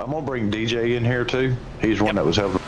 I'm gonna bring DJ in here too. He's one that was helping.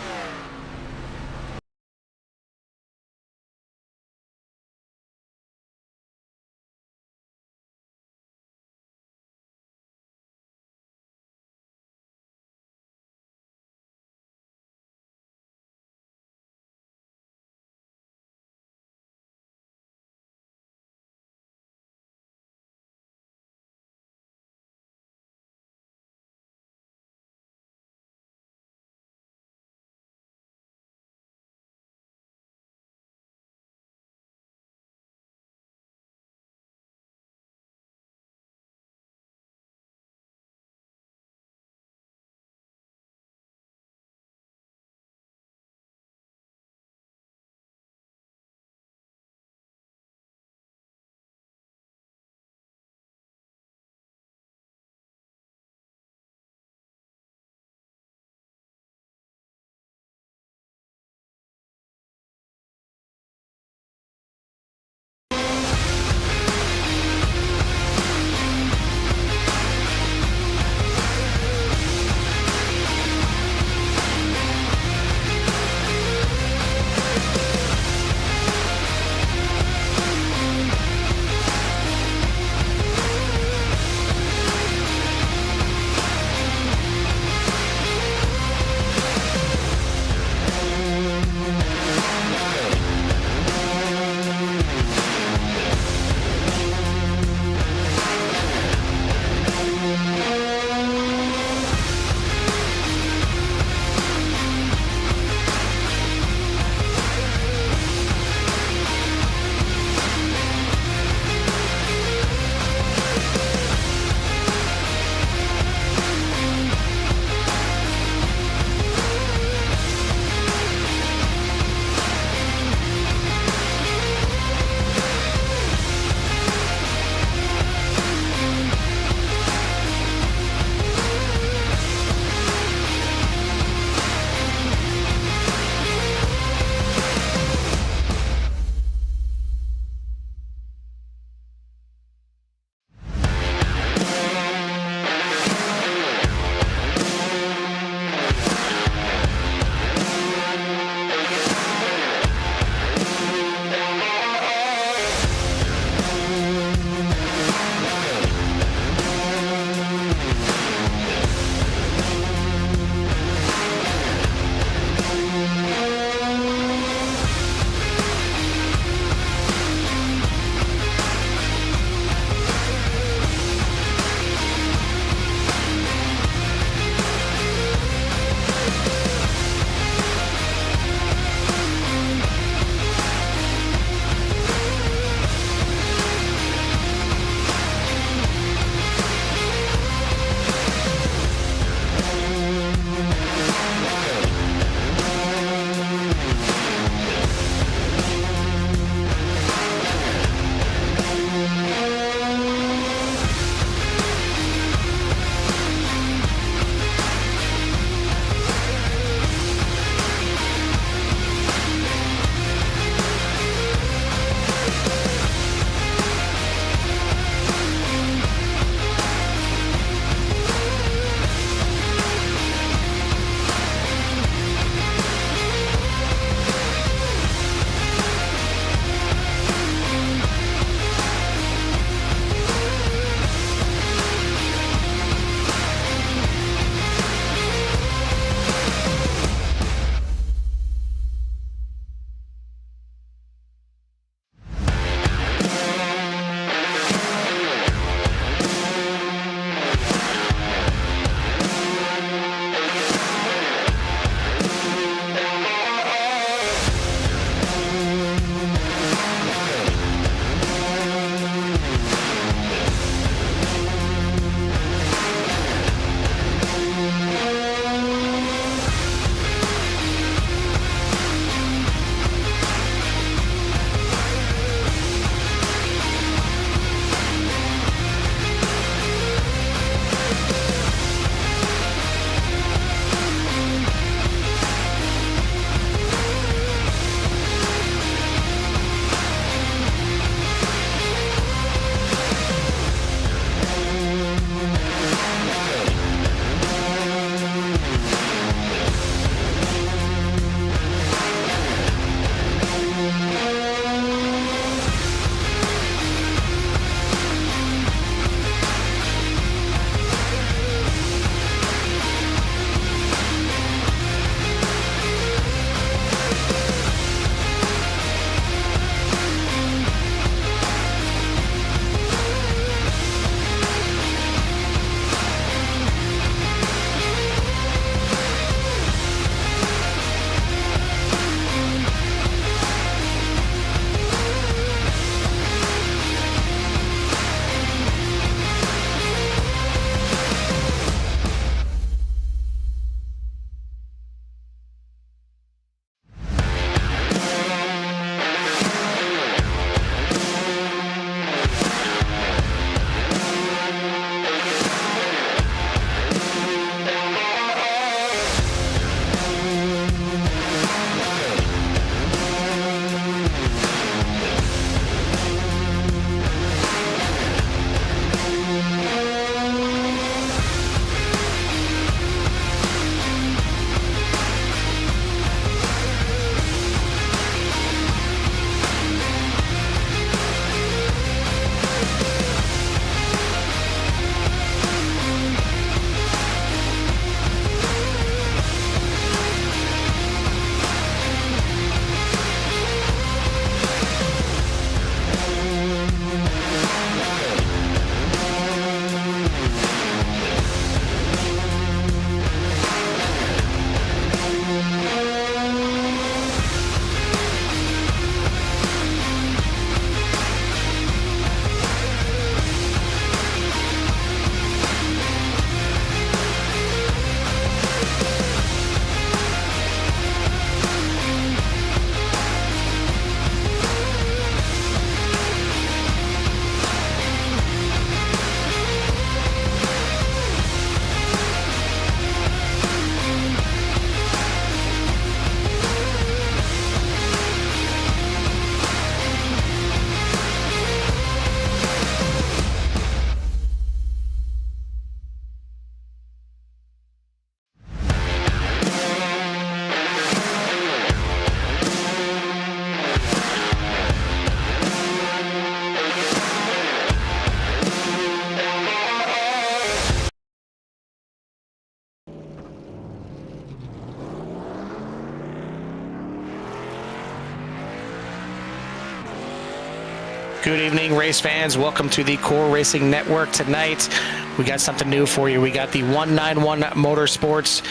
Good evening, race fans. Welcome to the Core Racing Network. Tonight, we got something new for you. We got the 191 Motorsports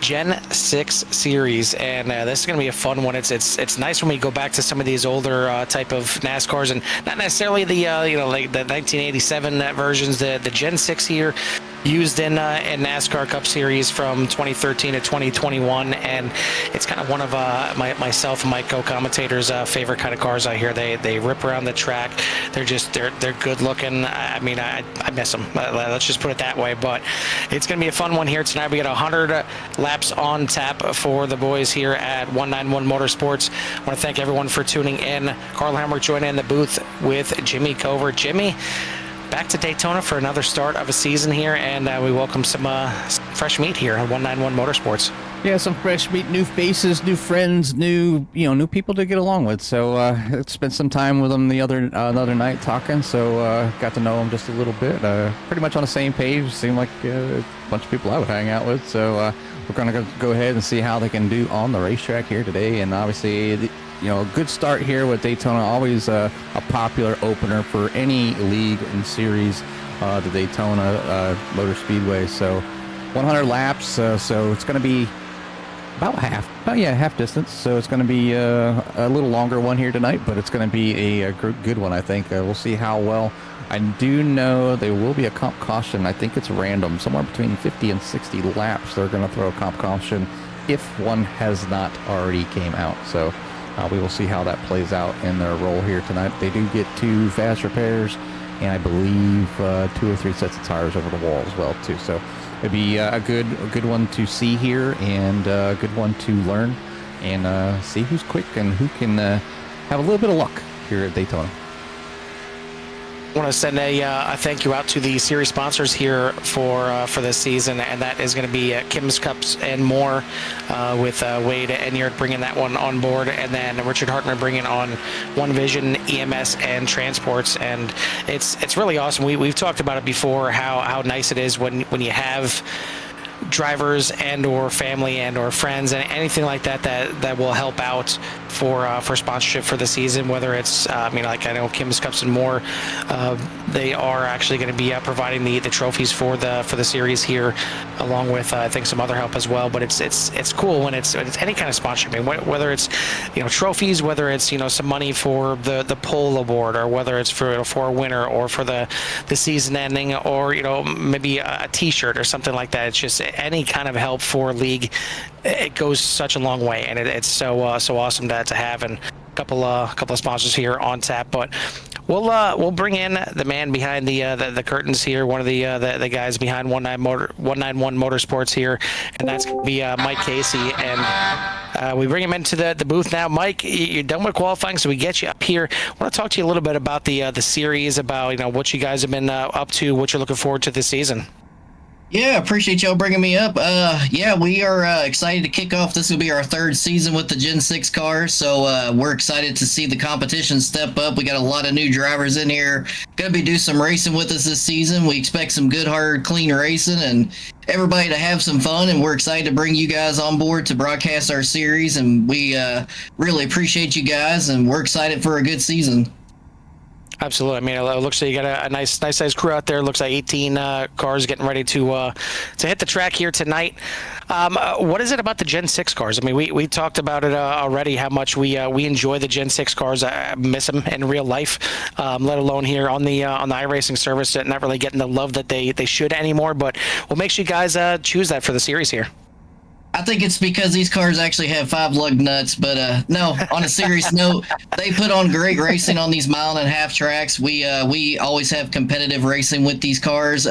Gen 6 series, and this is going to be a fun one. It's nice when we go back to some of these older type of NASCARs, and not necessarily the like the 1987 versions. The Gen 6 here used in NASCAR Cup Series from 2013 to 2021, and it's kind of one of myself and my co-commentators' favorite kind of cars out here. They rip around the track. They're good looking. I mean, I miss them. Let's just put it that way. But it's going to be a fun one here tonight. We got 100 laps on tap for the boys here at 191 Motorsports. I want to thank everyone for tuning in. Carl Hamrick joining in the booth with Jimmy Cover. Jimmy, back to Daytona for another start of a season here, and we welcome some fresh meat here at 191 Motorsports. Yeah, some fresh meat, new faces, new friends, new people to get along with. So spent some time with them the other night talking. So got to know them just a little bit. Pretty much on the same page. Seemed like a bunch of people I would hang out with. So we're gonna go ahead and see how they can do on the racetrack here today. And obviously, a good start here with Daytona. Always a popular opener for any league and series, the Daytona Motor Speedway. So 100 laps. So it's going to be about half distance. So it's going to be a little longer one here tonight, but it's going to be a good one, I think. We'll see how well. I do know there will be a comp caution. I think it's random, somewhere between 50 and 60 laps. They're going to throw a comp caution if one has not already came out. So we will see how that plays out in their role here tonight. They do get 2 fast repairs, and I believe 2 or 3 sets of tires over the wall as well too. So it'd be a good one to see here, and a good one to learn and see who's quick and who can have a little bit of luck here at Daytona. I want to send a thank you out to the series sponsors here for this season, and that is going to be Kim's Cups and More, with Wade Enyart bringing that one on board, and then Richard Hartman bringing on One Vision, EMS, and Transports. And it's really awesome. We've talked about it before, how nice it is when you have drivers and or family and or friends and anything like that will help out for sponsorship for the season, whether it's like I know Kim's Cups and More, they are actually going to be providing the trophies for the series here, along with I think some other help as well. But it's cool when it's any kind of sponsorship. I mean, whether it's trophies, whether it's some money for the pole award, or whether it's for a winner, or for the season ending, or maybe a T-shirt or something like that. It's just any kind of help for a league. It goes such a long way, and it's so awesome to have, and a couple of sponsors here on tap. But we'll bring in the man behind the curtains here, one of the guys behind 191 Motorsports here, and that's gonna be Mike Casey. And we bring him into the booth now. Mike, you're done with qualifying, so we get you up here. I want to talk to you a little bit about the series, about what you guys have been up to, what you're looking forward to this season. Yeah, appreciate y'all bringing me up. We are excited to kick off. This will be our 3rd season with the Gen 6 cars, so we're excited to see the competition step up. We got a lot of new drivers in here. Going to be do some racing with us this season. We expect some good, hard, clean racing and everybody to have some fun, and we're excited to bring you guys on board to broadcast our series, and we really appreciate you guys, and we're excited for a good season. Absolutely. I mean, it looks like you got a nice sized crew out there. It looks like 18 cars getting ready to hit the track here tonight. What is it about the Gen 6 cars? I mean, we talked about it already, how much we enjoy the Gen 6 cars. I miss them in real life, let alone here on the iRacing service. Not really getting the love that they should anymore. But what makes you guys choose that for the series here? I think it's because these cars actually have 5 lug nuts, but no, on a serious note, they put on great racing on these 1.5-mile tracks. We always have competitive racing with these cars.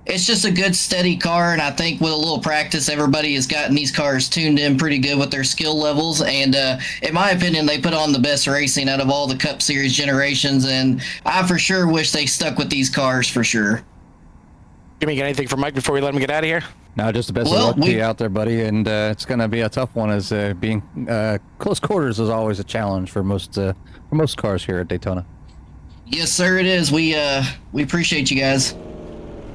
It's just a good, steady car, and I think with a little practice, everybody has gotten these cars tuned in pretty good with their skill levels, and in my opinion, they put on the best racing out of all the Cup Series generations, and I for sure wish they stuck with these cars for sure. Jimmy, got anything for Mike before we let him get out of here? No, just the best of luck to you out there, buddy. And it's going to be a tough one, as being close quarters is always a challenge for most cars here at Daytona. Yes, sir, it is. We appreciate you guys.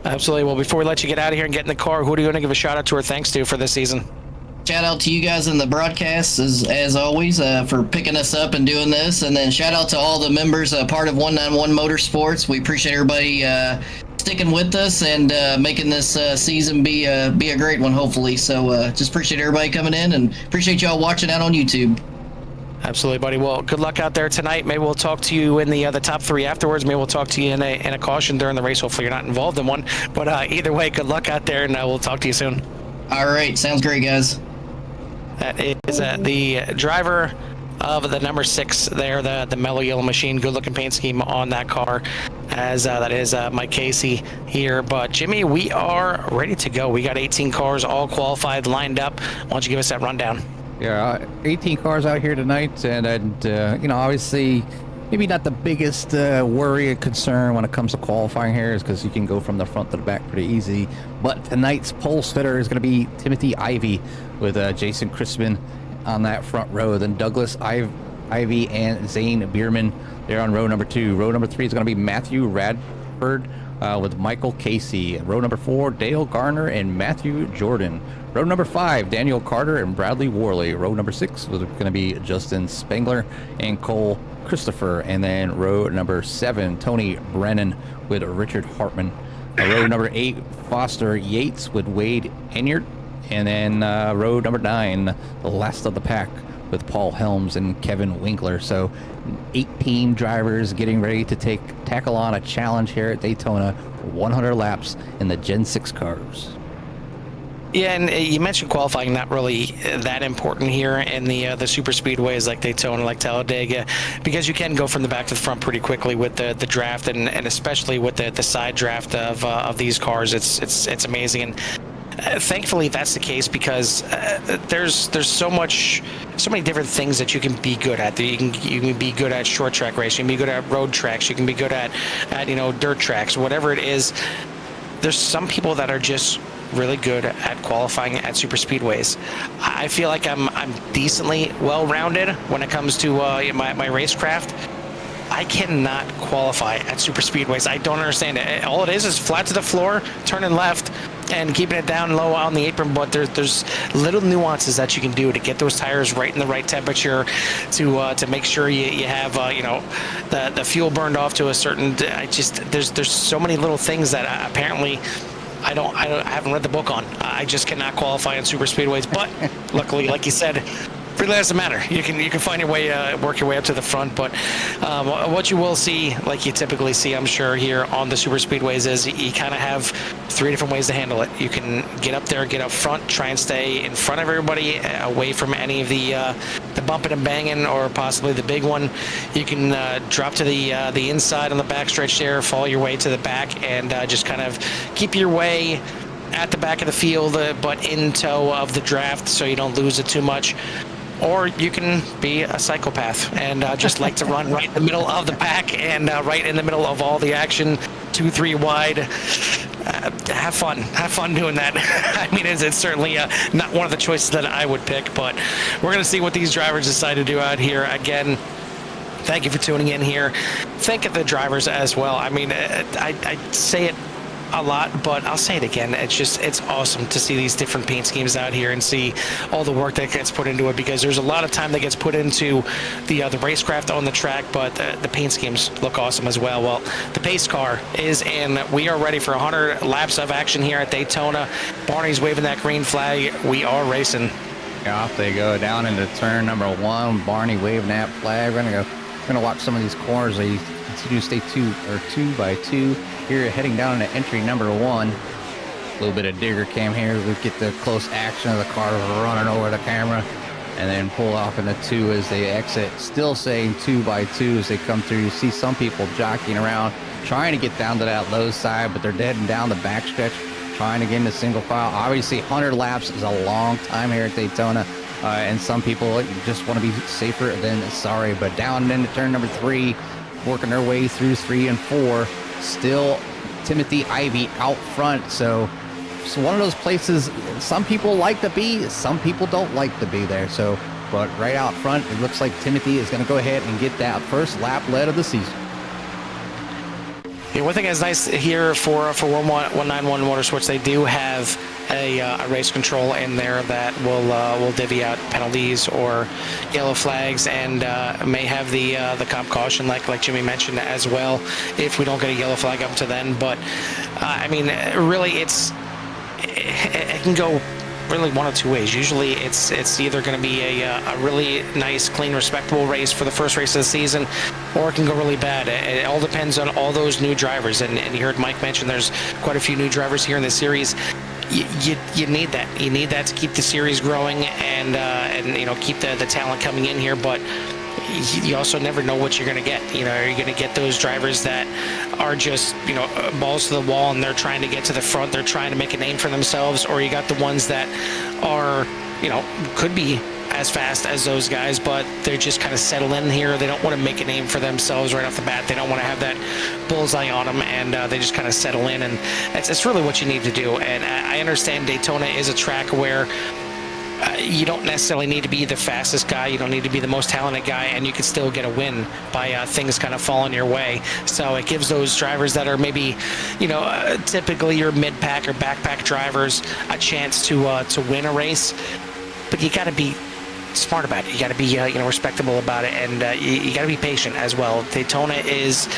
Absolutely. Well, before we let you get out of here and get in the car, who do you want to give a shout out to or thanks to for this season? shout out to you guys in the broadcast as always for picking us up and doing this. And then shout out to all the members, part of 191 Motorsports. We appreciate everybody sticking with us and making this season be a great one, hopefully. So just appreciate everybody coming in and appreciate y'all watching out on YouTube. Absolutely, buddy. Well, good luck out there tonight. Maybe we'll talk to you in the top 3 afterwards. Maybe we'll talk to you in a caution during the race. Hopefully you're not involved in one. But either way, good luck out there, and we'll talk to you soon. All right. Sounds great, guys. That is the driver of the number 6 there, the mellow yellow machine. Good looking paint scheme on that car, as that is Mike Casey here. But Jimmy, we are ready to go. We got 18 cars all qualified, lined up. Why don't you give us that rundown? Yeah, 18 cars out here tonight, and you know, obviously, maybe not the biggest worry or concern when it comes to qualifying here, is because you can go from the front to the back pretty easy. But tonight's pole sitter is going to be Timothy Ivy with Jason Crispin on that front row. Then Douglas Ivy and Zane Bierman, they're on row number 2. Row number 3 is going to be Matthew Radford with Michael Casey. Row number 4, Dale Garner and Matthew Jordan. Row number 5, Daniel Carter and Bradley Worley. Row number 6 was going to be Justin Spengler and Cole Christopher. And then row number 7, Tony Brennan with Richard Hartman. Row number 8, Foster Yates with Wade Enyart. And then row number 9, the last of the pack, with Paul Helms and Kevin Winkler. So 18 drivers getting ready to tackle on a challenge here at Daytona, 100 laps in the Gen 6 cars. Yeah, and you mentioned qualifying, not really that important here in the super speedways like Daytona, like Talladega, because you can go from the back to the front pretty quickly with the draft, and especially with the side draft of these cars. It's amazing. And thankfully that's the case, because there's so many different things that you can be good at. You can be good at short track racing, you can be good at road tracks, you can be good at dirt tracks, whatever it is. There's some people that are just really good at qualifying at super speedways. I feel like I'm decently well-rounded when it comes to my racecraft. I cannot qualify at super speedways. I don't understand it. All it is flat to the floor, turning left, and keeping it down low on the apron. But there's little nuances that you can do to get those tires right in the right temperature, to make sure you have the fuel burned off to a certain. There's so many little things that apparently I haven't read the book on. I just cannot qualify on super speedways. But luckily, like you said, really doesn't matter. You can find your way, work your way up to the front. But what you will see, like you typically see, I'm sure, here on the super speedways, is you kind of have 3 different ways to handle it. You can get up there, get up front, try and stay in front of everybody, away from any of the bumping and banging, or possibly the big one. You can drop to the inside on the backstretch there, follow your way to the back, and just kind of keep your way at the back of the field, but in tow of the draft, so you don't lose it too much. Or you can be a psychopath and just like to run right in the middle of the pack and right in the middle of all the action, 2-3 wide. Have fun doing that. I mean, it's certainly not one of the choices that I would pick, but we're going to see what these drivers decide to do out here. Again, thank you for tuning in here. Thank the drivers as well. I mean, I say it a lot, but I'll say it again. It's awesome to see these different paint schemes out here and see all the work that gets put into it, because there's a lot of time that gets put into the racecraft on the track, but the paint schemes look awesome as well. Well, the pace car is in. We are ready for 100 laps of action here at Daytona. Barney's waving that green flag. We are racing. Yeah, off they go down into turn number 1. Barney waving that flag. We're gonna watch some of these corners. They continue to stay 2 by 2. Here heading down into entry number 1. A little bit of digger cam here. We get the close action of the car running over the camera, and then pull off into 2 as they exit. Still saying 2 by 2 as they come through. You see some people jockeying around, trying to get down to that low side, but they're heading down the backstretch, trying to get into single file. Obviously, 100 laps is a long time here at Daytona, and some people just want to be safer than sorry. But down into turn number 3, working their way through 3 and 4. Still Timothy Ivy out front. So it's one of those places some people like to be, some people don't like to be there. So, but right out front, it looks like Timothy is going to go ahead and get that first lap lead of the season. Yeah, one thing that's nice here for 191 Motorsports, they do have a race control in there that will divvy out penalties or yellow flags, and may have the comp caution like Jimmy mentioned as well if we don't get a yellow flag up to then. But I mean, really, it can go really one of two ways. Usually it's either going to be a really nice, clean, respectable race for the first race of the season, or it can go really bad. It all depends on all those new drivers, and you heard Mike mention there's quite a few new drivers here in the series. You need that. You need that to keep the series growing and you know, keep the talent coming in here. But you also never know what you're going to get. You know, are you going to get those drivers that are just, you know, balls to the wall and they're trying to get to the front, they're trying to make a name for themselves, or you got the ones that are, you know, could be as fast as those guys, but they're just kind of settle in here. They don't want to make a name for themselves right off the bat. They don't want to have that bullseye on them, and they just kind of settle in, and it's really what you need to do. And I understand Daytona is a track where you don't necessarily need to be the fastest guy. You don't need to be the most talented guy, and you can still get a win by things kind of falling your way. So it gives those drivers that are maybe, you know, typically your mid-pack or backpack drivers a chance to win a race. But you got to be smart about it. You got to be you know, respectable about it, and you got to be patient as well. Daytona is,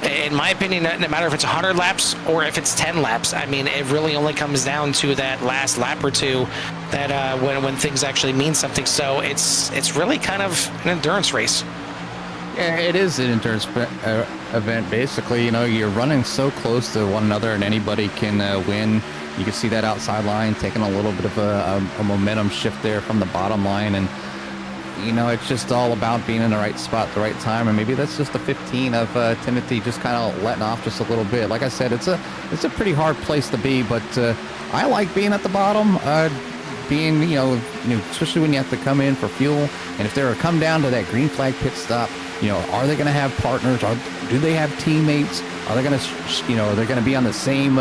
in my opinion, no matter if it's 100 laps or if it's 10 laps, I mean, it really only comes down to that last lap or two that when things actually mean something. So it's really kind of an endurance race. Yeah, it is an endurance event. Basically, you know, you're running so close to one another, and anybody can win. You can see that outside line taking a little bit of a momentum shift there from the bottom line, and you know, it's just all about being in the right spot at the right time. And maybe that's just the 15 of Timothy just kind of letting off just a little bit. Like I said, it's a pretty hard place to be, but I like being at the bottom. Being, you know, especially when you have to come in for fuel, and if they're come down to that green flag pit stop, you know, are they going to have partners? Do they have teammates? Are they going to, you know, they're going to be on the same,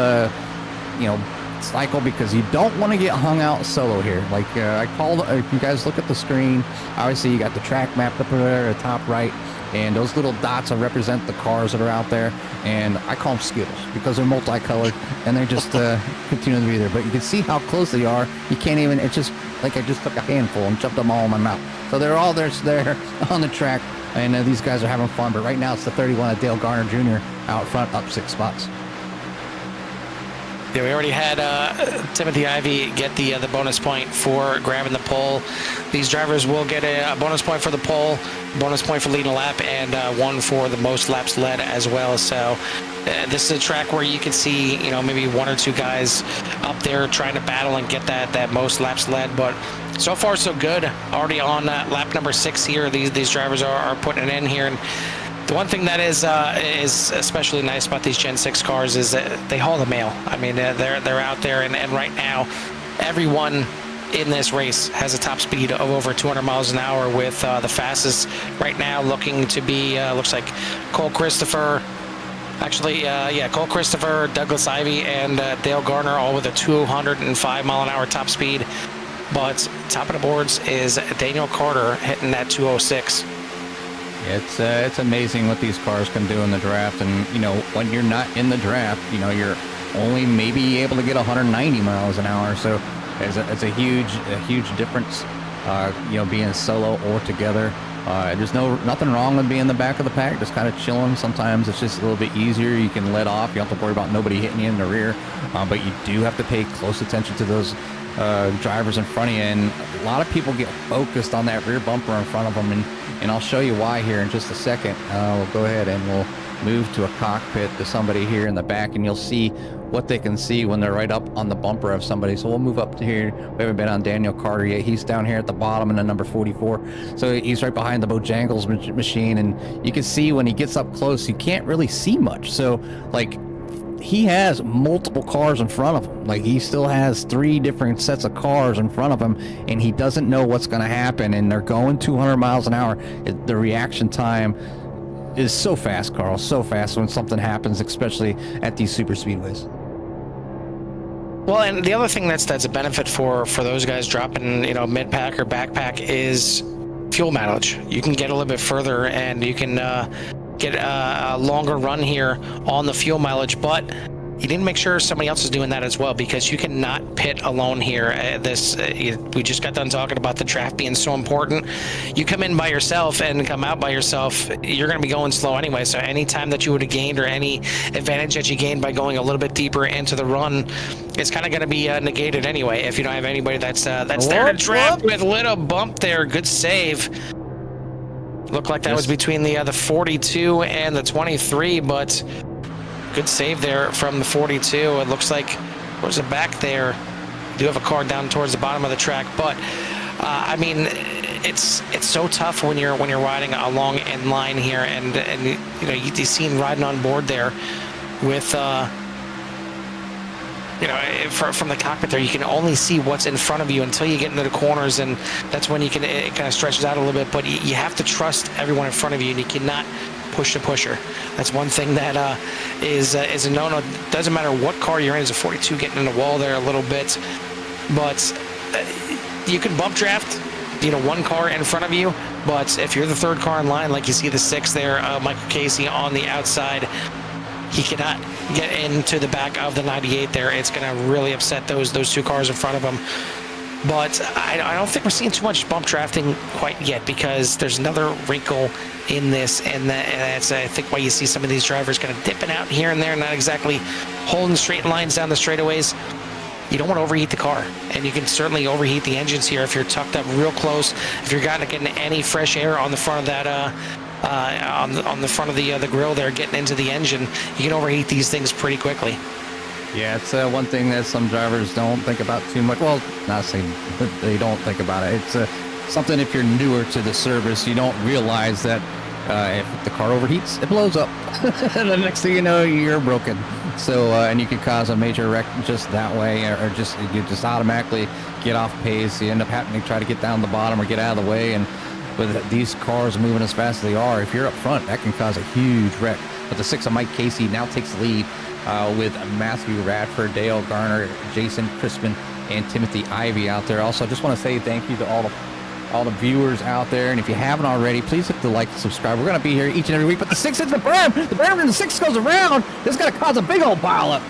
you know, cycle? Because you don't want to get hung out solo here. Like I called, if you guys look at the screen, obviously you got the track map up there at the top right, and those little dots will represent the cars that are out there, and I call them Skittles because they're multicolored and they just continue to be there. But you can see how close they are. You can't even, it's just like I just took a handful and jumped them all in my mouth. So they're all there on the track, and these guys are having fun. But right now it's the 31 of Dale Garner Jr. out front, up 6 spots. Yeah, we already had Timothy Ivey get the bonus point for grabbing the pole. These drivers will get a bonus point for the pole, bonus point for leading a lap, and one for the most laps led as well. So this is a track where you can see, you know, maybe one or two guys up there trying to battle and get that most laps led. But so far so good. Already on lap number 6 here. These drivers are putting it in here. And the one thing that is especially nice about these Gen 6 cars is that they haul the mail. I mean, they're out there, and right now, everyone in this race has a top speed of over 200 miles an hour, with the fastest right now looking to be, looks like Cole Christopher, Cole Christopher, Douglas Ivey, and Dale Garner, all with a 205 mile an hour top speed. But top of the boards is Daniel Carter hitting that 206. It's amazing what these cars can do in the draft, and you know, when you're not in the draft, you know, you're only maybe able to get 190 miles an hour. So it's a huge difference. You know, being solo or together. There's nothing wrong with being in the back of the pack, just kind of chilling. Sometimes it's just a little bit easier. You can let off. You don't have to worry about nobody hitting you in the rear, but you do have to pay close attention to those drivers in front of you. And a lot of people get focused on that rear bumper in front of them, and I'll show you why here in just a second. We'll go ahead and we'll move to a cockpit to somebody here in the back, and you'll see what they can see when they're right up on the bumper of somebody. So we'll move up to here. We haven't been on Daniel Carter yet. He's down here at the bottom in the number 44. So he's right behind the Bojangles machine, and you can see when he gets up close, you can't really see much. So like, he has multiple cars in front of him. Like, he still has 3 different sets of cars in front of him, and he doesn't know what's going to happen, and they're going 200 miles an hour. The reaction time is so fast, Carl, so fast when something happens, especially at these super speedways. Well, and the other thing that's a benefit for those guys dropping, you know, mid-pack or backpack is fuel mileage. You can get a little bit further, and you can get a longer run here on the fuel mileage, but you need to make sure somebody else is doing that as well, because you cannot pit alone here. We just got done talking about the draft being so important. You come in by yourself and come out by yourself, you're going to be going slow anyway. So any time that you would have gained, or any advantage that you gained by going a little bit deeper into the run, it's kind of going to be negated anyway if you don't have anybody that's there to draft with. Little bump there, good save. Looked like that was between the 42 and the 23, but good save there from the 42. It looks like there's a back there. You do have a car down towards the bottom of the track, but I mean, it's so tough when you're riding along in line here, and you know, you see him riding on board there with you know, from the cockpit there, you can only see what's in front of you until you get into the corners, and that's when it kind of stretches out a little bit. But you have to trust everyone in front of you, and you cannot push the pusher. That's one thing that is a no-no. Doesn't matter what car you're in. There's a 42 getting in the wall there a little bit, but you can bump draft, you know, one car in front of you. But if you're the third car in line, like you see the 6 there, Michael Casey on the outside, he cannot get into the back of the 98 there. It's going to really upset those 2 cars in front of him. But I don't think we're seeing too much bump drafting quite yet, because there's another wrinkle in this, and that's I think why you see some of these drivers kind of dipping out here and there, not exactly holding straight lines down the straightaways. You don't want to overheat the car, and you can certainly overheat the engines here if you're tucked up real close. If you're not getting any fresh air on the front of that on the front of the grill there, getting into the engine, you can overheat these things pretty quickly. Yeah, it's one thing that some drivers don't think about too much. Well, not saying they don't think about it. It's something, if you're newer to the service, you don't realize that if the car overheats, it blows up. And the next thing you know, you're broken. So, and you can cause a major wreck just that way, or just you just automatically get off pace. You end up having to try to get down the bottom or get out of the way. And with these cars moving as fast as they are, if you're up front, that can cause a huge wreck. But the 6 of Mike Casey now takes the lead with Matthew Radford, Dale Garner, Jason Crispin, and Timothy Ivey out there. Also, just want to say thank you to all the viewers out there. And if you haven't already, please hit the like and subscribe. We're going to be here each and every week. But the 6 hits the berm. The berm and the 6 goes around. This is going to cause a big old pile up.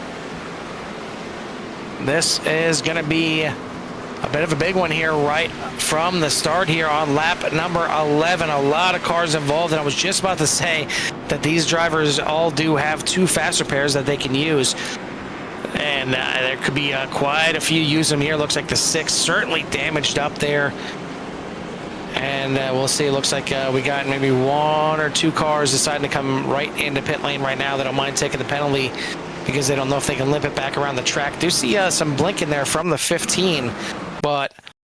This is going to be a bit of a big one here right from the start here on lap number 11. A lot of cars involved, and I was just about to say that these drivers all do have 2 faster pairs that they can use. And there could be quite a few use them here. Looks like the 6 certainly damaged up there. And we'll see. It looks like we got maybe 1 or 2 cars deciding to come right into pit lane right now that don't mind taking the penalty, because they don't know if they can limp it back around the track. Do see some blinking there from the 15, but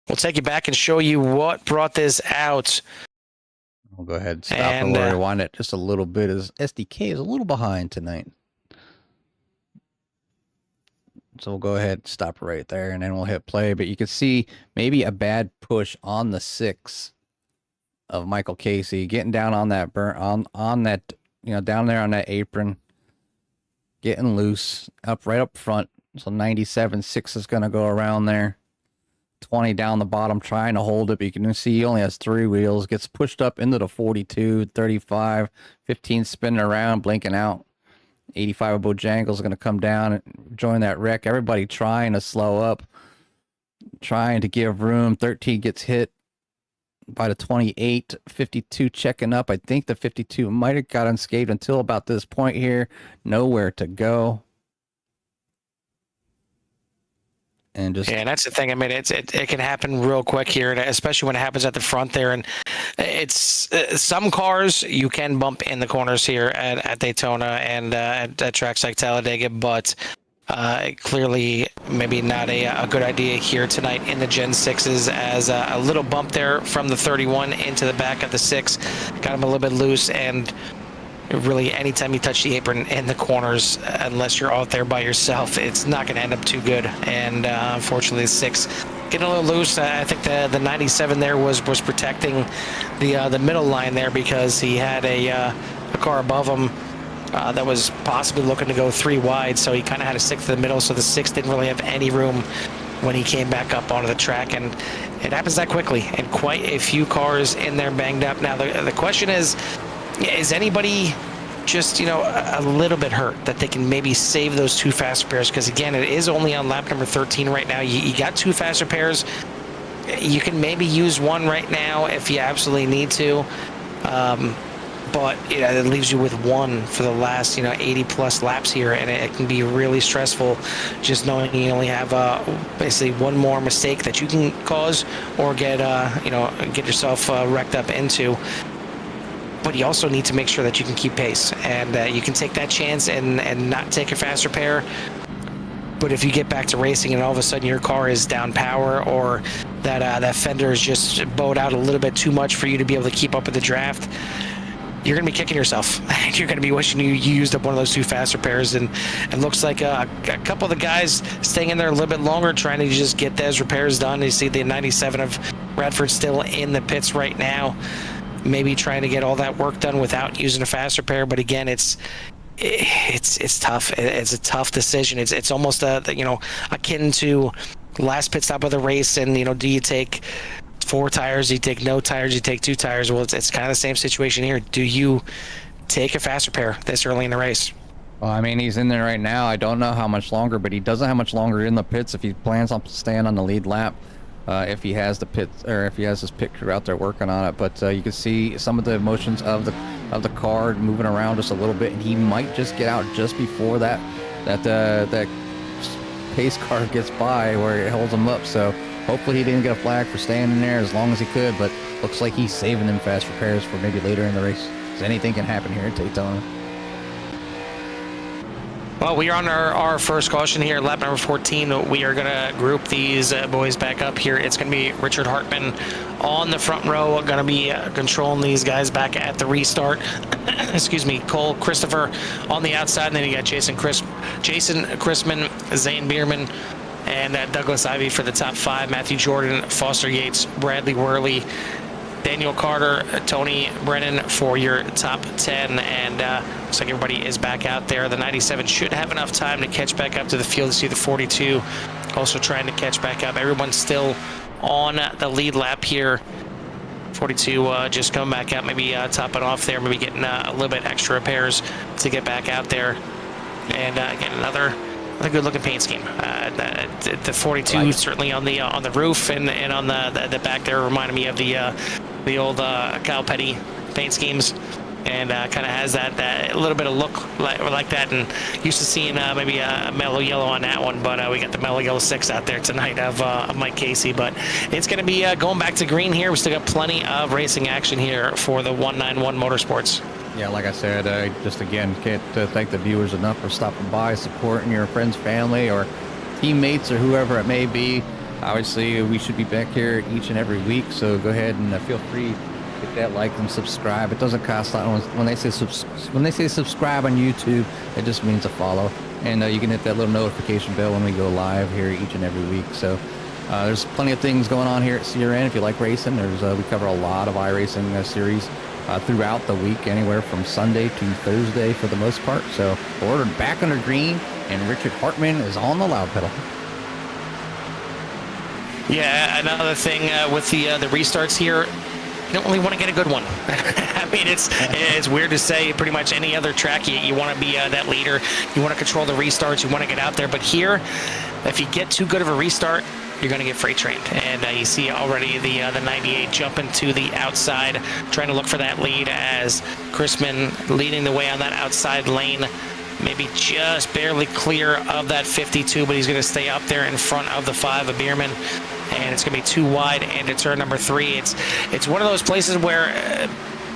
we'll take you back and show you what brought this out. We'll go ahead and stop and rewind it just a little bit, as SDK is a little behind tonight. So we'll go ahead and stop right there, and then we'll hit play. But you can see maybe a bad push on the 6 of Michael Casey, getting down on that on that, you know, down there on that apron, getting loose right up front. So 97 6 is going to go around there. 20 down the bottom, trying to hold it, but you can see he only has 3 wheels. Gets pushed up into the 42, 35, 15 spinning around, blinking out. 85 of Bojangles is going to come down and join that wreck. Everybody trying to slow up, trying to give room. 13 gets hit by the 28. 52 checking up. I think the 52 might have got unscathed until about this point here. Nowhere to go. And just, yeah, that's the thing. I mean, it can happen real quick here, and especially when it happens at the front there. And it's some cars you can bump in the corners here at Daytona and at tracks like Talladega, but clearly maybe not a good idea here tonight in the Gen 6s, as a little bump there from the 31 into the back of the 6 got him a little bit loose. And really, anytime you touch the apron in the corners, unless you're out there by yourself, it's not going to end up too good. And unfortunately, the 6 getting a little loose. I think the 97 there was protecting the middle line there, because he had a car above him that was possibly looking to go 3 wide, so he kind of had to stick to the middle. So the 6 didn't really have any room when he came back up onto the track, and it happens that quickly. And quite a few cars in there banged up. Now the question is anybody just, a little bit hurt, that they can maybe save those 2 faster pairs, because again, it is only on lap number 13 right now. You got 2 faster pairs. You can maybe use 1 right now if you absolutely need to, but it leaves you with 1 for the last 80 plus laps here, and it can be really stressful just knowing you only have basically 1 more mistake that you can cause or get yourself wrecked up into. But you also need to make sure that you can keep pace, and you can take that chance and not take a faster pair. But if you get back to racing and all of a sudden your car is down power, or that fender is just bowed out a little bit too much for you to be able to keep up with the draft, you're going to be kicking yourself. You're going to be wishing you used up one of those 2 faster pairs. And it looks like a couple of the guys staying in there a little bit longer, trying to just get those repairs done. You see the 97 of Radford still in the pits right now, maybe trying to get all that work done without using a faster pair. But again, it's tough. It's a tough decision. It's almost akin to last pit stop of the race, and do you take 4 tires, do you take no tires, do you take 2 tires? Well, it's kind of the same situation here. Do you take a faster pair this early in the race? Well, I mean, he's in there right now. I don't know how much longer, but he doesn't have much longer in the pits if he plans on staying on the lead lap. If he has the pit, or if he has his pit crew out there working on it. But you can see some of the motions of the car moving around just a little bit, and he might just get out just before that pace car gets by where it holds him up. So hopefully he didn't get a flag for staying in there as long as he could. But looks like he's saving them fast repairs for maybe later in the race, because anything can happen here at Daytona. Well, we are on our first caution here, lap number 14. We are going to group these boys back up here. It's going to be Richard Hartman on the front row, going to be controlling these guys back at the restart. Excuse me, Cole Christopher on the outside, and then you got Jason Chrisman, Zane Bierman, and Douglas Ivey for the top 5. Matthew Jordan, Foster Yates, Bradley Worley, Daniel Carter, Tony Brennan for your top 10, and looks like everybody is back out there. The 97 should have enough time to catch back up to the field. To see the 42 also trying to catch back up. Everyone's still on the lead lap here. 42 just coming back out, maybe topping off there, maybe getting a little bit extra repairs to get back out there, and get another good looking paint scheme. The 42 certainly on the roof and on the back there reminded me of the old Kyle Petty paint schemes, and kind of has that little bit of look like that, and used to seeing maybe a mellow yellow on that one, but we got the mellow yellow 6 out there tonight of Mike Casey. But it's going to be going back to green here. We still got plenty of racing action here for the 191 Motorsports. Yeah, like I said, just again, can't thank the viewers enough for stopping by, supporting your friends, family, or teammates, or whoever it may be. Obviously, we should be back here each and every week, so go ahead and feel free to hit that like and subscribe. It doesn't cost a lot. When they say subscribe on YouTube, it just means a follow, and you can hit that little notification bell when we go live here each and every week. So there's plenty of things going on here at CRN. If you like racing, we cover a lot of iRacing series throughout the week, anywhere from Sunday to Thursday for the most part. So we're ordered back under green, and Richard Hartman is on the loud pedal. Yeah, another thing with the restarts here, you don't really want to get a good one. I mean, it's weird to say. Pretty much any other track, you want to be that leader. You want to control the restarts. You want to get out there. But here, if you get too good of a restart, you're going to get freight trained. And you see already the 98 jumping to the outside, trying to look for that lead as Chrisman leading the way on that outside lane. Maybe just barely clear of that 52, but he's going to stay up there in front of the 5 of Bierman. And it's going to be too wide into turn number 3. It's one of those places where,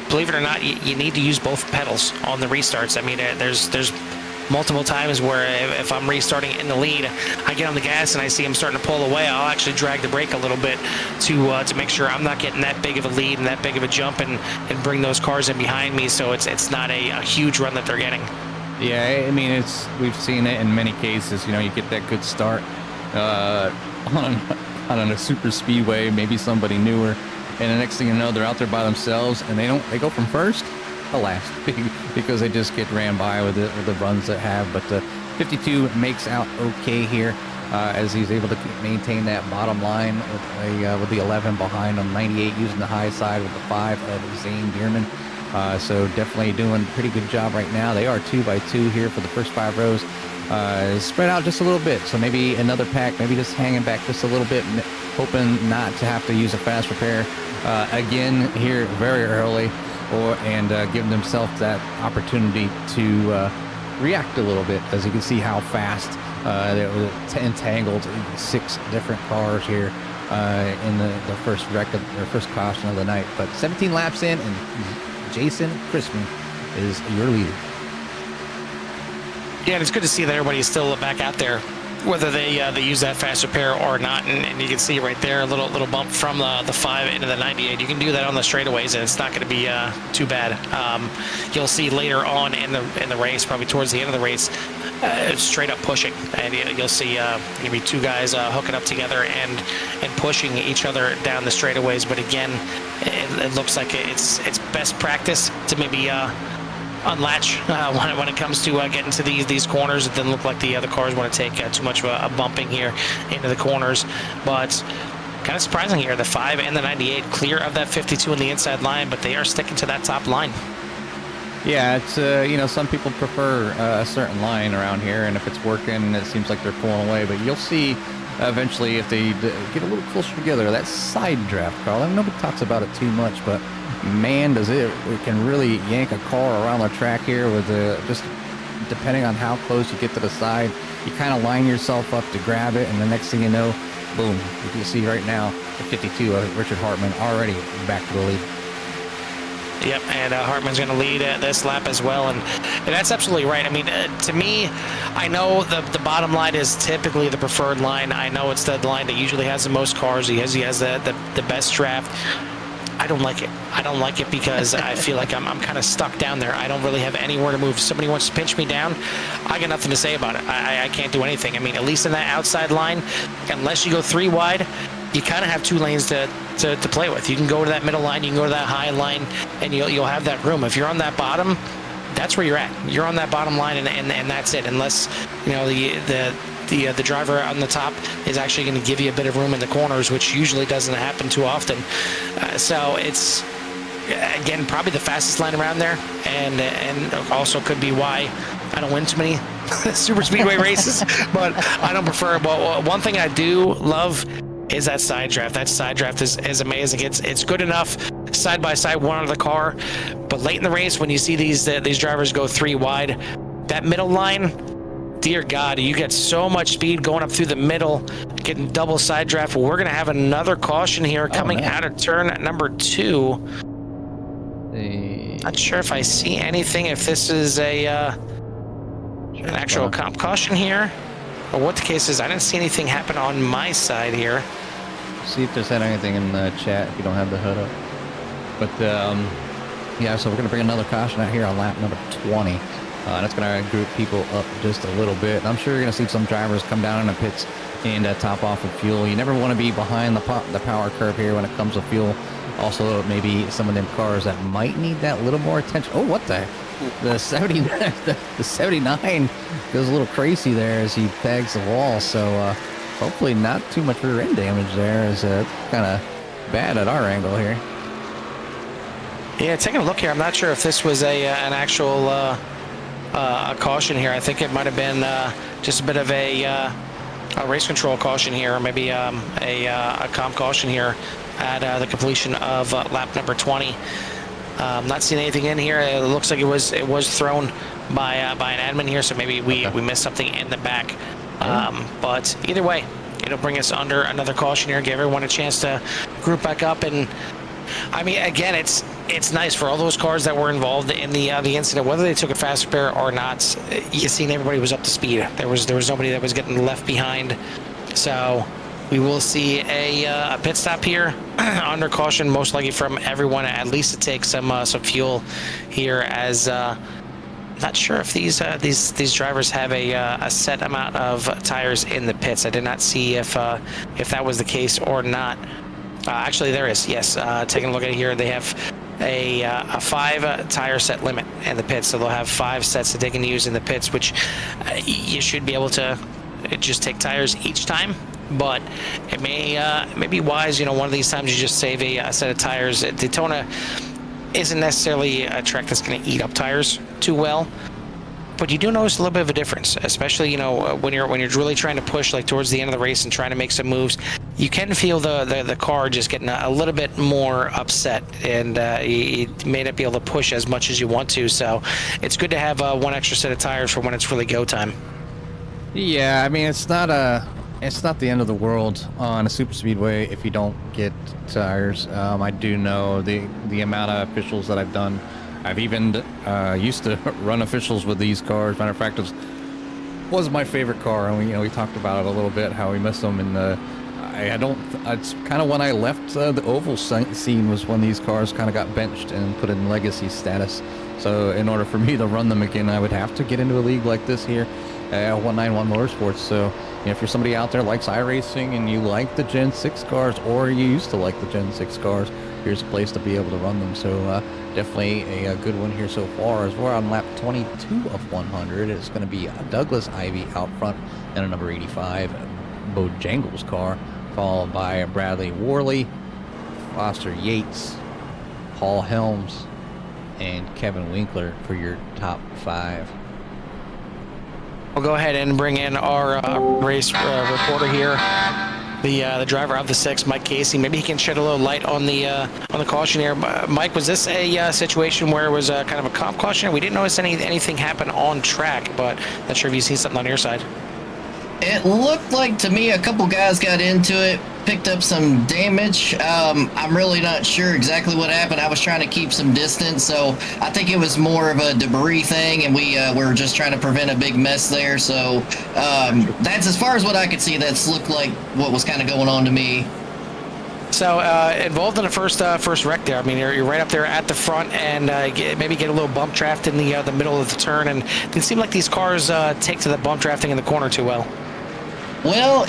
believe it or not, you need to use both pedals on the restarts. I mean, there's multiple times where if I'm restarting in the lead, I get on the gas and I see him starting to pull away, I'll actually drag the brake a little bit to make sure I'm not getting that big of a lead and that big of a jump and bring those cars in behind me, so it's not a huge run that they're getting. Yeah, I mean, we've seen it in many cases. You know, you get that good start on a super speedway, maybe somebody newer, and the next thing you know, they're out there by themselves, and they go from first to last because they just get ran by with the runs that have. But 52 makes out okay here as he's able to maintain that bottom line with the 11 behind him. 98 using the high side with the 5 of Zane Bierman. So definitely doing a pretty good job right now. They are 2x2 here for the first 5 rows. Spread out just a little bit, so maybe another pack, maybe just hanging back just a little bit, hoping not to have to use a fast repair again here very early, and giving themselves that opportunity to react a little bit. As you can see how fast there was entangled 6 different cars here in the first wreck of their first caution of the night. But 17 laps in, and Jason Christman is your leader. Yeah, and it's good to see that everybody's still back out there, whether they use that fast repair or not. And you can see right there a little bump from the 5 into the 98. You can do that on the straightaways, and it's not going to be too bad. You'll see later on in the race, probably towards the end of the race, straight up pushing, and you'll see maybe 2 guys hooking up together and pushing each other down the straightaways. But again, it looks like it's best practice to maybe unlatch when it comes to getting to these corners. It doesn't look like the other cars want to take too much of a bumping here into the corners, but kind of surprising here, the 5 and the 98 clear of that 52 on the inside line, but they are sticking to that top line. Yeah, it's some people prefer a certain line around here, and if it's working, it seems like they're pulling away. But you'll see eventually if they get a little closer together, that side draft, Carl. I mean, nobody talks about it too much, but man, does it can really yank a car around the track here with just depending on how close you get to the side. You kind of line yourself up to grab it, and the next thing you know, boom, you can see right now the 52 Richard Hartman already back to the lead. Yep, and Hartman's going to lead this lap as well, and that's absolutely right. I mean, to me, I know the bottom line is typically the preferred line. I know it's the line that usually has the most cars. He has the best draft. I don't like it. I don't like it because I feel like I'm kind of stuck down there. I don't really have anywhere to move. If somebody wants to pinch me down, I got nothing to say about it. I can't do anything. I mean, at least in that outside line, unless you go 3 wide, you kind of have 2 lanes to play with. You can go to that middle line, you can go to that high line, and you'll have that room. If you're on that bottom, that's where you're at. You're on that bottom line, and that's it. Unless the driver on the top is actually going to give you a bit of room in the corners, which usually doesn't happen too often. So it's, again, probably the fastest line around there, and also could be why I don't win too many super speedway races, but I don't prefer it. But one thing I do love is that side draft. That side draft is amazing. It's good enough side by side, one out of the car, but late in the race when you see these drivers go 3 wide, that middle line, dear God, you get so much speed going up through the middle, getting double side draft. We're going to have another caution here coming out of turn number 2. Not sure if I see anything, if this is an actual comp caution here, or what the case is. I didn't see anything happen on my side here. See if there's anything in the chat if you don't have the HUD up. But yeah, so we're going to bring another caution out here on lap number 20. And it's going to group people up just a little bit. I'm sure you're going to see some drivers come down in the pits and top off with fuel. You never want to be behind the power curve here when it comes to fuel. Also, maybe some of them cars that might need that little more attention. Oh, what the? The 79, the 79 goes a little crazy there as he pegs the wall. So hopefully not too much rear end damage there. Is kind of bad at our angle here. Yeah, taking a look here, I'm not sure if this was an actual a caution here. I think it might have been just a bit of a race control caution here, or maybe a comp caution here at the completion of lap number 20. Not seeing anything in here. It looks like it was thrown by an admin here, so maybe we missed something in the back. But either way, it'll bring us under another caution here, give everyone a chance to group back up. And I mean, again, it's nice for all those cars that were involved in the incident, whether they took a fast repair or not. You seen everybody was up to speed. There was nobody that was getting left behind. So we will see a pit stop here under caution, most likely from everyone, at least to take some fuel here. As not sure if these drivers have a set amount of tires in the pits. I did not see if that was the case or not. Actually, there is. Yes, taking a look at it here, they have a 5 tire set limit in the pits, so they'll have 5 sets that they can use in the pits, which you should be able to just take tires each time. But it may be wise, one of these times you just save a set of tires. At Daytona, isn't necessarily a track that's going to eat up tires too well. But you do notice a little bit of a difference, especially, you know, when you're really trying to push like towards the end of the race and trying to make some moves. You can feel the car just getting a little bit more upset, and you may not be able to push as much as you want to. So it's good to have one extra set of tires for when it's really go time. Yeah, I mean, it's not the end of the world on a super speedway if you don't get tires. I do know the amount of officials that I've done. I've even used to run officials with these cars. Matter of fact, it was my favorite car, and we talked about it a little bit, how we missed them. And it's kind of when I left the oval scene was when these cars kind of got benched and put in legacy status. So in order for me to run them again, I would have to get into a league like this here, 191 Motorsports. So if you're somebody out there likes iRacing and you like the Gen 6 cars, or you used to like the Gen 6 cars, here's a place to be able to run them. So definitely a good one here so far. As we're on lap 22 of 100, it's going to be Douglas Ivy out front and a number 85 Bojangles car, followed by Bradley Worley, Foster Yates, Paul Helms, and Kevin Winkler for your top 5. We'll go ahead and bring in our race reporter here, the driver of the 6, Mike Casey. Maybe he can shed a little light on the caution here. Mike, was this a situation where it was kind of a comp caution? We didn't notice anything happen on track, but not sure if you see something on your side. It looked like to me a couple guys got into it, picked up some damage. I'm really not sure exactly what happened. I was trying to keep some distance, so I think it was more of a debris thing, and we were just trying to prevent a big mess there. So that's as far as what I could see. That's looked like what was kind of going on to me. So involved in the first wreck there. I mean, you're right up there at the front, and maybe get a little bump draft in the middle of the turn, and it didn't seem like these cars take to the bump drafting in the corner too well. Well,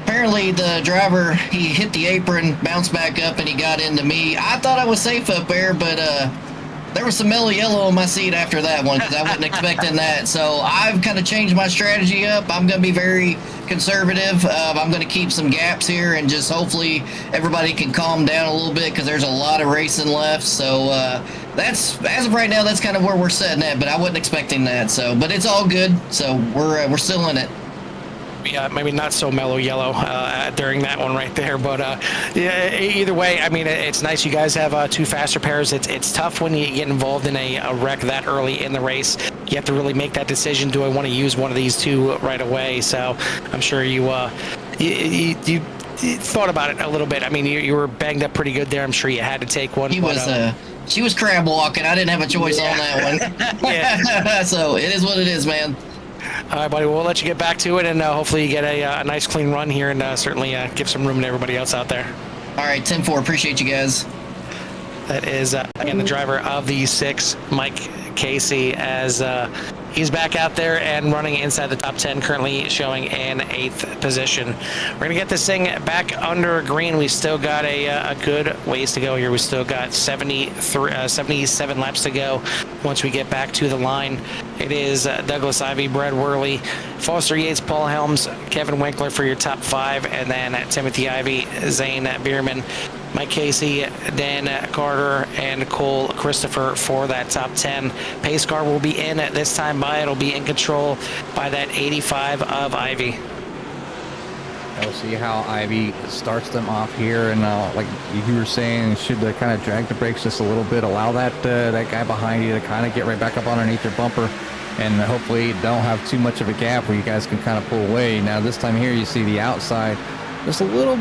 apparently the driver, he hit the apron, bounced back up, and he got into me. I thought I was safe up there, but there was some mellow yellow on my seat after that one, because I wasn't expecting that. So I've kind of changed my strategy up. I'm going to be very conservative. I'm going to keep some gaps here, and just hopefully everybody can calm down a little bit, because there's a lot of racing left. So that's, as of right now, that's kind of where we're sitting at, but I wasn't expecting that. So, but it's all good. So we're still in it. Yeah, maybe not so mellow yellow during that one right there, but yeah, either way, I mean, it's nice you guys have 2 faster pairs. It's tough when you get involved in a wreck that early in the race. You have to really make that decision. Do I want to use one of these 2 right away? So I'm sure you thought about it a little bit. I mean, you were banged up pretty good there. I'm sure you had to take one. She was crab walking. I didn't have a choice on that one. Yeah. So it is what it is, man. All right, buddy. We'll let you get back to it, and hopefully you get a nice, clean run here, and certainly give some room to everybody else out there. All right, 10-4. Appreciate you guys. That is, again, the driver of the 6, Mike Casey, as he's back out there and running inside the top 10, currently showing in 8th position. We're going to get this thing back under green. We still got a good ways to go here. We still got 77 laps to go once we get back to the line. It is Douglas Ivy, Brad Worley, Foster Yates, Paul Helms, Kevin Winkler for your top 5, and then Timothy Ivy, Zane Bierman, Mike Casey, Dan Carter, and Cole Christopher for that top 10. Pace car will be in this time by. It'll be in control by that 85 of Ivy. We'll see how Ivy starts them off here, and like you were saying, should kind of drag the brakes just a little bit, allow that guy behind you to kind of get right back up underneath your bumper, and hopefully don't have too much of a gap where you guys can kind of pull away. Now this time here, you see the outside, just a little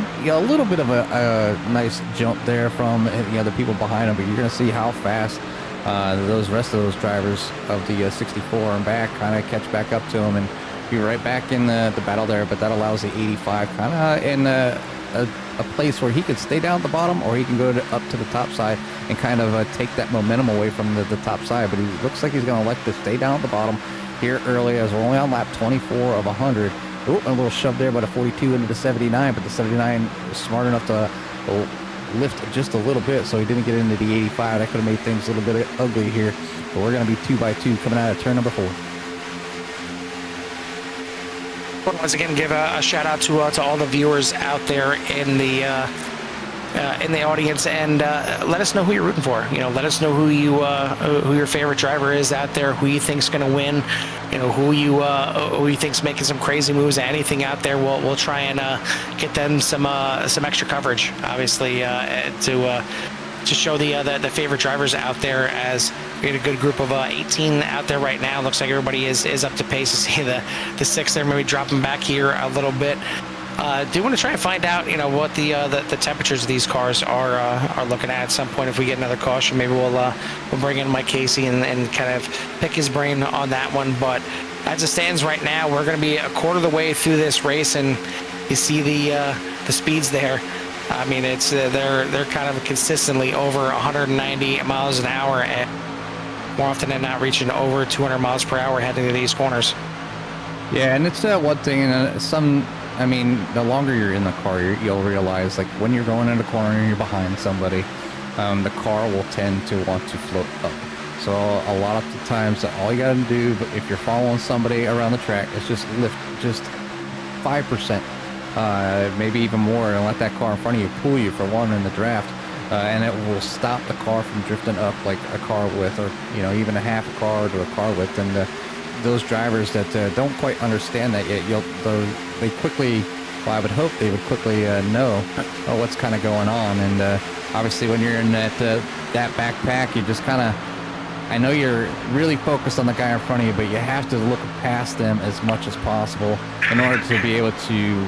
bit of a nice jump there from the other people behind him, but you're going to see how fast those rest of those drivers of the 64 and back kind of catch back up to him, and be right back in the battle there. But that allows the 85 kind of in a place where he could stay down at the bottom, or he can go up to the top side and kind of take that momentum away from the top side. But he looks like he's going to elect to stay down at the bottom here early, as we're only on lap 24 of 100. Oh, a little shove there by the 42 into the 79, but the 79 was smart enough to lift just a little bit, so he didn't get into the 85. That could have made things a little bit ugly here. But we're going to be 2 by 2 coming out of turn number 4. Once again, give a shout out to all the viewers out there in the in the audience, and let us know who you're rooting for. Let us know who your favorite driver is out there, who you think's going to win. Who you think's making some crazy moves. Anything out there, we'll try and get them some extra coverage, obviously, to show the favorite drivers out there. As we had a good group of 18 out there right now. Looks like everybody is up to pace. To see the 6 there maybe dropping back here a little bit. Do want to try and find out, what the temperatures of these cars are looking at some point. If we get another caution, maybe we'll bring in Mike Casey and kind of pick his brain on that one. But as it stands right now, we're going to be a quarter of the way through this race, and you see the speeds there. I mean, it's they're kind of consistently over 190 miles an hour, and more often than not reaching over 200 miles per hour heading to these corners. Yeah, and it's one thing, and I mean, the longer you're in the car, you'll realize, like, when you're going in a corner and you're behind somebody, the car will tend to want to float up. So a lot of the times, all you got to do, if you're following somebody around the track, is just lift just 5%, maybe even more, and let that car in front of you pull you for one in the draft, and it will stop the car from drifting up like a car width, or even a half a car to a car width. And those drivers that don't quite understand that yet, they quickly, well, I would hope they would quickly know what's kind of going on. And obviously when you're in that backpack, you just kind of, I know you're really focused on the guy in front of you, but you have to look past them as much as possible in order to be able to,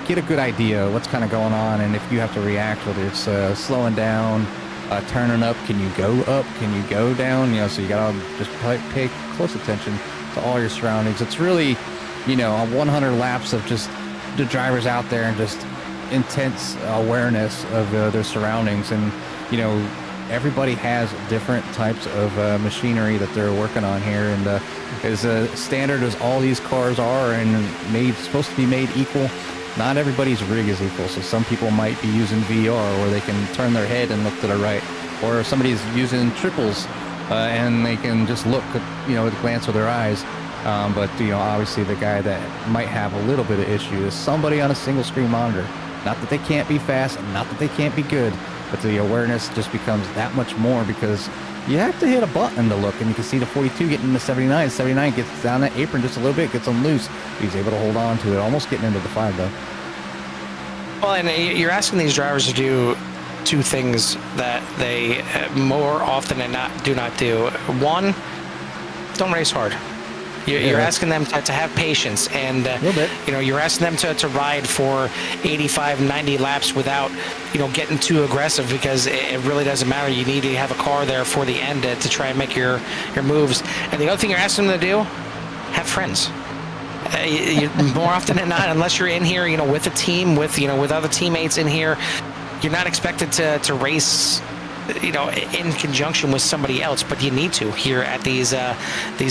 get a good idea of what's kind of going on. And if you have to react, whether it's slowing down, turning up, can you go up, can you go down, so you gotta just pay close attention to all your surroundings. It's really, a 100 laps of just the drivers out there and just intense awareness of their surroundings. And everybody has different types of machinery that they're working on here, and as standard as all these cars are and supposed to be made equal, not everybody's rig is equal. So some people might be using VR where they can turn their head and look to the right, or somebody's using triples and they can just look, with a glance with their eyes. But obviously the guy that might have a little bit of issue is somebody on a single screen monitor. Not that they can't be fast, not that they can't be good, but the awareness just becomes that much more, because you have to hit a button to look, and you can see the 42 getting into 79. 79 gets down that apron just a little bit, gets them loose. He's able to hold on to it, almost getting into the 5 though. Well, and you're asking these drivers to do two things that they more often than not do not do. One, don't race hard. You're asking them to have patience, and you're asking them to ride for 85, 90 laps without getting too aggressive, because it really doesn't matter. You need to have a car there for the end to try and make your moves. And the other thing you're asking them to do, have friends. More often than not, unless you're in here with a team, with other teammates in here, you're not expected to race in conjunction with somebody else, but you need to here at these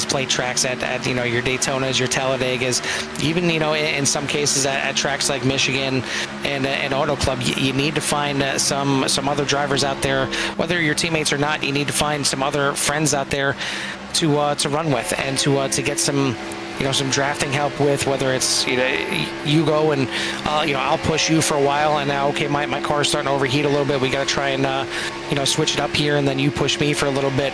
plate tracks, at your Daytonas, your Talladegas, even in some cases at tracks like Michigan and Auto Club. You need to find some other drivers out there, whether your teammates or not. You need to find some other friends out there to run with, and to get some some drafting help with, whether it's you go and I'll push you for a while, and now okay, my car's starting to overheat a little bit, we got to try and switch it up here, and then you push me for a little bit.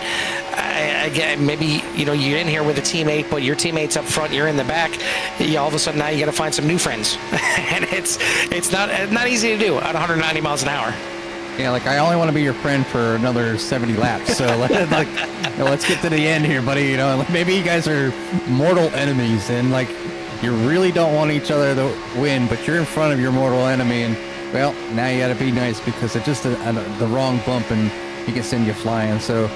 Again, maybe you're in here with a teammate, but your teammate's up front, you're in the back. All of a sudden now you got to find some new friends, and it's not easy to do at 190 miles an hour. Yeah, like, I only want to be your friend for another 70 laps. So let's get to the end here, buddy. Maybe you guys are mortal enemies, and you really don't want each other to win, but you're in front of your mortal enemy, and well, now you got to be nice, because it's just the wrong bump and he can send you flying. So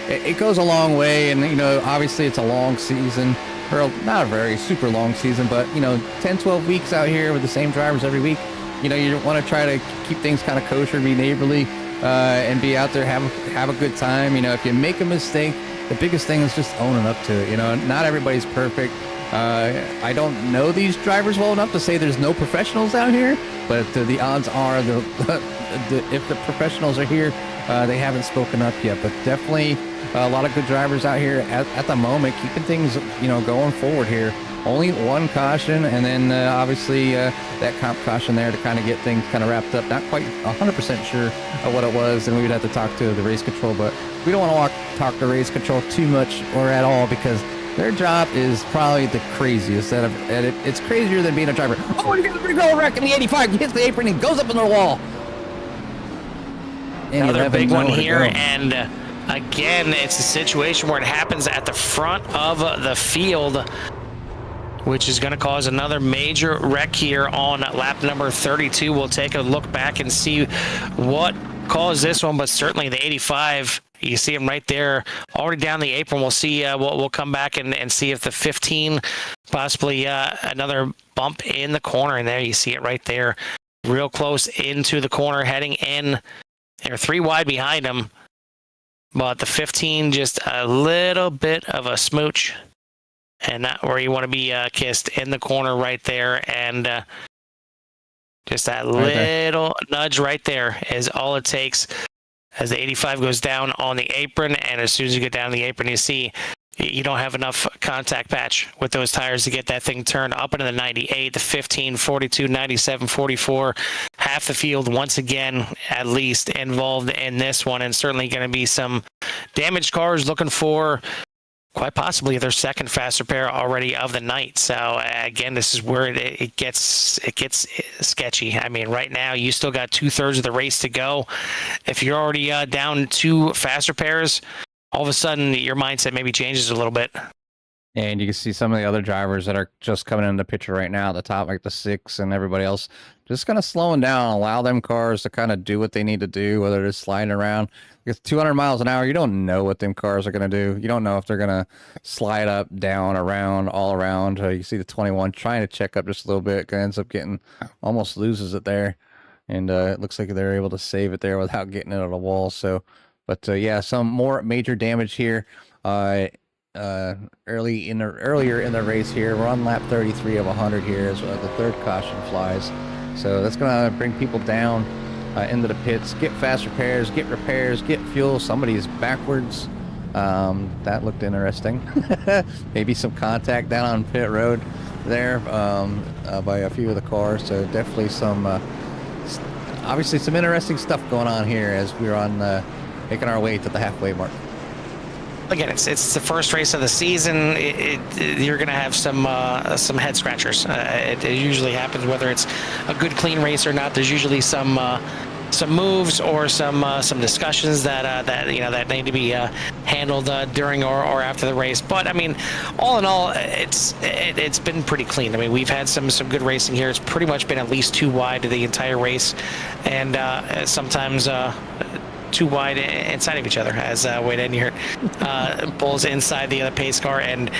it goes a long way, and obviously it's a long season, or not a very super long season, but 10, 12 weeks out here with the same drivers every week. You want to try to keep things kind of kosher, be neighborly, and be out there, have a good time. If you make a mistake, the biggest thing is just owning up to it. Not everybody's perfect. I don't know these drivers well enough to say there's no professionals out here, but the odds are if the professionals are here, they haven't spoken up yet. But definitely a lot of good drivers out here at the moment, keeping things going forward here. only one caution, and then obviously that comp caution there to kind of get things kind of wrapped up. Not quite 100% sure of what it was, and we would have to talk to the race control, but we don't want to talk to race control too much or at all, because their job is probably the craziest. It's crazier than being a driver. Oh, you got a big old wreck in the 85. He hits the apron and goes up in the wall. And another big one here, go. and again, it's a situation where it happens at the front of the field, which is going to cause another major wreck here on lap number 32. We'll take a look back and see what caused this one, but certainly the 85, you see him right there already down the apron. We'll see, we'll come back and see if the 15, possibly another bump in the corner, and there you see it right there, real close into the corner, heading in. They're 3 wide behind him, but the 15 just a little bit of a smooch, and not where you want to be kissed, in the corner right there, and just that little nudge right there is all it takes as the 85 goes down on the apron. And as soon as you get down the apron, you see you don't have enough contact patch with those tires to get that thing turned up into the 98, the 15, 42, 97, 44. Half the field, once again, at least involved in this one, and certainly going to be some damaged cars looking for quite possibly their second fast repair already of the night. So again, this is where it gets sketchy. I mean, right now you still got 2/3 of the race to go. If you're already down 2 fast repairs, all of a sudden your mindset maybe changes a little bit. And you can see some of the other drivers that are just coming in the picture right now at the top, like the 6 and everybody else, just kind of slowing down, allow them cars to kind of do what they need to do, whether they're sliding around. Because 200 miles an hour, you don't know what them cars are going to do. You don't know if they're going to slide up, down, around, all around. You see the 21 trying to check up just a little bit, ends up getting, almost loses it there. And it looks like they're able to save it there without getting it on the wall. So, but yeah, some more major damage here. Earlier in the race here, we're on lap 33 of 100 here as the 3rd caution flies. So that's going to bring people down into the pits, get fast repairs, get fuel. Somebody's backwards. That looked interesting. Maybe some contact down on pit road there by a few of the cars. So definitely some, obviously some interesting stuff going on here as we're on making our way to the halfway mark. Again, it's the first race of the season. You're going to have some head scratchers. It usually happens, whether it's a good clean race or not. There's usually some moves or some discussions that need to be handled during or after the race. But I mean, all in all, it's been pretty clean. I mean, we've had some good racing here. It's pretty much been at least 2 wide the entire race, and sometimes 2 wide inside of each other as Wade Enyart pulls inside the other pace car, and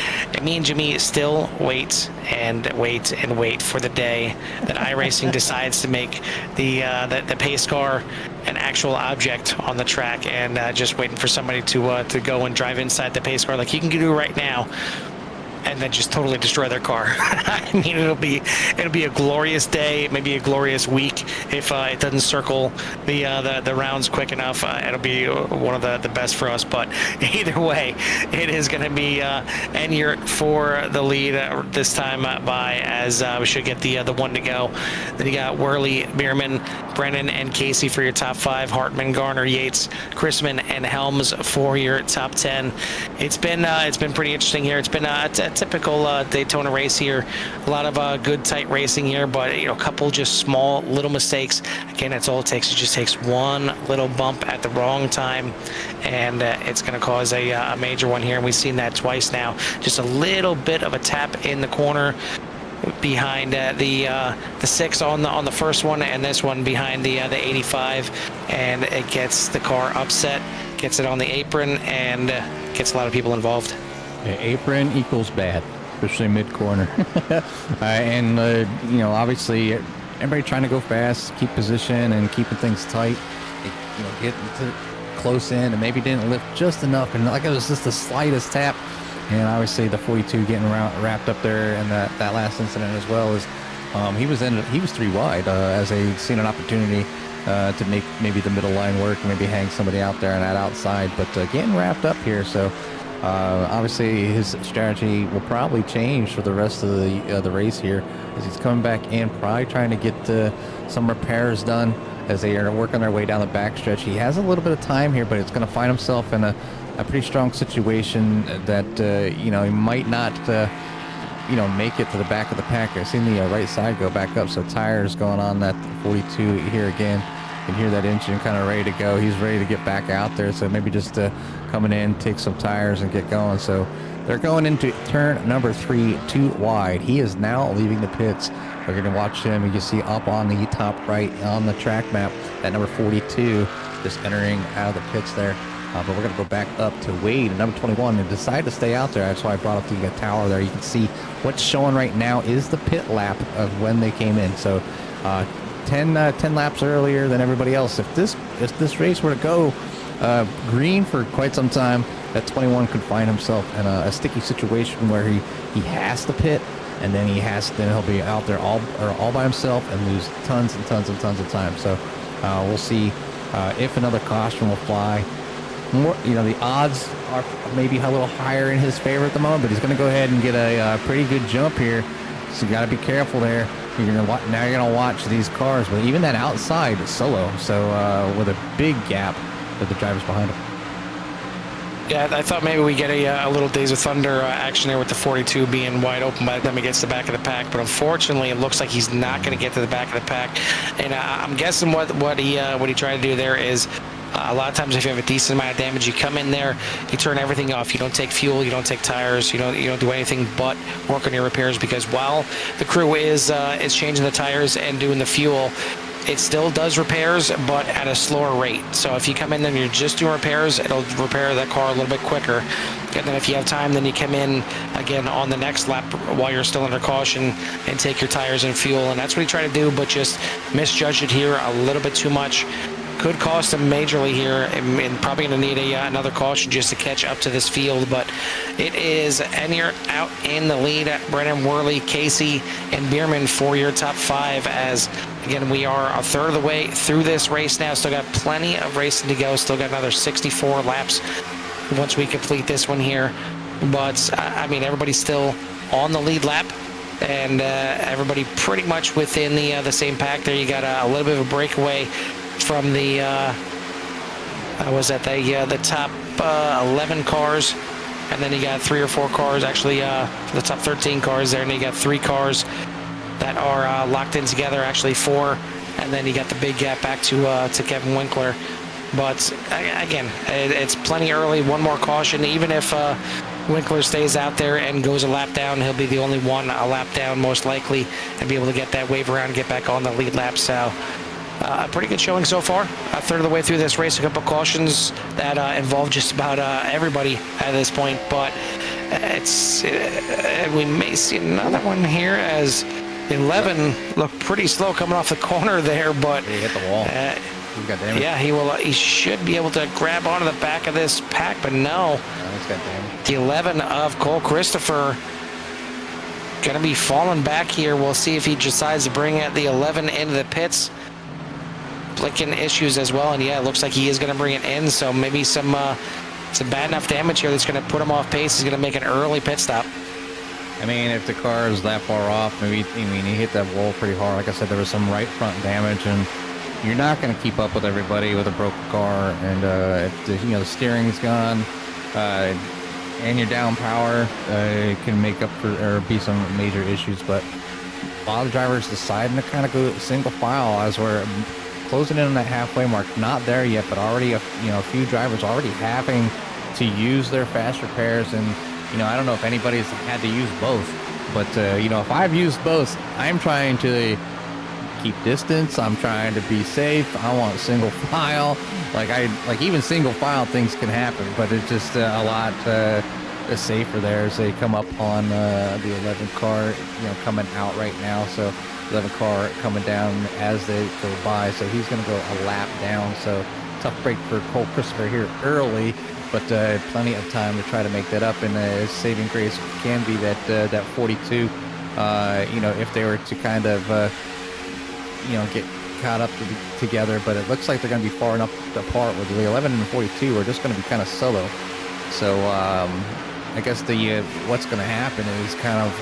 me and Jimmy still wait for the day that iRacing decides to make the pace car an actual object on the track, and just waiting for somebody to go and drive inside the pace car like you can do right now, and then just totally destroy their car. I mean, it'll be a glorious day, maybe a glorious week if it doesn't circle the rounds quick enough. It'll be one of the best for us. But either way, it is going to be Enyart for the lead this time by, as we should get the 1 to go. Then you got Worley, Bierman, Brennan, and Casey for your top 5. Hartman, Garner, Yates, Chrisman, and Helms for your top 10. It's been pretty interesting here. It's been a typical Daytona race here. A lot of good tight racing here, but a couple just small little mistakes. Again, that's all it takes. It just takes one little bump at the wrong time, and it's going to cause a major one here. And we've seen that twice now. Just a little bit of a tap in the corner behind the 6 on the first one, and this one behind the 85, and it gets the car upset, gets it on the apron, and gets a lot of people involved. Yeah, apron equals bad, especially mid-corner. And, obviously, everybody trying to go fast, keep position, and keeping things tight. Get close in, and maybe didn't lift just enough, and like it was just the slightest tap. And obviously, the 42 getting wrapped up there, and that last incident as well is he was 3 wide as they seen an opportunity to make maybe the middle line work, maybe hang somebody out there on that outside, but getting wrapped up here. So Obviously, his strategy will probably change for the rest of the race here, as he's coming back in, probably trying to get some repairs done as they are working their way down the backstretch. He has a little bit of time here, but it's going to find himself in a pretty strong situation that he might not make it to the back of the pack. I've seen the right side go back up, so tires going on that 42 here again. You can hear that engine kind of ready to go. He's ready to get back out there, so maybe just coming in, take some tires and get going. So they're going into turn number 3, too wide. He is now leaving the pits. We're going to watch him. You can see up on the top right on the track map, that number 42 just entering out of the pits there. But we're going to go back up to Wade, number 21, and decide to stay out there. That's why I brought up the tower there. You can see what's showing right now is the pit lap of when they came in. So 10 laps earlier than everybody else. If this race were to go green for quite some time, that 21 could find himself in a sticky situation where he has to pit, and then he'll be out there all by himself and lose tons and tons and tons of time. So we'll see if another caution will fly. More, the odds are maybe a little higher in his favor at the moment, but he's going to go ahead and get a pretty good jump here. So you got to be careful there. Now you're gonna watch these cars, but even that outside is solo. So with a big gap with the drivers behind him. Yeah, I thought maybe we get a little Days of Thunder action there with the 42 being wide open by the time he gets to the back of the pack. But unfortunately, it looks like he's not going to get to the back of the pack. And I'm guessing what he tried to do there is. A lot of times, if you have a decent amount of damage, you come in there, you turn everything off. You don't take fuel, you don't take tires, you don't do anything but work on your repairs, because while the crew is changing the tires and doing the fuel, it still does repairs, but at a slower rate. So if you come in there and you're just doing repairs, it'll repair that car a little bit quicker. And then if you have time, then you come in again on the next lap while you're still under caution and take your tires and fuel. And that's what he tried to do, but just misjudged it here a little bit too much. Could cost him majorly here, and probably going to need another caution just to catch up to this field. But it is Enyart out in the lead. Brennan, Worley, Casey, and Bierman for your top 5. As again, we are a third of the way through this race now. Still got plenty of racing to go. Still got another 64 laps once we complete this one here. But I mean, everybody's still on the lead lap, and everybody pretty much within the same pack. There, you got a little bit of a breakaway from the the top 11 cars, and then you got 3 or 4 cars, actually the top 13 cars there, and you got 3 cars that are locked in together, actually 4, and then you got the big gap back to Kevin Winkler. But again, it's plenty early. One more caution. Even if Winkler stays out there and goes a lap down, he'll be the only one a lap down most likely, and be able to get that wave around and get back on the lead lap. So a pretty good showing so far. A third of the way through this race. A couple cautions that involve just about everybody at this point, but we may see another one here as 11 looked pretty slow coming off the corner there, but he hit the wall. He got damage. Yeah, he should be able to grab onto the back of this pack, but no. He's got damage. The 11 of Cole Christopher going to be falling back here. We'll see if he decides to bring the 11 into the pits. Blinking issues as well, and yeah, it looks like he is going to bring it in, so maybe some bad enough damage here that's going to put him off pace. He's going to make an early pit stop. I mean, if the car is that far off, maybe, he hit that wall pretty hard. Like I said, there was some right front damage, and you're not going to keep up with everybody with a broken car. And if the steering's gone and your down power, it can make up for or be some major issues. But a lot of drivers deciding to kind of go single file as we're closing in on that halfway mark. Not there yet, but already a few drivers already having to use their fast repairs. And I don't know if anybody's had to use both, but if I've used both, I'm trying to keep distance. I'm trying to be safe. I want single file. Even single file things can happen, but it's just a lot safer there as they come up on the 11 car, coming out right now. So 11 car coming down as they go by. So he's going to go a lap down. So tough break for Cole Christopher here early, but plenty of time to try to make that up. And saving grace can be that 42. If they were to kind of get caught up together, but it looks like they're going to be far enough apart with the 11 and 42 are just going to be kind of solo. So I guess what's going to happen is kind of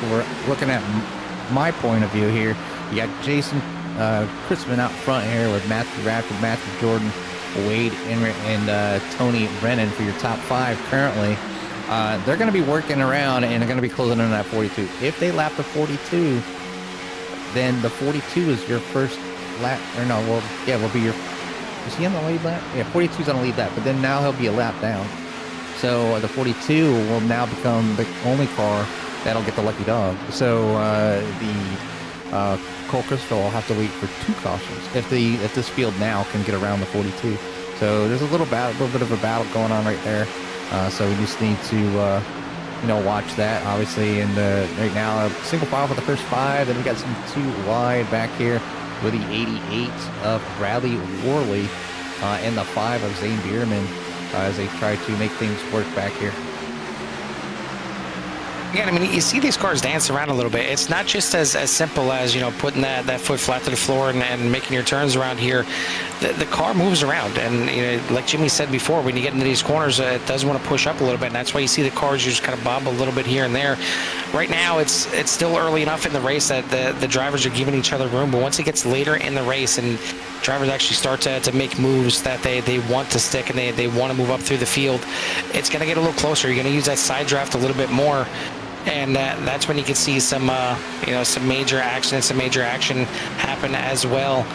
we're looking at my point of view here. You got Jason Christman out front here with Matthew Radford, Matthew Jordan, Wade Enright, and Tony Brennan for your top 5 currently. They're going to be working around and they're going to be closing in on that 42. If they lap the 42, then the 42 is your first lap, or no, will be your, is he on the lead lap? Yeah, 42's on the lead lap, but then now he'll be a lap down. So the 42 will now become the only car that'll get the lucky dog. So the Cole Christopher will have to wait for 2 cautions if this field now can get around the 42. So there's a little bit of a battle going on right there. So we just need to watch that, obviously. And right now, single file for the first 5. Then we got some 2 wide back here with the 88 of Bradley Worley and the 5 of Zane Bierman as they try to make things work back here. Yeah, I mean, you see these cars dance around a little bit. It's not just as simple as, putting that foot flat to the floor and making your turns around here. The car moves around. And, like Jimmy said before, when you get into these corners, it does want to push up a little bit. And that's why you see the cars just kind of bob a little bit here and there. Right now, it's still early enough in the race that the drivers are giving each other room. But once it gets later in the race and drivers actually start to make moves that they want to stick and they want to move up through the field, it's going to get a little closer. You're going to use that side draft a little bit more. And that's when you can see some major accidents, some major action happen as well,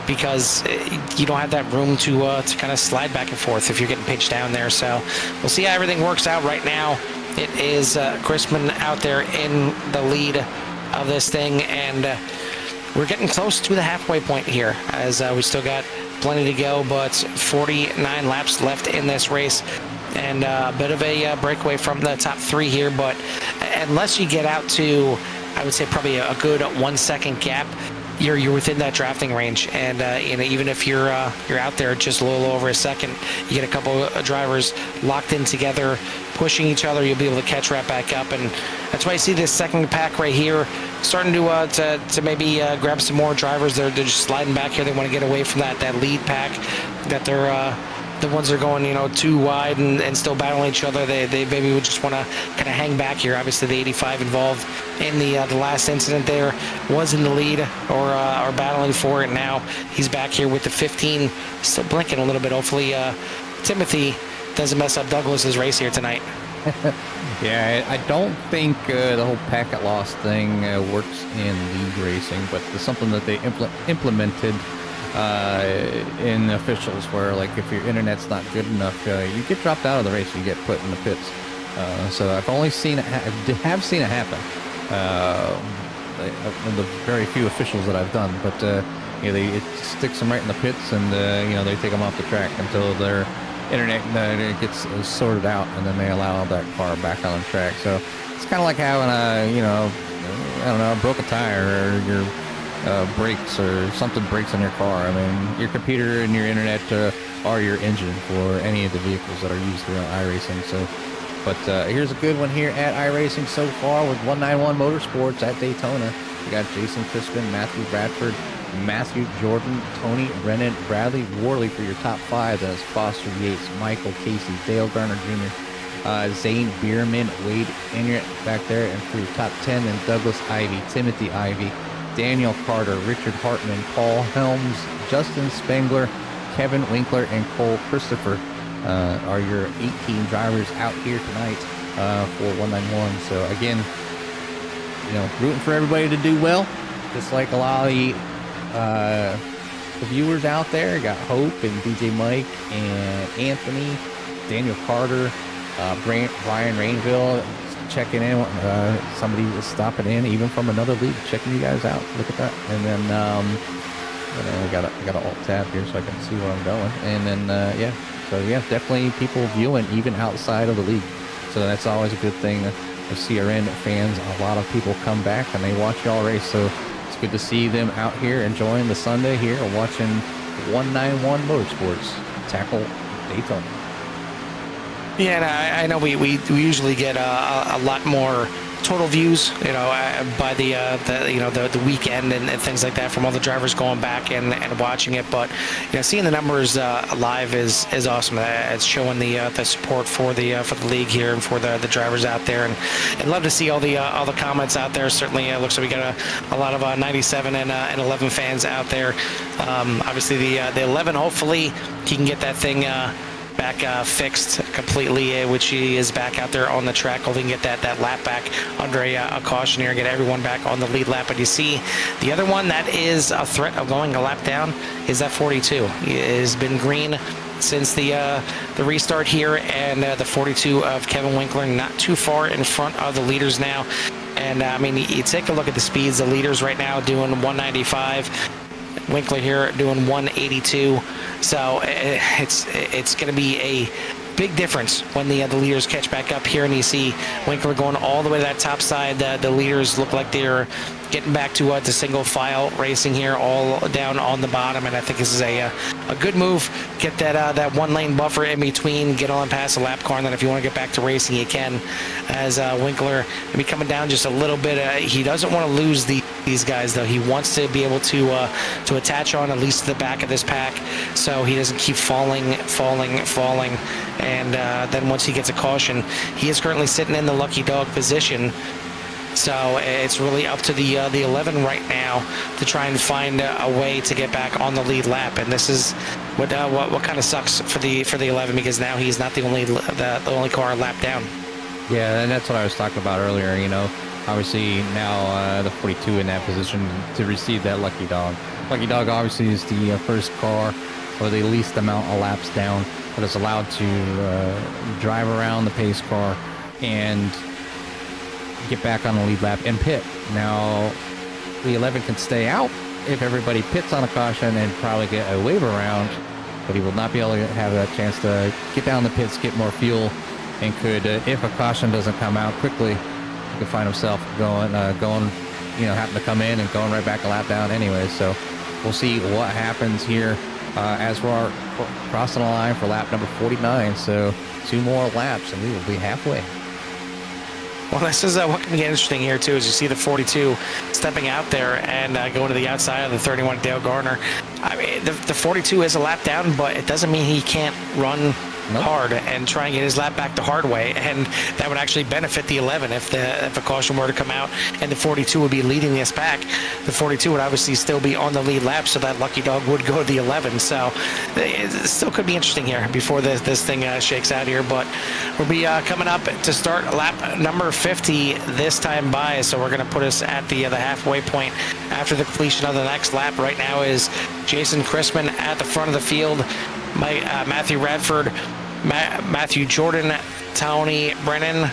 because you don't have that room to kind of slide back and forth if you're getting pitched down there. So we'll see how everything works out. Right now, it is Christman out there in the lead of this thing, and we're getting close to the halfway point here, as we still got plenty to go, but 49 laps left in this race. And a bit of a breakaway from the top 3 here, but unless you get out to, I would say, probably a good 1 second gap, you're within that drafting range. And even if you're out there just a little over a second, you get a couple of drivers locked in together, pushing each other, you'll be able to catch right back up. And that's why you see this second pack right here starting to maybe grab some more drivers. They're just sliding back here. They want to get away from that lead pack that they're the ones that are going, too wide and still battling each other. They maybe would just want to kind of hang back here. Obviously, the 85 involved in the last incident there was in the lead or battling for it. Now he's back here with the 15, still blinking a little bit. Hopefully, Timothy doesn't mess up Douglas's race here tonight. Yeah, I don't think the whole packet loss thing works in league racing, but it's something that they implemented in officials, where like if your internet's not good enough, you get dropped out of the race, you get put in the pits. So I've only seen it have seen it happen in the very few officials that I've done, but it sticks them right in the pits, and they take them off the track until their internet gets sorted out, and then they allow that car back on the track. So it's kind of like having a broken tire, or your brakes, or something breaks on your car. I mean, your computer and your internet are your engine for any of the vehicles that are used here on iRacing. So, but here's a good one here at iRacing so far with 191 Motorsports at Daytona. We got Jason Crispin, Matthew Bradford, Matthew Jordan, Tony Brennan, Bradley Worley for your top 5. That's Foster Yates, Michael Casey, Dale Garner Jr., Zane Bierman, Wade Enright back there, and for your top 10, then Douglas Ivey, Timothy Ivey, Daniel Carter, Richard Hartman, Paul Helms, Justin Spengler, Kevin Winkler, and Cole Christopher are your 18 drivers out here tonight for 191. So again, rooting for everybody to do well, just like a lot of the viewers out there. Got Hope and DJ Mike and Anthony, Daniel Carter, Brian Rainville checking in. Somebody was stopping in even from another league, checking you guys out. Look at that. And then I got an alt tab here so I can see where I'm going. And then so definitely people viewing even outside of the league. So that's always a good thing. The CRN fans, a lot of people come back and they watch y'all race. So it's good to see them out here enjoying the Sunday here, watching 191 Motorsports tackle Daytona. Yeah, and I know we usually get a lot more total views, by the weekend and things like that from all the drivers going back and watching it. But seeing the numbers live is awesome. It's showing the support for the league here and for the drivers out there, and love to see all the comments out there. Certainly, looks like we got a lot of 97 and 11 fans out there. Obviously, the 11, hopefully he can get that thing back fixed completely, which he is back out there on the track. Hopefully he can get that lap back under a caution here, get everyone back on the lead lap. But you see the other one that is a threat of going a lap down is that 42. It has been green since the restart here, and the 42 of Kevin Winkler not too far in front of the leaders now. And I mean, you take a look at the speeds. The leaders right now doing 195. Winkler here doing 182. So it's going to be a big difference when the leaders catch back up here, and you see Winkler going all the way to that top side. The leaders look like they're getting back to single file racing here, all down on the bottom. And I think this is a good move. Get that one lane buffer in between, get on past the lap car, and then if you want to get back to racing, you can. As Winkler maybe coming down just a little bit. He doesn't want to lose these guys, though. He wants to be able to attach on at least to the back of this pack, so he doesn't keep falling. And then once he gets a caution, he is currently sitting in the lucky dog position. So it's really up to the 11 right now to try and find a way to get back on the lead lap. And this is what kind of sucks for the 11, because now he's not the only car lap down. Yeah, and that's what I was talking about earlier. Obviously now the 42 in that position to receive that lucky dog. Lucky dog obviously is the first car or the least amount of laps down, but is allowed to drive around the pace car and get back on the lead lap and pit. Now, the 11 can stay out if everybody pits on a caution and probably get a wave around, but he will not be able to have that chance to get down the pits, get more fuel, and could, if a caution doesn't come out quickly, he could find himself going, having to come in and going right back a lap down anyway. So we'll see what happens here as we're crossing the line for lap number 49. So 2 more laps and we will be halfway. Well, this is what can get interesting here, too, is you see the 42 stepping out there and going to the outside of the 31 Dale Gardner. I mean, the 42 is a lap down, but it doesn't mean he can't run hard and try and get his lap back the hard way, and that would actually benefit the 11 if a caution were to come out and the 42 would be leading this pack. The 42 would obviously still be on the lead lap, so that lucky dog would go to the 11. So it still could be interesting here before this thing shakes out here. But we'll be coming up to start lap number 50 this time by, so we're going to put us at the halfway point after the completion of the next lap. Right now is Jason Chrisman at the front of the field, Matthew Radford, Matthew Jordan, Tony Brennan,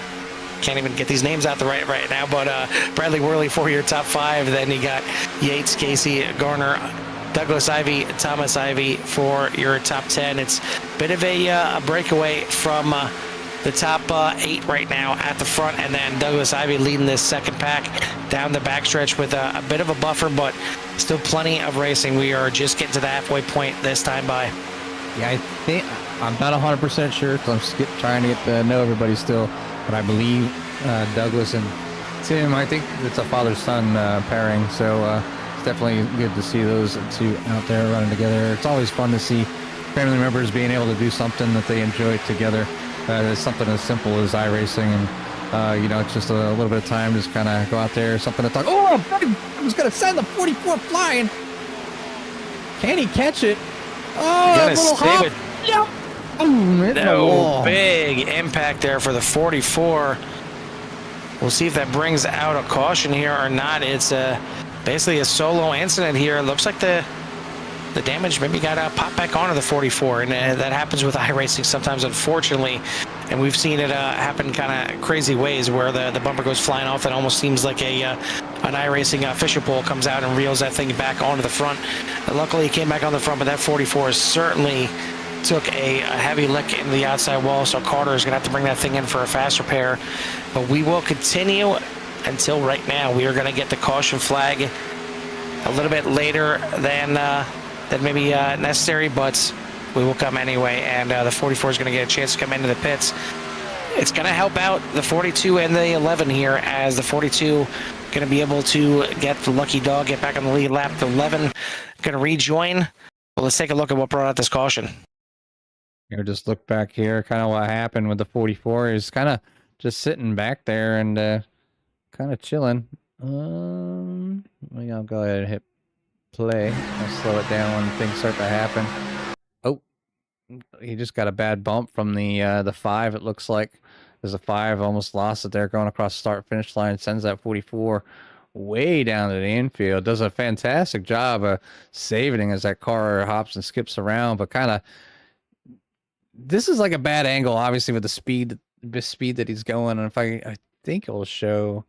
can't even get these names out right now, but Bradley Worley for your top 5. Then you got Yates, Casey, Garner, Douglas Ivey, Thomas Ivey for your top 10. It's a bit of a breakaway from the top 8 right now at the front, and then Douglas Ivey leading this second pack down the backstretch with a bit of a buffer, but still plenty of racing. We are just getting to the halfway point this time by. Yeah, I think I'm not 100% sure because I'm trying to get to know everybody still, but I believe Douglas and Tim, I think it's a father-son pairing, so it's definitely good to see those 2 out there running together. It's always fun to see family members being able to do something that they enjoy together. It's something as simple as iRacing, and it's just a little bit of time, just kind of go out there, something to talk. Oh, I was going to send the 44 flying. Can he catch it? Oh, a little hop. Yep. No, big impact there for the 44. We'll see if that brings out a caution here or not. It's basically a solo incident here. It looks like the damage maybe got popped back onto the 44, and that happens with iRacing sometimes, unfortunately. And we've seen it happen kind of crazy ways where the bumper goes flying off. It almost seems like an iRacing fishing pole comes out and reels that thing back onto the front. Luckily, it came back on the front, but that 44 certainly took a heavy lick into the outside wall, so Carter is going to have to bring that thing in for a fast repair. But we will continue until right now. We are going to get the caution flag a little bit later than maybe necessary, but we will come anyway, and the 44 is going to get a chance to come into the pits. it's going to help out the 42 and the 11 here, as the 42 going to be able to get the lucky dog, get back on the lead lap. The 11 going to rejoin. Well, let's take a look at what brought out this caution. Just look back here, kind of what happened with the 44. He's kind of just sitting back there and kind of chilling. I'll go ahead and hit play. I'll slow it down when things start to happen. Oh, he just got a bad bump from the 5. It looks like there's a 5, almost lost it there going across the start-finish line. Sends that 44 way down to the infield. Does a fantastic job of saving as that car hops and skips around, but kind of, this is like a bad angle, obviously, with the speed that he's going. And if I think it'll show,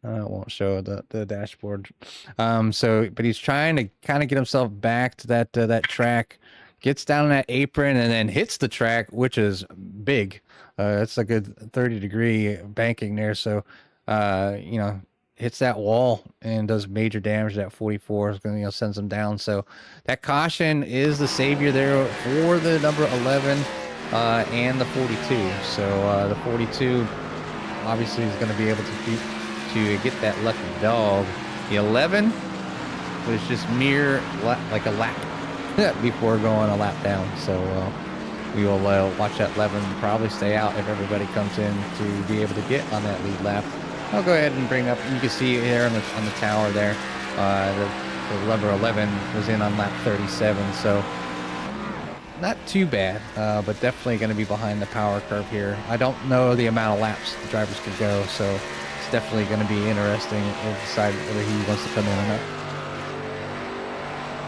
it won't show the dashboard. But he's trying to kind of get himself back to that track, gets down that apron, and then hits the track, which is big. It's a good 30-degree banking there. So, hits that wall and does major damage. That 44 is going to, sends him down. So that caution is the savior there for the number 11 and the 42. So the 42 obviously is going to be able to get that lucky dog. The 11 was just mere like a lap before going a lap down. So we will watch that 11 probably stay out if everybody comes in to be able to get on that lead lap. I'll go ahead and bring up, you can see here on the tower there, the number 11 was in on lap 37, so not too bad, but definitely going to be behind the power curve here. I don't know the amount of laps the drivers could go, so it's definitely going to be interesting to decide whether he wants to come in or not.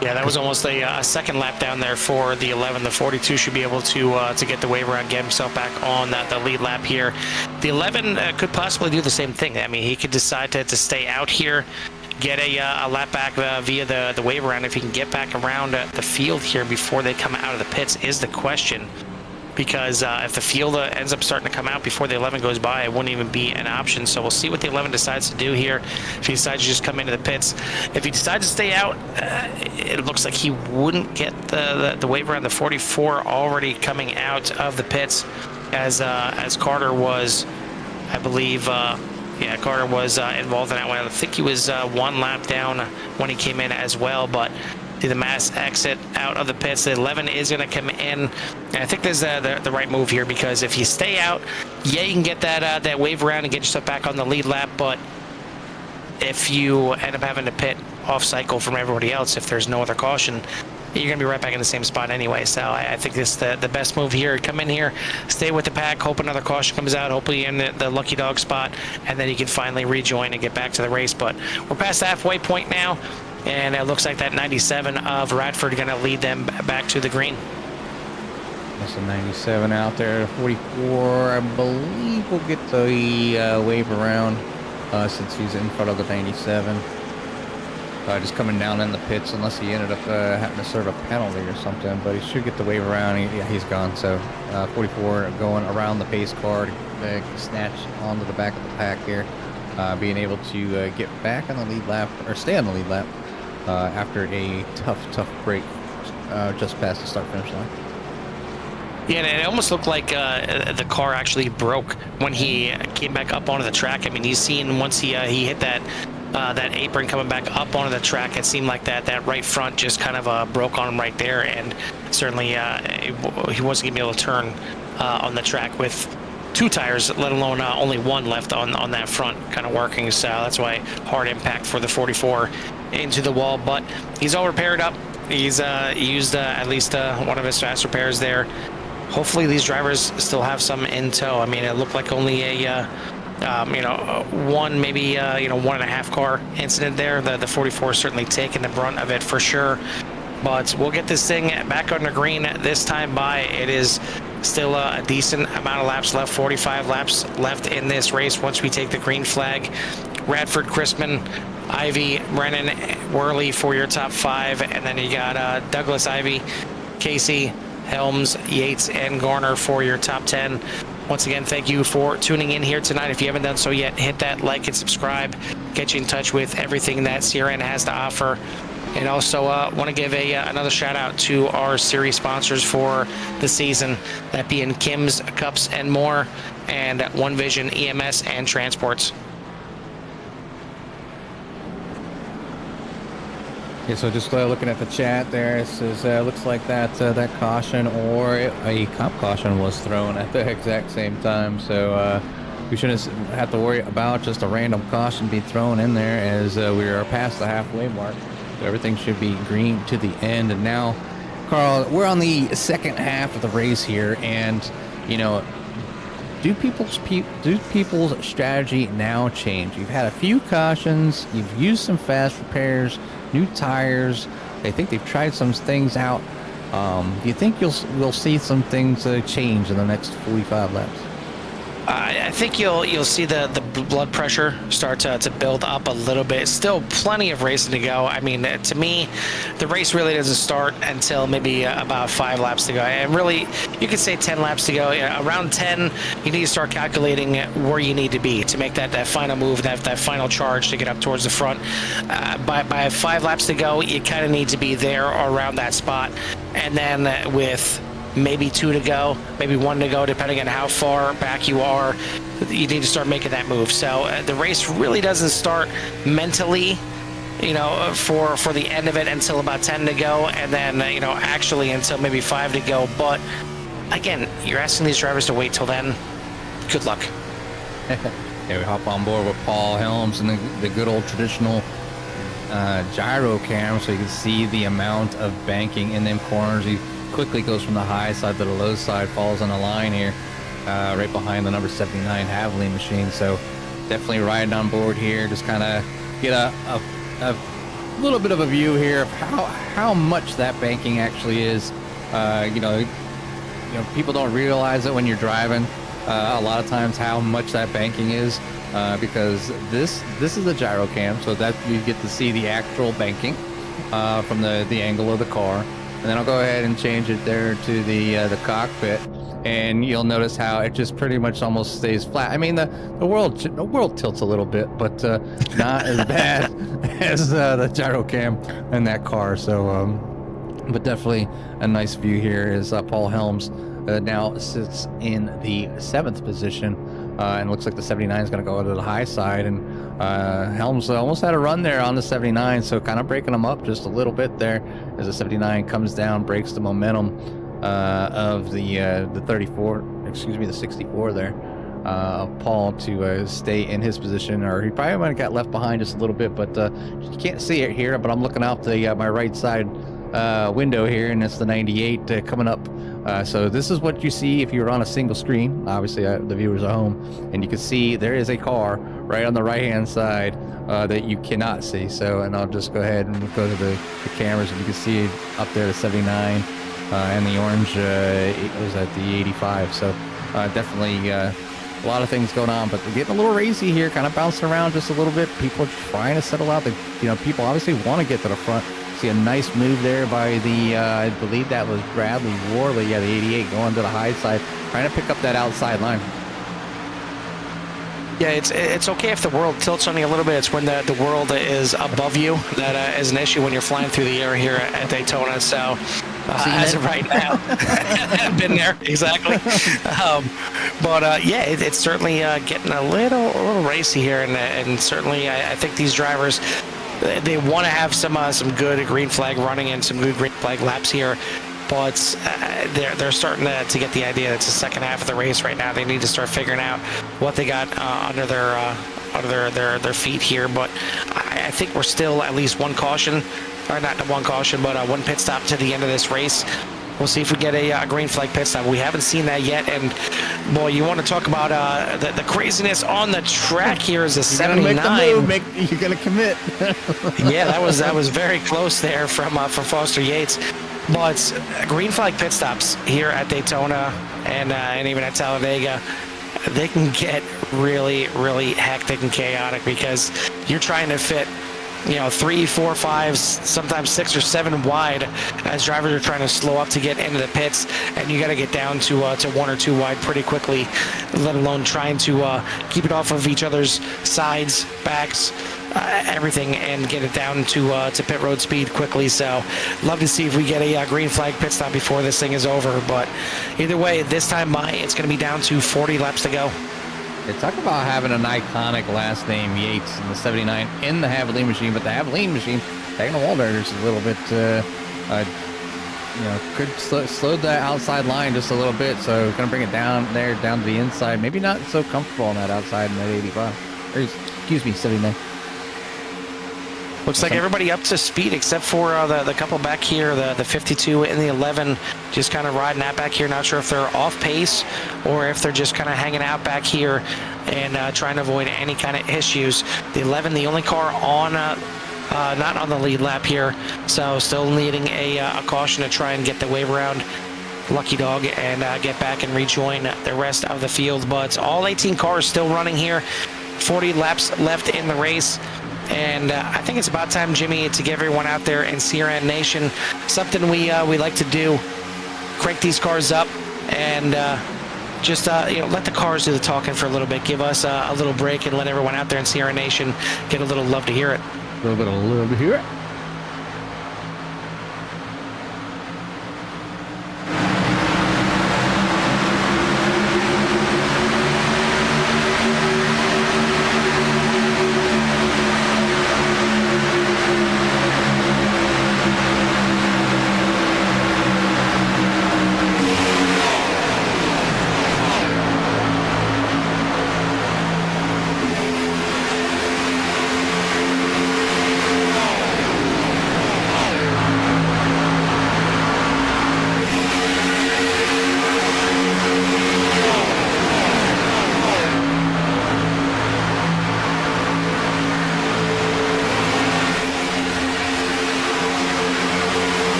Yeah, that was almost a second lap down there for the 11. The 42 should be able to get the wave around, get himself back on the lead lap here. The 11 could possibly do the same thing. I mean, he could decide to stay out here, get a lap back via the wave around. If he can get back around the field here before they come out of the pits is the question. Because if the field ends up starting to come out before the 11 goes by, it wouldn't even be an option. So we'll see what the 11 decides to do here. If he decides to just come into the pits, if he decides to stay out, it looks like he wouldn't get the wave around. The 44 already coming out of the pits, as Carter was, I believe. Carter was involved in that one. I think he was one lap down when he came in as well, but see the mass exit out of the pits. The 11 is going to come in, and I think there's the right move here, because if you stay out, yeah, you can get that wave around and get yourself back on the lead lap, but if you end up having to pit off cycle from everybody else, if there's no other caution, you're going to be right back in the same spot anyway. So I think this the best move here. Come in here, stay with the pack, hope another caution comes out, hopefully in the lucky dog spot, and then you can finally rejoin and get back to the race. But we're past the halfway point now, and it looks like that 97 of Radford going to lead them back to the green. That's a 97 out there. 44, I believe, will get the wave around since he's in front of the 97. Just coming down in the pits, unless he ended up having to serve a penalty or something, but he should get the wave around. He's gone. So 44 going around the pace car to snatch onto the back of the pack here, being able to get back on the lead lap, or stay on the lead lap after a tough break just past the start-finish line. Yeah, and it almost looked like the car actually broke when he came back up onto the track. I mean, he's seen once he hit that apron coming back up onto the track, it seemed like that right front just kind of broke on him right there, and certainly he wasn't going to be able to turn on the track with two tires, let alone only one left on that front kind of working. So that's why hard impact for the 44 into the wall, but he's all repaired up. He's used at least one of his fast repairs there. Hopefully these drivers still have some in tow. I mean, it looked like only a one, maybe 1.5 car incident there. The 44 certainly taking the brunt of it for sure, but we'll get this thing back on the green this time by. It is still a decent amount of laps left, 45 laps left in this race once we take the green flag. Radford, Chrisman, Ivy, Brennan, Worley for your top 5, and then you got Douglas, Ivy, Casey, Helms, Yates, and Garner for your top 10. Once again, thank you for tuning in here tonight. If you haven't done so yet, hit that like and subscribe. Get you in touch with everything that CRN has to offer. And also want to give another shout out to our series sponsors for the season, that being Kim's Cups and More. and One Vision EMS and Transports. Yeah, so just looking at the chat there, it says looks like that caution or a cop caution was thrown at the exact same time. So we shouldn't have to worry about just a random caution being thrown in there, as we are past the halfway mark. So everything should be green to the end. And now, Carl, we're on the second half of the race here, and you know, do people's strategy now change? You've had a few cautions, you've used some fast repairs, new tires. I think they've tried some things out. Do you think we'll see some things change in the next 45 laps? I think you'll see the blood pressure start to build up a little bit. Still plenty of racing to go. I mean, to me, the race really doesn't start until maybe about 5 laps to go. And really, you could say 10 laps to go. Around 10, you need to start calculating where you need to be to make that final move, that final charge to get up towards the front. By 5 laps to go, you kind of need to be there or around that spot. And then with maybe 2 to go, maybe 1 to go, depending on how far back you are, you need to start making that move. So the race really doesn't start mentally, for the end of it until about 10 to go, and then actually until maybe 5 to go. But again, you're asking these drivers to wait till then. Good luck. Yeah, we hop on board with Paul Helms and the good old traditional gyro cam, so you can see the amount of banking in them corners. He quickly goes from the high side to the low side, falls on a line here, right behind the number 79 Haviland machine. So definitely riding on board here, just kind of get a little bit of a view here of how much that banking actually is. People don't realize it when you're driving a lot of times how much that banking is, because this is a gyro cam, so that you get to see the actual banking from the angle of the car. And then I'll go ahead and change it there to the cockpit, and you'll notice how it just pretty much almost stays flat. I mean, the world tilts a little bit, but not as bad as the gyro cam in that car. So, but definitely a nice view here is Paul Helms now sits in the 7th position, and looks like the 79 is going to go to the high side, and Helms almost had a run there on the 79, so kind of breaking them up just a little bit there as the 79 comes down, breaks the momentum of the 64 there of Paul to stay in his position, or he probably might have got left behind just a little bit, but you can't see it here, but I'm looking out the my right side window here, and it's the 98 coming up. So this is what you see if you're on a single screen. Obviously, the viewers are home, and you can see there is a car right on the right-hand side that you cannot see. So, and I'll just go ahead and go to the cameras, and you can see up there the 79 and the orange was at the 85. So definitely a lot of things going on, but we're getting a little racy here, kind of bouncing around just a little bit. People are trying to settle out. People obviously want to get to the front. See a nice move there by the, I believe that was Bradley Worley, the 88, going to the high side, trying to pick up that outside line. Yeah, it's okay if the world tilts on you a little bit. It's when the world is above you that is an issue when you're flying through the air here at Daytona. So as of right now, I've been there exactly. Yeah, it's certainly getting a little racy here, and certainly I think these drivers, they want to have some good green flag running and some good green flag laps here, but they're starting to get the idea. It's the second half of the race right now. They need to start figuring out what they got under their feet here. But I think we're still at least one caution, or not one caution, but one pit stop to the end of this race. We'll see if we get a green flag pit stop. We haven't seen that yet, and boy, you want to talk about the craziness on the track here is a 79. You're gonna commit. Yeah, that was very close there from Foster Yates. But green flag pit stops here at Daytona and even at Talladega, they can get really, really hectic and chaotic because you're trying to fit 3, 4, 5, sometimes 6 or 7 wide as drivers are trying to slow up to get into the pits, and you got to get down to 1 or 2 wide pretty quickly, let alone trying to keep it off of each other's sides, backs, everything and get it down to pit road speed quickly. So love to see if we get a green flag pit stop before this thing is over. But either way, this time it's going to be down to 40 laps to go. They talk about having an iconic last name, Yates, in the 79 in the Javelin machine, but the Javelin machine, taking the wall dirters a little bit, could slow that outside line just a little bit. So going to bring it down there, down to the inside. Maybe not so comfortable on that outside in that 85. Or, excuse me, 79. Looks like everybody up to speed except for the couple back here, the 52 and the 11, just kind of riding that back here. Not sure if they're off pace or if they're just kind of hanging out back here and trying to avoid any kind of issues. The 11, the only car on, not on the lead lap here, so still needing a caution to try and get the wave around Lucky Dog and get back and rejoin the rest of the field. But all 18 cars still running here, 40 laps left in the race. And I think it's about time, Jimmy, to get everyone out there in CRN Nation. Something we like to do, crank these cars up and just let the cars do the talking for a little bit. Give us a little break and let everyone out there in CRN Nation get a little love to hear it. A little bit of love to hear it.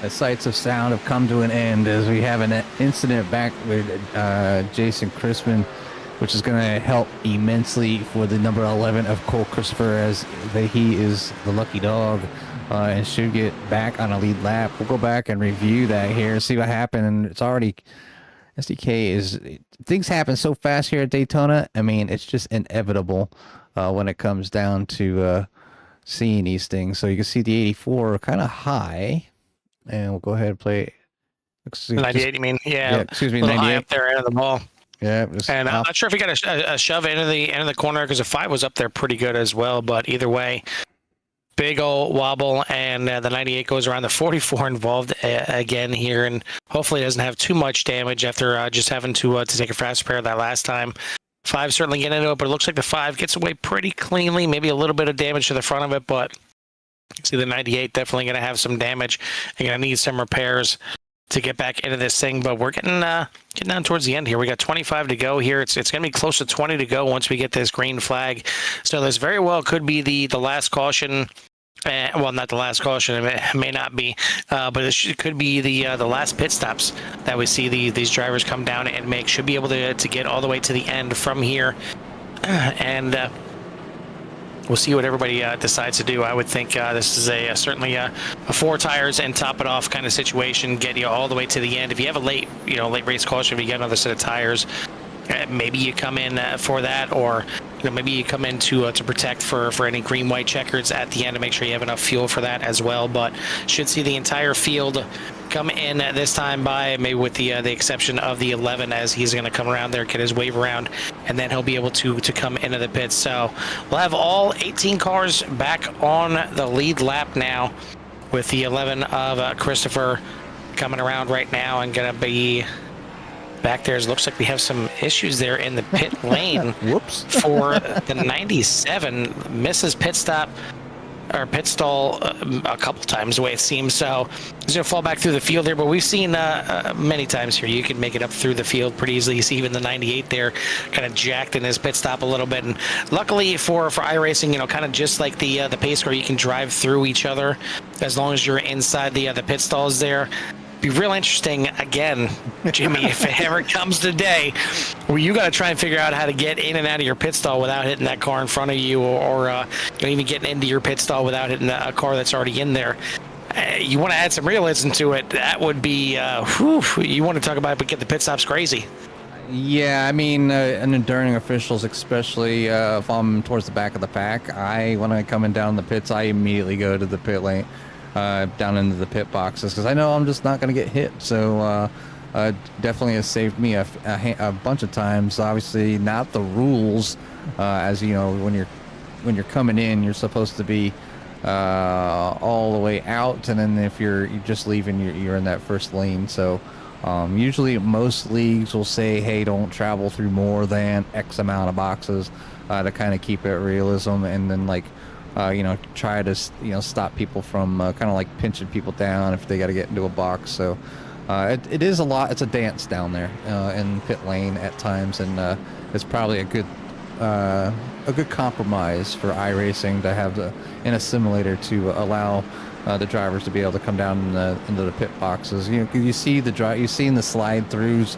The sights of sound have come to an end as we have an incident back with Jason Crispin, which is going to help immensely for the number 11 of Cole Christopher, as he is the lucky dog and should get back on a lead lap. We'll go back and review that here, see what happened. And it's already, SDK is, things happen so fast here at Daytona. I mean, it's just inevitable when it comes down to seeing these things. So you can see the 84 kind of high, and we'll go ahead and play. 98, you mean? Yeah. Excuse me, 98 98 up there end of the ball. Yeah, and I'm not sure if he got a shove into the corner, because the 5 was up there pretty good as well. But either way, big old wobble, and the 98 goes around. The 44 involved again here, and hopefully doesn't have too much damage after just having to take a fast repair that last time. 5 certainly getting into it, but it looks like the 5 gets away pretty cleanly. Maybe a little bit of damage to the front of it, but see the 98 definitely going to have some damage and going to need some repairs to get back into this thing. But we're getting down towards the end here. We got 25 to go here. It's going to be close to 20 to go once we get this green flag. So this very well could be the last caution. Well, not the last caution. It may not be, but it could be the last pit stops that we see these drivers come down and make. Should be able to get all the way to the end from here, and we'll see what everybody decides to do. I would think this is certainly a 4 tires and top it off kind of situation. Get you all the way to the end. If you have a late race caution, if you get another set of tires, maybe you come in for that, or maybe you come in to protect for any green white checkers at the end to make sure you have enough fuel for that as well. But should see the entire field come in this time by, maybe with the exception of the 11, as he's going to come around there, get his wave around, and then he'll be able to come into the pits. So we'll have all 18 cars back on the lead lap now, with the 11 of Christopher coming around right now and going to be back there. It looks like we have some issues there in the pit lane. Whoops. For the 97, misses pit stop or pit stall a couple times, the way it seems. So he's going to fall back through the field here, but we've seen many times here you can make it up through the field pretty easily. You see even the 98 there kind of jacked in his pit stop a little bit, and luckily for iRacing, kind of just like the pace car, you can drive through each other as long as you're inside the pit stalls there. Be real interesting again, Jimmy, if it ever comes to day where you got to try and figure out how to get in and out of your pit stall without hitting that car in front of you, or even getting into your pit stall without hitting a car that's already in there. You want to add some realism to it. That would be, you want to talk about it, but get the pit stops crazy. Yeah, I mean, and enduring officials, especially if I'm towards the back of the pack, when I'm coming down the pits, I immediately go to the pit lane. Down into the pit boxes, because I know I'm just not going to get hit. So definitely has saved me a bunch of times. Obviously not the rules, as you know, when you're coming in, you're supposed to be all the way out, and then if you're just leaving, you're in that first lane. So usually most leagues will say, hey, don't travel through more than X amount of boxes to kind of keep it realism, and then try to stop people from kind of like pinching people down if they got to get into a box. So it is a lot. It's a dance down there in pit lane at times, and it's probably a good compromise for iRacing to have in a simulator to allow the drivers to be able to come down into the pit boxes. You see you've seen the slide throughs.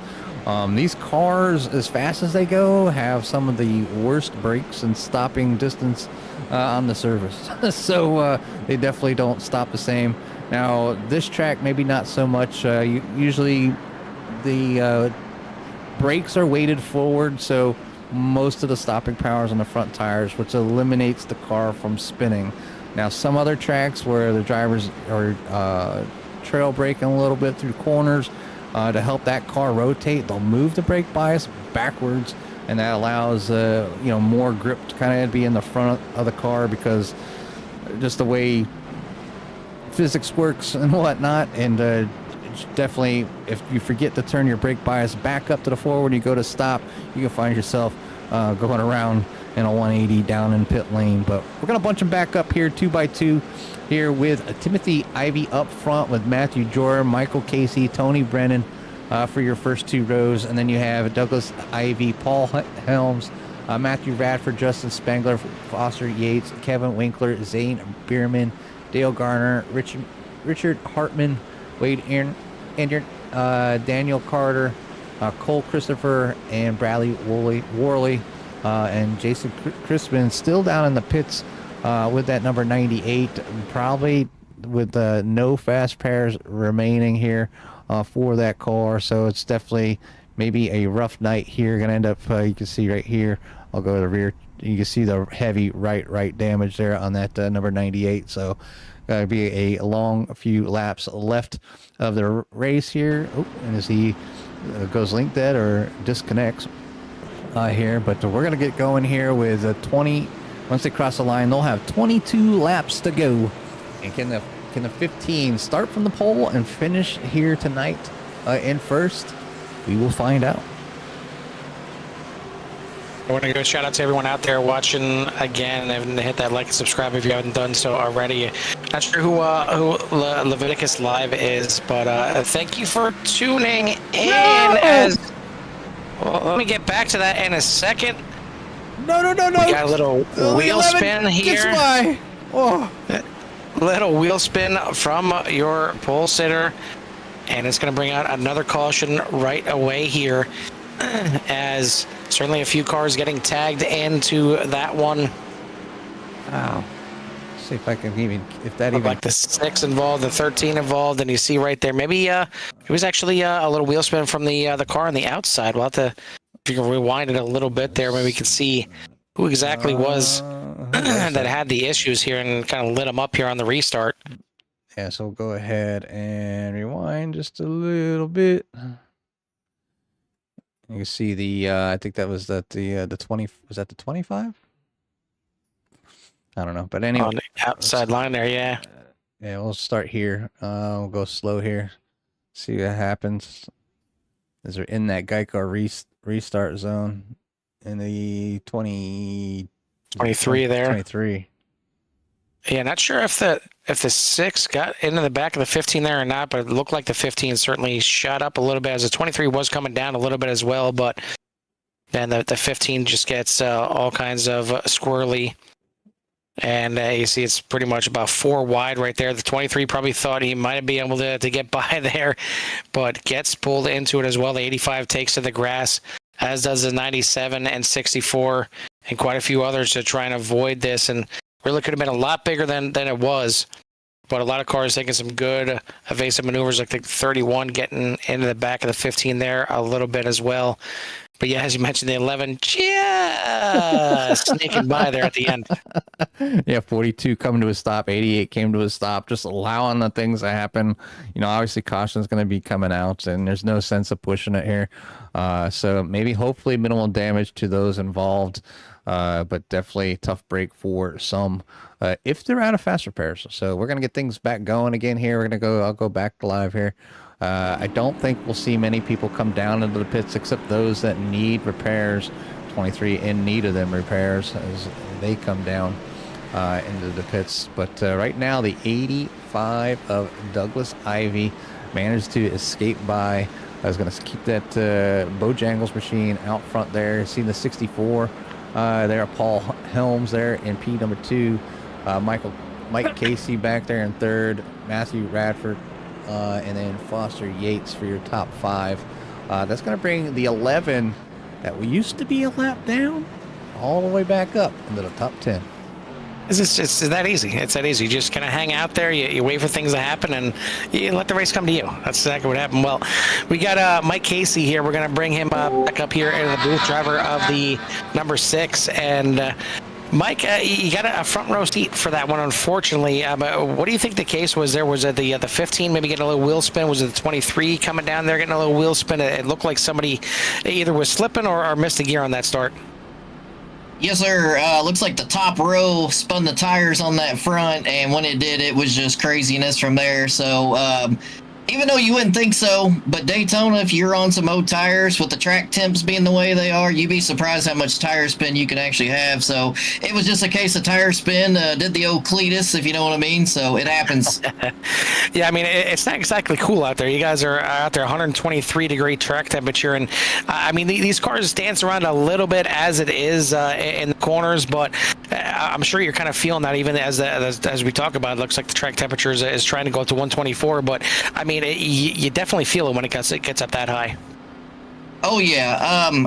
These cars, as fast as they go, have some of the worst brakes and stopping distance on the surface. So they definitely don't stop the same. Now, this track, maybe not so much. Usually the brakes are weighted forward, so most of the stopping power is on the front tires, which eliminates the car from spinning. Now, some other tracks where the drivers are trail braking a little bit through corners, to help that car rotate, they'll move the brake bias backwards, and that allows more grip to kind of be in the front of the car, because just the way physics works and whatnot. And definitely, if you forget to turn your brake bias back up to the forward, you go to stop, you can find yourself going around in a 180 down in pit lane. But we're gonna bunch them back up here 2x2 here with Timothy Ivey up front, with Matthew Jordan, Michael Casey, Tony Brennan for your first 2 rows, and then you have Douglas Ivey, Paul Helms, Matthew Radford, Justin Spengler, Foster Yates, Kevin Winkler, Zane Bierman, Dale Garner, Richard Hartman, Wade Enyart, Daniel Carter, Cole Christopher, and Bradley Worley, and Jason Crispin still down in the pits with that number 98, probably with no fast pairs remaining here for that car. So it's definitely maybe a rough night here. Gonna end up, you can see right here, I'll go to the rear, you can see the heavy right damage there on that number 98. So be a long few laps left of the race here. Oh, and as he goes link dead or disconnects here, but we're gonna get going here with 20. Once they cross the line, they'll have 22 laps to go. And can the 15 start from the pole and finish here tonight in first? We will find out. I want to go shout out to everyone out there watching again, and hit that like and subscribe if you haven't done so already. Not sure who Leviticus Live is, but thank you for tuning in. No! As well, let me get back to that in a second. No. We got a little wheel spin here. Oh. Little wheel spin from your pole sitter, and it's going to bring out another caution right away here, as certainly a few cars getting tagged into that one. Wow. See if I can even, like the 6 involved, the 13 involved, and you see right there, maybe it was actually a little wheel spin from the car on the outside. We'll have to, if you can rewind it a little bit there, maybe we can see who exactly was that had the issues here and kind of lit them up here on the restart. Yeah, so we'll go ahead and rewind just a little bit. You can see the, I think that was the 20, was that the 25? I don't know, but anyway. On the outside line there, yeah. Yeah, we'll start here. We'll go slow here. See what happens. As we're in that Geico restart zone in the 23 there. 23. Yeah, not sure if the 6 got into the back of the 15 there or not, but it looked like the 15 certainly shot up a little bit, as the 23 was coming down a little bit as well, but then the 15 just gets all kinds of squirrely. And you see it's pretty much about 4 wide right there. The 23 probably thought he might be able to get by there, but gets pulled into it as well. The 85 takes to the grass, as does the 97 and 64, and quite a few others to try and avoid this. And really could have been a lot bigger than it was. But a lot of cars taking some good evasive maneuvers, like the 31 getting into the back of the 15 there a little bit as well. But yeah, as you mentioned, the 11 just sneaking by there at the end. Yeah, 42 coming to a stop, 88 came to a stop, just allowing the things to happen. You know, obviously caution is going to be coming out, and there's no sense of pushing it here. So maybe hopefully minimal damage to those involved, but definitely tough break for some if they're out of fast repairs. So we're going to get things back going again here. I'll go back live here. I don't think we'll see many people come down into the pits except those that need repairs. 23 in need of them repairs as they come down into the pits. But right now, the 85 of Douglas Ivy managed to escape by. I was going to keep that Bojangles machine out front there. See the 64 there, Paul Helms there in P number 2. Mike Casey back there in 3rd. Matthew Radford. And then Foster Yates for your top 5. That's going to bring the 11 that we used to be a lap down all the way back up into the top 10. It's that easy. It's that easy. You just kind of hang out there. You wait for things to happen, and you let the race come to you. That's exactly what happened. Well, we got Mike Casey here. We're going to bring him back up here into the booth, driver of the number 6. And Mike, you got a front row seat for that one, unfortunately. But what do you think the case was there? Was it the 15 maybe getting a little wheel spin? Was it the 23 coming down there getting a little wheel spin? It looked like somebody either was slipping or missed a gear on that start. Yes, sir. Looks like the top row spun the tires on that front, and when it did, it was just craziness from there. So even though you wouldn't think so, but Daytona, if you're on some old tires with the track temps being the way they are, you'd be surprised how much tire spin you can actually have. So it was just a case of tire spin, did the old Cletus, if you know what I mean. So it happens. Yeah, I mean, it's not exactly cool out there. You guys are out there, 123-degree track temperature, and I mean, these cars dance around a little bit as it is in the corners, but I'm sure you're kind of feeling that even as we talk about it. Looks like the track temperature is trying to go up to 124, but I mean, you definitely feel it when it gets up that high. Oh yeah.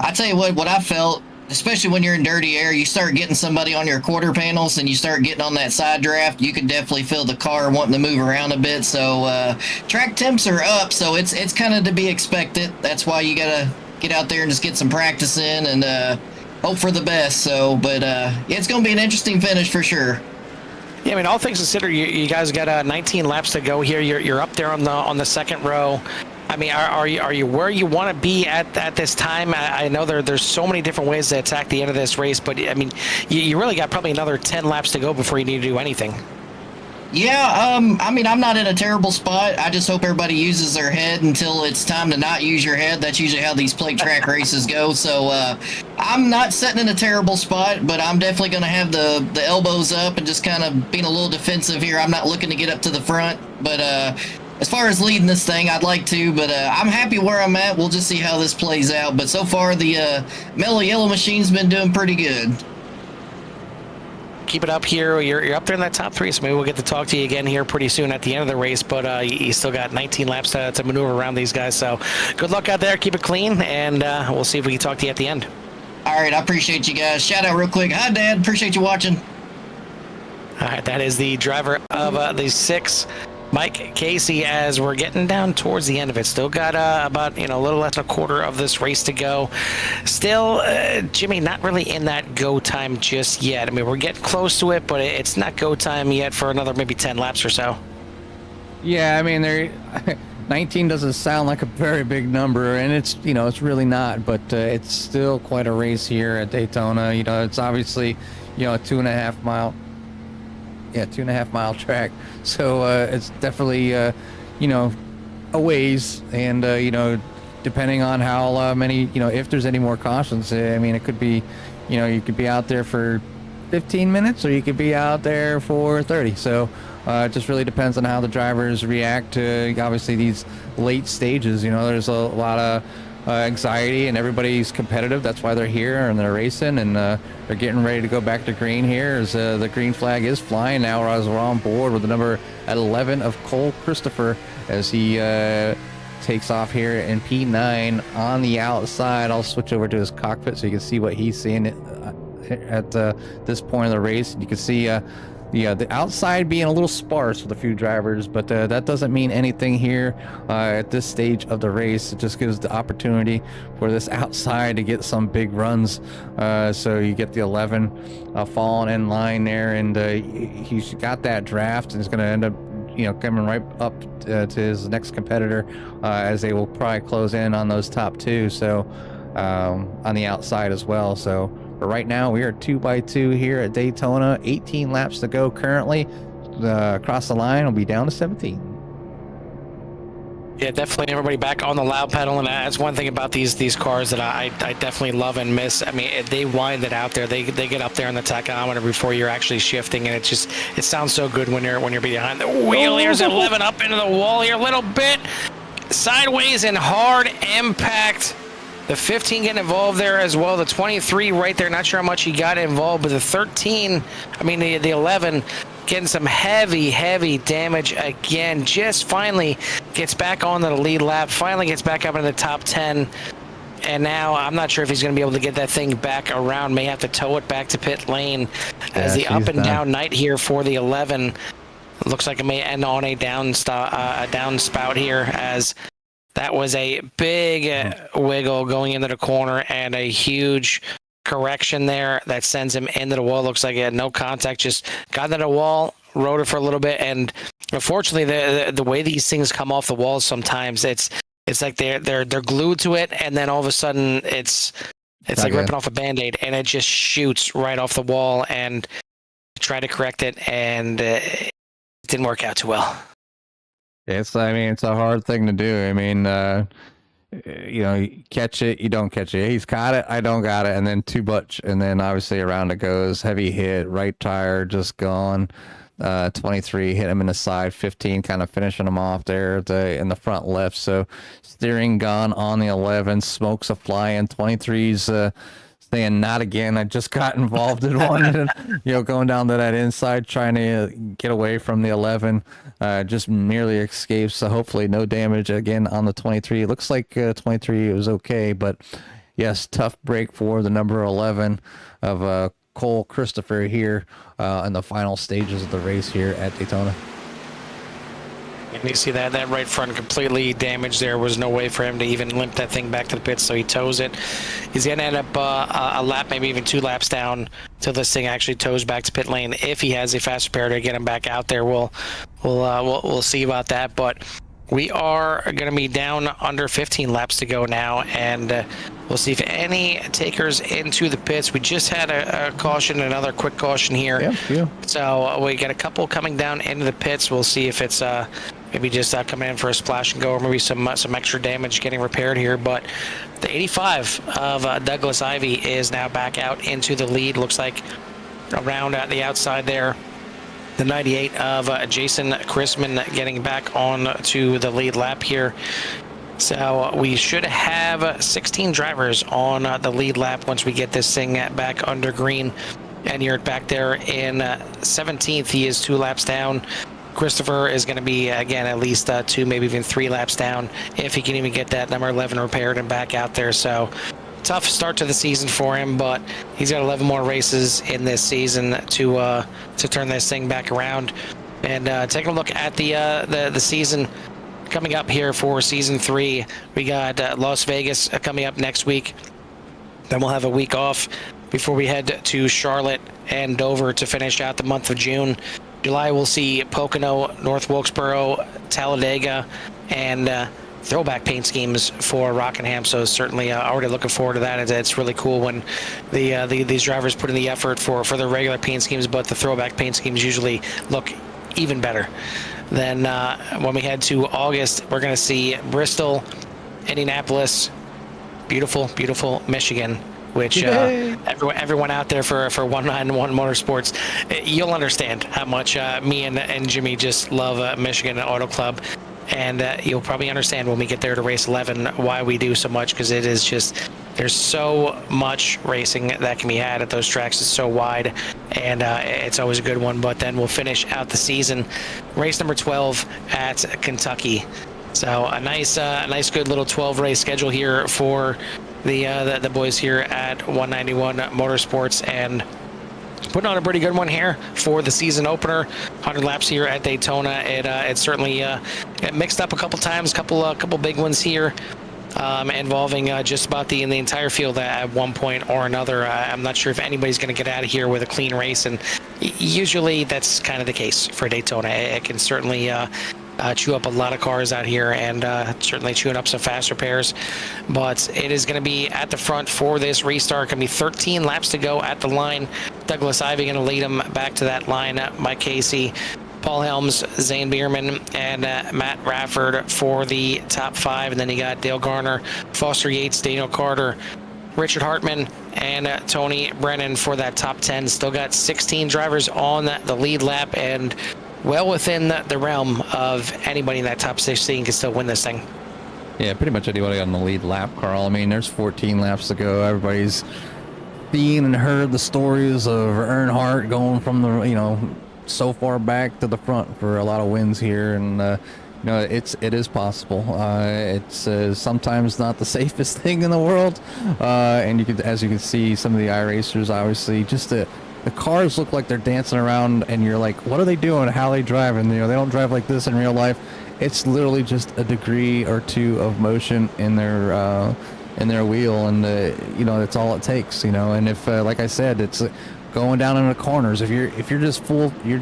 I tell you what I felt, especially when you're in dirty air, you start getting somebody on your quarter panels and you start getting on that side draft, you can definitely feel the car wanting to move around a bit. So track temps are up, so it's kind of to be expected. That's why you gotta get out there and just get some practice in and hope for the best. So, but it's gonna be an interesting finish for sure. Yeah, I mean, all things considered, you guys got 19 laps to go here. You're up there on the second row. I mean, are you where you want to be at this time? I know there's so many different ways to attack the end of this race, but I mean, you really got probably another 10 laps to go before you need to do anything. Yeah, I mean, I'm not in a terrible spot. I just hope everybody uses their head until it's time to not use your head. That's usually how these plate track races go. So I'm not sitting in a terrible spot, but I'm definitely going to have the elbows up and just kind of being a little defensive here. I'm not looking to get up to the front, but as far as leading this thing, I'd like to, but I'm happy where I'm at. We'll just see how this plays out. But so far, the Mellow Yellow machine's been doing pretty good. Keep it up here. You're up there in that top three, so maybe we'll get to talk to you again here pretty soon at the end of the race. But you still got 19 laps to maneuver around these guys. So good luck out there. Keep it clean, and we'll see if we can talk to you at the end. All right, I appreciate you guys. Shout out real quick. Hi, Dad. Appreciate you watching. All right, that is the driver of the 6, Mike Casey, as we're getting down towards the end of it. Still got about a little less than a quarter of this race to go. Still, Jimmy, not really in that go time just yet. I mean, we're getting close to it, but it's not go time yet for another maybe 10 laps or so. Yeah, I mean, 19 doesn't sound like a very big number, and it's it's really not, but it's still quite a race here at Daytona. It's obviously a 2.5 mile. Yeah, 2.5 mile track. So it's definitely, a ways. And, depending on how many, if there's any more cautions, I mean, it could be, you could be out there for 15 minutes or you could be out there for 30. So it just really depends on how the drivers react to, obviously, these late stages. There's a lot of anxiety and everybody's competitive. That's why they're here and they're racing and they're getting ready to go back to green here as the green flag is flying now as we're on board with the number at 11 of Cole Christopher as he takes off here in P9 on the outside. I'll switch over to his cockpit so you can see what he's seeing at this point of the race. You can see the outside being a little sparse with a few drivers, but that doesn't mean anything here at this stage of the race. It just gives the opportunity for this outside to get some big runs. So you get the 11 falling in line there, and he's got that draft, and he's going to end up coming right up to his next competitor as they will probably close in on those top two. So on the outside as well. So but right now we are 2x2 here at Daytona. 18 laps to go currently. Across the line will be down to 17. Yeah, definitely everybody back on the loud pedal, and that's one thing about these cars that I definitely love and miss. I mean, they wind it out there. They get up there in the tachometer before you're actually shifting, and it sounds so good when you're behind the wheel. Here's 11 up into the wall here a little bit, sideways and hard impact. The 15 getting involved there as well. The 23 right there, not sure how much he got involved, but the 13, I mean the 11, getting some heavy damage again. Just finally gets back on the lead lap, finally gets back up into the top 10. And now I'm not sure if he's going to be able to get that thing back around. May have to tow it back to pit lane as the up and down night here for the 11. Looks like it may end on a down spout here, as that was a big wiggle going into the corner and a huge correction there that sends him into the wall. Looks like he had no contact, just got into the wall, rode it for a little bit, and unfortunately the way these things come off the walls sometimes, it's like they're glued to it, and then all of a sudden it's like ripping off a Band-Aid, and it just shoots right off the wall. And try to correct it, and it didn't work out too well. It's a hard thing to do. I mean, you catch it, you don't catch it. He's got it, I don't got it, and then too much, and then obviously around it goes. Heavy hit, right tire just gone. 23 hit him in the side. 15 kind of finishing him off there in the front left. So steering gone on the 11. Smokes a flying. 23's saying not again. I just got involved in one, and, going down to that inside, trying to get away from the 11, just merely escaped. So hopefully no damage again on the 23. It looks like 23 was okay, but yes, tough break for the number 11 of Cole Christopher here in the final stages of the race here at Daytona. And you see that right front completely damaged. There was no way for him to even limp that thing back to the pits, so he tows it. He's going to end up a lap, maybe even 2 laps down till this thing actually tows back to pit lane. If he has a fast repair to get him back out there, we'll see about that. But we are going to be down under 15 laps to go now, and we'll see if any takers into the pits. We just had a caution, another quick caution here. Yeah. So we got a couple coming down into the pits. We'll see if it's maybe just coming in for a splash and go, or maybe some extra damage getting repaired here. But the 85 of Douglas Ivey is now back out into the lead. Looks like around at the outside there. The 98 of Jason Chrisman getting back on to the lead lap here. So we should have 16 drivers on the lead lap once we get this thing back under green. And you're back there in 17th. He is 2 laps down. Christopher is going to be, again, at least 2, maybe even 3 laps down if he can even get that number 11 repaired and back out there. So tough start to the season for him, but he's got 11 more races in this season to turn this thing back around. And taking a look at the season coming up here for season 3, we got Las Vegas coming up next week. Then we'll have a week off before we head to Charlotte and Dover to finish out the month of June. July, we'll see Pocono, North Wilkesboro, Talladega, and throwback paint schemes for Rockingham. So certainly already looking forward to that. It's really cool when these drivers put in the effort for the regular paint schemes, but the throwback paint schemes usually look even better. Then when we head to August, we're going to see Bristol, Indianapolis, beautiful Michigan, which everyone out there for 191 Motorsports, you'll understand how much me and Jimmy just love Michigan Auto Club. And you'll probably understand when we get there to race 11 why we do so much, because it is just, there's so much racing that can be had at those tracks. It's so wide, and it's always a good one. But then we'll finish out the season, race number 12 at Kentucky. So a nice good little 12 race schedule here for the boys here at 191 Motorsports, and putting on a pretty good one here for the season opener. 100 laps here at Daytona. It certainly it mixed up a couple times, couple big ones here, involving just about the entire field at one point or another. I'm not sure if anybody's going to get out of here with a clean race, and usually that's kind of the case for Daytona. It can certainly chew up a lot of cars out here, and certainly chewing up some fast repairs. But it is going to be at the front for this restart. Going to be 13 laps to go at the line. Douglas Ivey going to lead him back to that line. Mike Casey, Paul Helms, Zane Bierman, and Matt Rafford for the top 5. And then you got Dale Garner, Foster Yates, Daniel Carter, Richard Hartman, and Tony Brennan for that top 10. Still got 16 drivers on the lead lap, and well within the realm of anybody in that top 16 can still win this thing. Yeah, pretty much anybody on the lead lap, Carl. I mean, there's 14 laps to go. Everybody's seen and heard the stories of Earnhardt going from the, so far back to the front for a lot of wins here, and it is possible. It's sometimes not the safest thing in the world, and as you can see, some of the iRacers, obviously, just the cars look like they're dancing around, and you're like, what are they doing? How are they driving? They don't drive like this in real life. It's literally just a degree or two of motion in their wheel, and that's all it takes. And if, like I said, it's going down in the corners. If you're just full, your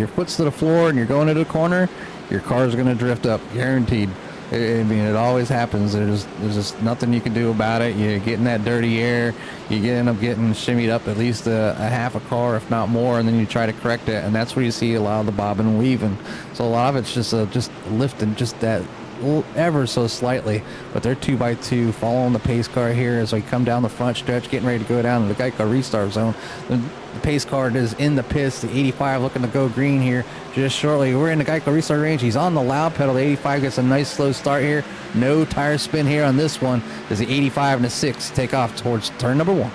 foot's to the floor and you're going into the corner, your car's going to drift up, guaranteed. I mean, it always happens. There's just nothing you can do about it. You get in that dirty air, you end up getting shimmied up at least a half a car, if not more, and then you try to correct it, and that's where you see a lot of the bobbing and weaving. So a lot of it's just lifting just that ever so slightly, but they're 2x2 following the pace car here as we come down the front stretch, getting ready to go down to the Geico restart zone. The pace car is in the pits. The 85 looking to go green here just shortly. We're in the Geico restart range. He's on the loud pedal. The 85 gets a nice slow start here. No tire spin here on this one as the 85 and the 6 take off towards turn number 1.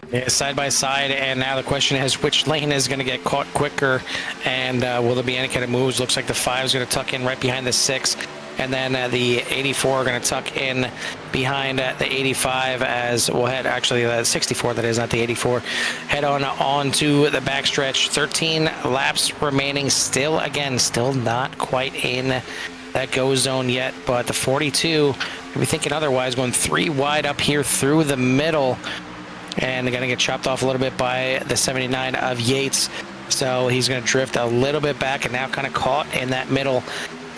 Yeah, side by side, and now the question is which lane is going to get caught quicker, and will there be any kind of moves? Looks like the 5 is going to tuck in right behind the 6, and then the 84 are going to tuck in behind the 85 as we'll head, actually the 64 that is, not the 84, head on to the backstretch. 13 laps remaining, still not quite in that go zone yet, but the 42, we're thinking otherwise, going 3 wide up here through the middle. And they're going to get chopped off a little bit by the 79 of Yates. So he's going to drift a little bit back and now kind of caught in that middle.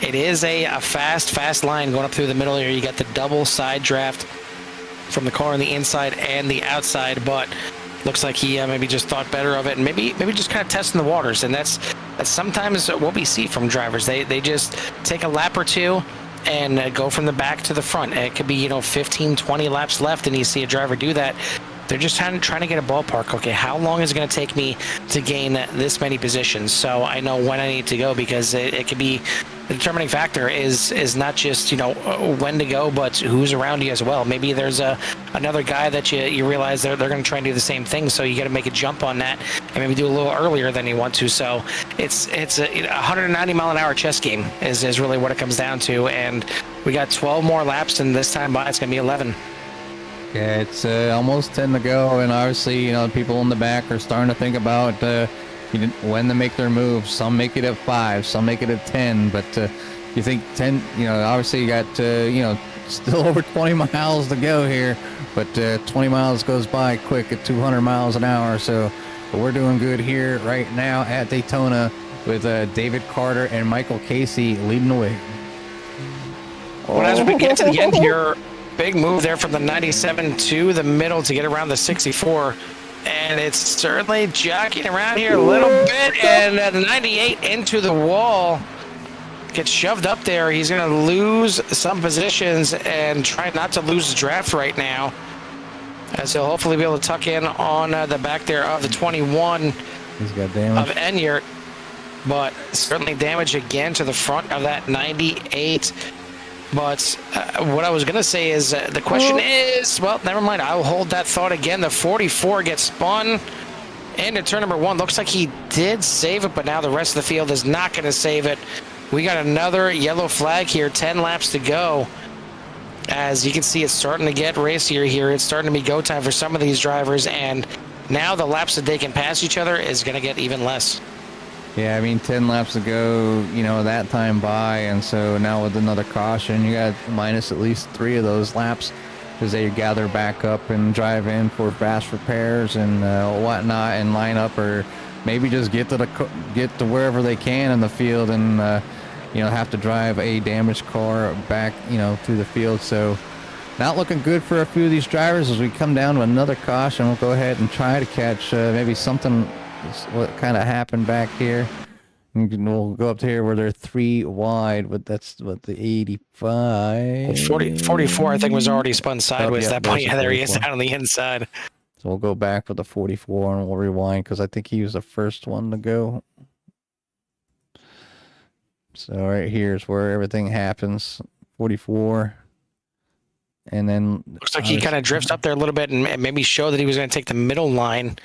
It is a fast line going up through the middle here. You got the double side draft from the car on the inside and the outside, but looks like he maybe just thought better of it and maybe just kind of testing the waters. And that's sometimes what we see from drivers. They just take a lap or two and go from the back to the front. It could be, 15, 20 laps left, and you see a driver do that. They're just trying to get a ballpark. Okay, how long is it going to take me to gain this many positions? So I know when I need to go, because it could be the determining factor is not just when to go, but who's around you as well. Maybe there's another guy that you realize they're going to try and do the same thing, so you got to make a jump on that and maybe do a little earlier than you want to. So it's a 190 mile an hour chess game is really what it comes down to, and we got 12 more laps, and this time by it's going to be 11. Yeah, it's almost 10 to go, and obviously, people in the back are starting to think about when to make their moves. Some make it at 5, some make it at 10, but you think 10, obviously you got, still over 20 miles to go here, but 20 miles goes by quick at 200 miles an hour, so we're doing good here right now at Daytona with David Carter and Michael Casey leading the way. Well, as we get to the end here, big move there from the 97 to the middle to get around the 64, and it's certainly jockeying around here a little bit, and the 98 into the wall gets shoved up there. He's going to lose some positions and try not to lose the draft right now, as he'll hopefully be able to tuck in on the back there of the 21 He's got damage of Enyart, but certainly damage again to the front of that 98. But what I was going to say is the question is, well, never mind. I'll hold that thought again. The 44 gets spun into turn number 1. Looks like he did save it, but now the rest of the field is not going to save it. We got another yellow flag here, 10 laps to go. As you can see, it's starting to get racier here. It's starting to be go time for some of these drivers, and now the laps that they can pass each other is going to get even less. Yeah, 10 laps to go, that time by, and so now with another caution, you got minus at least 3 of those laps as they gather back up and drive in for fast repairs and whatnot, and line up, or maybe just get to wherever they can in the field, and have to drive a damaged car back, to the field. So not looking good for a few of these drivers as we come down to another caution. We'll go ahead and try to catch maybe something. What kind of happened back here. We'll go up to here where they're 3 wide, but that's what the 85. 44, I think, was already spun sideways at that point. Yeah, there he is down on the inside. So we'll go back with the 44 and we'll rewind because I think he was the first one to go. So right here is where everything happens. 44. And then looks like he kind of drifts up there a little bit and maybe show that he was going to take the middle line.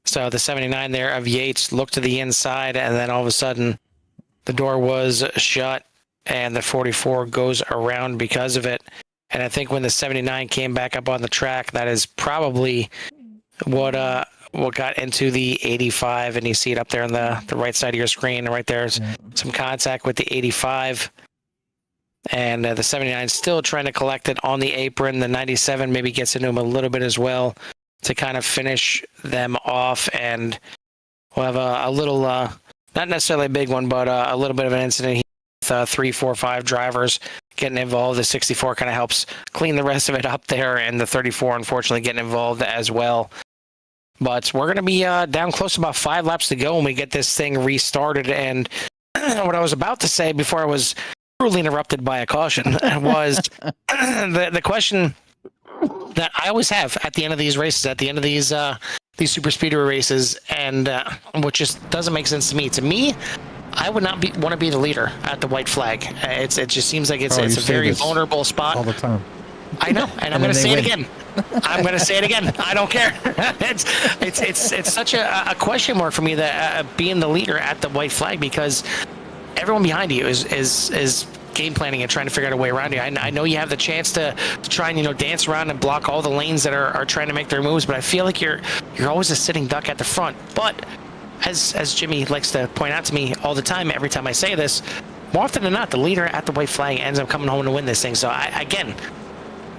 So the 79 there of Yates looked to the inside, and then all of a sudden the door was shut and the 44 goes around because of it. And I think when the 79 came back up on the track, that is probably what got into the 85, and you see it up there on the right side of your screen. Right there's some contact with the 85. And the 79 still trying to collect it on the apron. The 97 maybe gets into him a little bit as well to kind of finish them off, and we'll have a little, not necessarily a big one, but a little bit of an incident here with 3, 4, 5 drivers getting involved. The 64 kind of helps clean the rest of it up there, and the 34 unfortunately getting involved as well. But we're going to be down close to about 5 laps to go when we get this thing restarted. And what I was about to say before I was rudely interrupted by a caution was the question that I always have at the end of these races, at the end of these super speedway races, and which just doesn't make sense to me. To me, I would not want to be the leader at the white flag. It just seems like it's a very vulnerable spot all the time. I know, and I'm going to say it again. I'm going to say it again. I don't care. It's such a question mark for me that being the leader at the white flag, because everyone behind you is game planning and trying to figure out a way around you. I know you have the chance to try and dance around and block all the lanes that are trying to make their moves, but I feel like you're always a sitting duck at the front. But as Jimmy likes to point out to me all the time, every time I say this, more often than not, the leader at the white flag ends up coming home to win this thing. So again,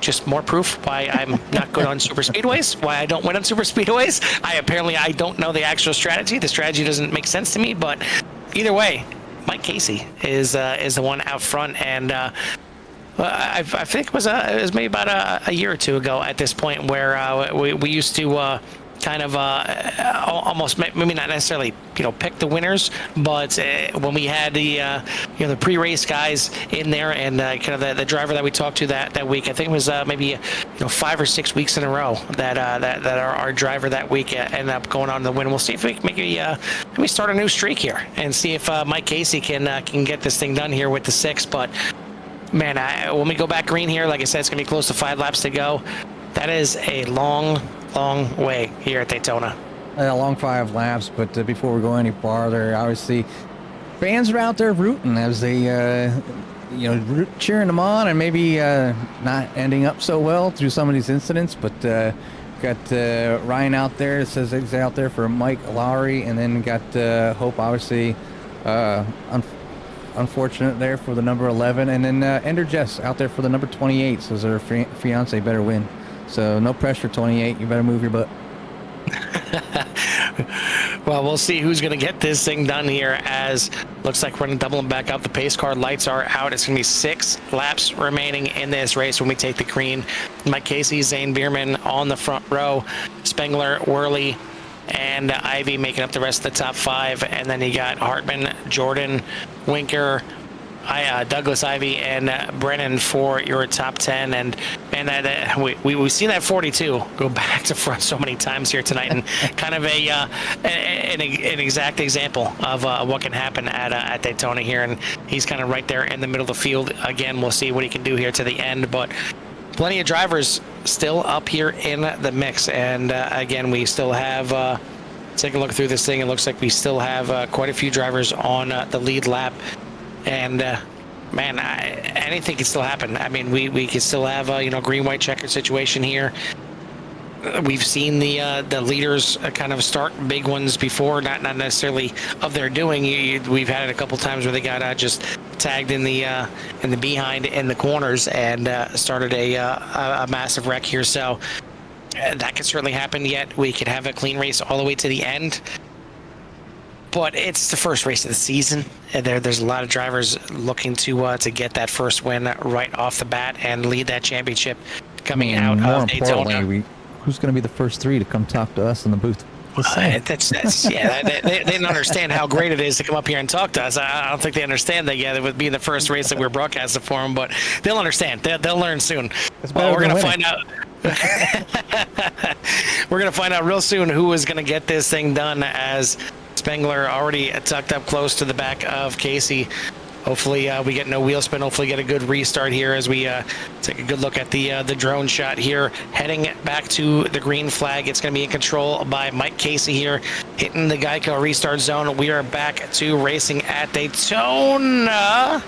just more proof why I'm not good on super speedways, why I don't win on super speedways. I don't know the actual strategy. The strategy doesn't make sense to me, but either way, Mike Casey is the one out front, and I think it was maybe about a year or two ago at this point where we used to kind of almost maybe not necessarily pick the winners, but when we had the the pre-race guys in there and kind of the driver that we talked to that week, I think it was maybe 5 or 6 weeks in a row that our driver that week ended up going on to the win. We'll see if we can maybe start a new streak here and see if Mike Casey can get this thing done here with the 6. But man, when we go back green here, like I said, it's gonna be close to 5 laps to go. That is a long way here at Daytona. A long 5 laps, but before we go any farther, obviously fans are out there rooting as they cheering them on, and maybe not ending up so well through some of these incidents. But got Ryan out there. It says he's out there for Mike Lowry, and then got Hope, obviously unfortunate there for the number 11, and then Ender Jess out there for the number 28. So her fiance better win. So no pressure, 28. You better move your butt. Well, we'll see who's going to get this thing done here, as looks like we're going to double them back up. The pace car lights are out. It's going to be 6 laps remaining in this race when we take the green. Mike Casey, Zane Bierman on the front row, Spengler, Worley, and Ivy making up the rest of the top 5. And then you got Hartman, Jordan, Winker, Douglas, Ivy, and Brennan for your top 10. And man, we've seen that 42 go back to front so many times here tonight, and kind of an exact example of what can happen at Daytona here. And he's kind of right there in the middle of the field. Again, we'll see what he can do here to the end, but plenty of drivers still up here in the mix. And again, we still have take a look through this thing. It looks like we still have quite a few drivers on the lead lap. And man, anything can still happen. I mean, we could still have a green-white checker situation here. We've seen the leaders kind of start big ones before, not necessarily of their doing. We've had it a couple times where they got just tagged in the behind in the corners and started a massive wreck here. So that could certainly happen. Yet we could have a clean race all the way to the end. But it's the first race of the season, and there's a lot of drivers looking to get that first win right off the bat and lead that championship coming out of Daytona. Who's going to be the first 3 to come talk to us in the booth? They don't understand how great it is to come up here and talk to us. I don't think they understand that yet. It would be the first race that we're broadcasting for them, but they'll understand. They'll learn soon. We're going to find out. We're going to find out real soon who is going to get this thing done, as Spengler already tucked up close to the back of Casey. Hopefully we get no wheel spin. Hopefully get a good restart here as we take a good look at the drone shot here. Heading back to the green flag. It's going to be in control by Mike Casey here, hitting the Geico restart zone. We are back to racing at Daytona.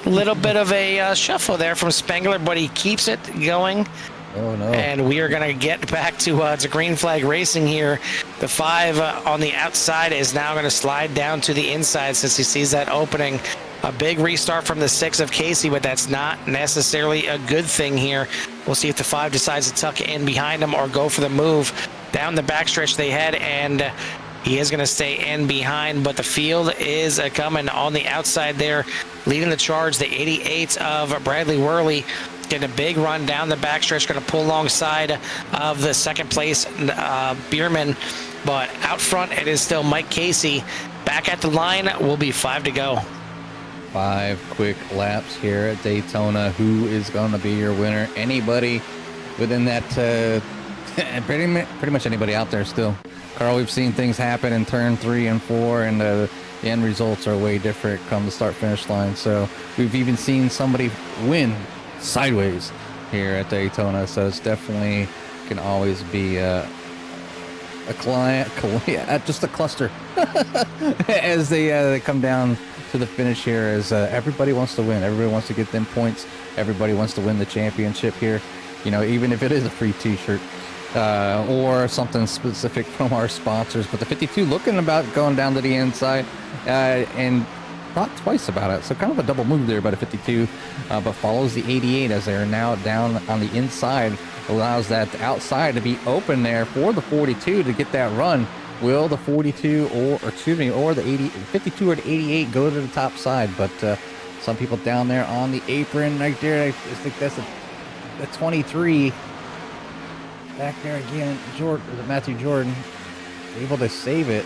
A little bit of a shuffle there from Spengler, but he keeps it going. Oh no! And we are going to get back to green flag racing here. The 5 on the outside is now going to slide down to the inside since he sees that opening. A big restart from the 6 of Casey, but that's not necessarily a good thing here. We'll see if the 5 decides to tuck in behind him or go for the move. Down the backstretch they head, and he is going to stay in behind, but the field is coming on the outside there. Leading the charge, the 88 of Bradley Worley. Getting a big run down the backstretch, going to pull alongside of the second place Bierman, but out front it is still Mike Casey. Back at the line will be 5 to go. 5 quick laps here at Daytona. Who is going to be your winner? Anybody within that? Pretty much anybody out there still. Carl, we've seen things happen in turn 3 and 4, and the end results are way different come the start-finish line. So we've even seen somebody win sideways here at Daytona, so it's definitely can always be just a cluster as they come down to the finish here. As everybody wants to win, everybody wants to get them points, everybody wants to win the championship here. You know, even if it is a free T-shirt or something specific from our sponsors. But the 52 looking about going down to the inside and thought twice about it. So kind of a double move there by the 52, but follows the 88 as they're now down on the inside. Allows that outside to be open there for the 42 to get that run. Will the 42 or the 52 or the 88 go to the top side? But some people down there on the apron right there. I think that's the 23 back there again. Matthew Jordan able to save it.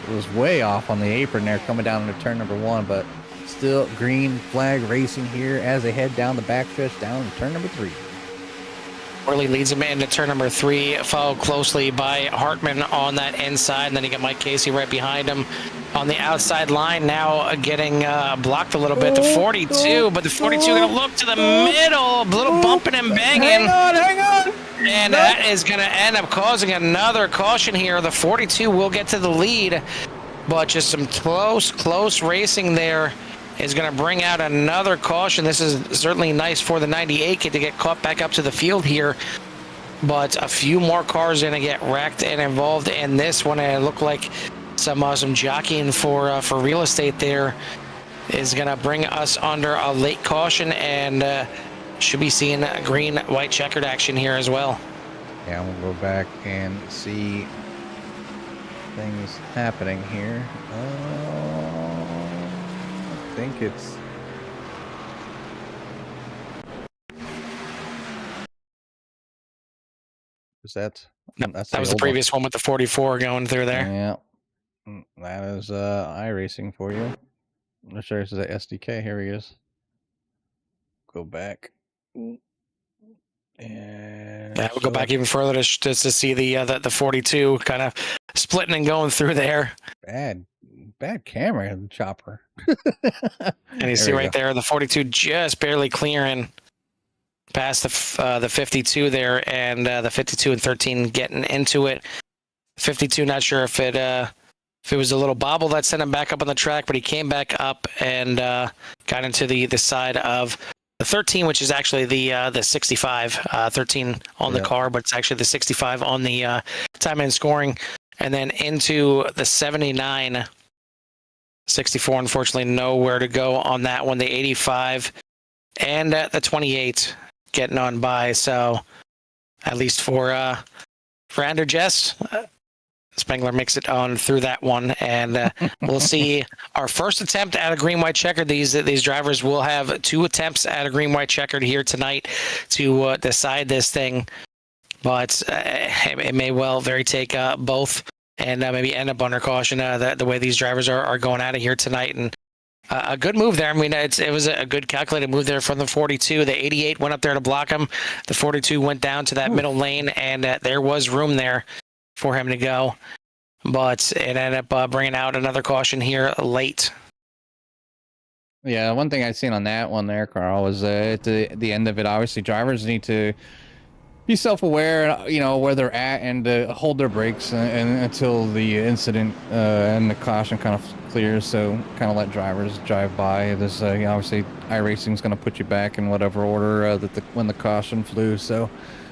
It was way off on the apron there coming down into turn number 1, but still green flag racing here as they head down the backstretch down to turn number 3. Worley leads him into turn number 3, followed closely by Hartman on that inside, and then you get Mike Casey right behind him on the outside line, now getting blocked a little bit. The 42, but the 42 going to look to the middle, a little bumping and banging. Hang on. And that is going to end up causing another caution here. The 42 will get to the lead, but just some close racing there is going to bring out another caution. This is certainly nice for the 98 kid to get caught back up to the field here, but a few more cars are going to get wrecked and involved in this one, and it looked like some jockeying for real estate there is going to bring us under a late caution, and should be seeing green white checkered action here as well. Yeah, we'll go back and see things happening here. I think it's that was the previous one with the 44 going through there. Yeah, that is iRacing for you. I'm not sure this is the SDK. Here he is. Go back. And Yeah, we'll go back even further to see the 42 kind of splitting and going through there. Bad camera chopper. And you see right there, the 42 just barely clearing past the 52 there, and the 52 and 13 getting into it. 52, not sure if it was a little bobble that sent him back up on the track, but he came back up and got into the side of the 13, which is actually the 65. 13 on the car, but it's actually the 65 on the time and scoring. And then into the 79. 64, unfortunately, nowhere to go on that one. The 85 and the 28 getting on by. So at least for Andrew Jess, Spengler makes it on through that one, and we'll see our first attempt at a green-white checkered. These drivers will have 2 attempts at a green-white checkered here tonight to decide this thing, but it may well take both and maybe end up under caution the way these drivers are going out of here tonight. And a good move there. I mean, it was a good calculated move there from the 42. The 88 went up there to block him. The 42 went down to that middle lane, and there was room there for him to go, but it ended up bringing out another caution here late. Yeah, one thing I've seen on that one there, Carl, was at the end of it, obviously drivers need to be self-aware, you know, where they're at, and hold their brakes and until the incident and the caution kind of clears. So kind of let drivers drive by. There's obviously iRacing is going to put you back in whatever order when the caution flew. So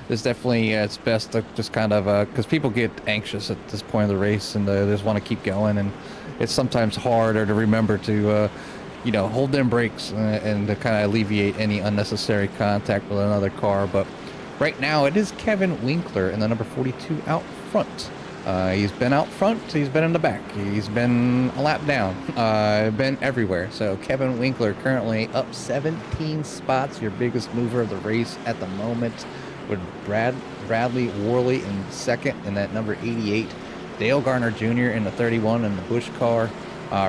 it's definitely it's best to just kind of because people get anxious at this point of the race and they just want to keep going, and it's sometimes harder to remember to hold them brakes and to kind of alleviate any unnecessary contact with another car. But right now it is Kevin Winkler in the number 42 out front. He's been out front, he's been in the back, he's been a lap down, been everywhere. So Kevin Winkler currently up 17 spots, your biggest mover of the race at the moment, with Bradley Worley in second in that number 88, Dale Garner Jr. in the 31 in the Busch car,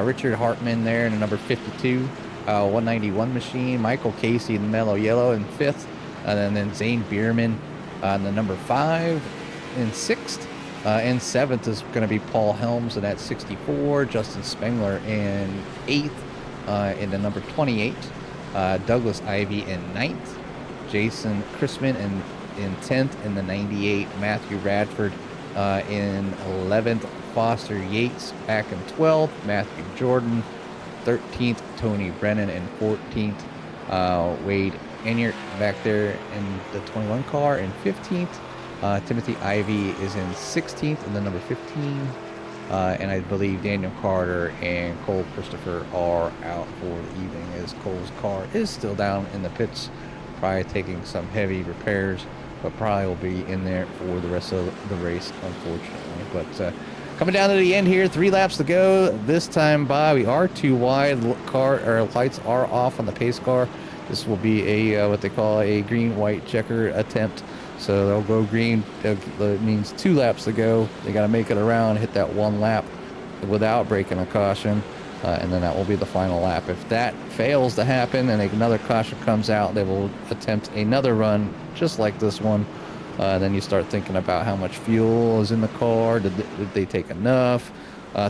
Richard Hartman there in the number 52 191 machine, Michael Casey in the mellow yellow in fifth, and then Zane Bierman in the number 5 in sixth. In seventh is going to be Paul Helms in that 64, Justin Spengler in 8th in the number 28, Douglas Ivey in 9th, Jason Chrisman in 10th. In the 98, Matthew Radford in 11th. Foster Yates back in 12th. Matthew Jordan 13th. Tony Brennan in 14th. Wade Enyart back there in the 21 car in 15th. Timothy Ivey is in 16th in the number 15. And I believe Daniel Carter and Cole Christopher are out for the evening, as Cole's car is still down in the pits, probably taking some heavy repairs, but probably will be in there for the rest of the race, unfortunately. But coming down to the end here, 3 laps to go. This time by, we are too wide. Lights are off on the pace car. This will be a what they call a green-white checker attempt. So they'll go green. It means 2 laps to go. They got to make it around, hit that 1 lap without breaking a caution, and then that will be the final lap. If that fails to happen and another caution comes out, they will attempt another run just like this one. Then you start thinking about how much fuel is in the car. Did they take enough?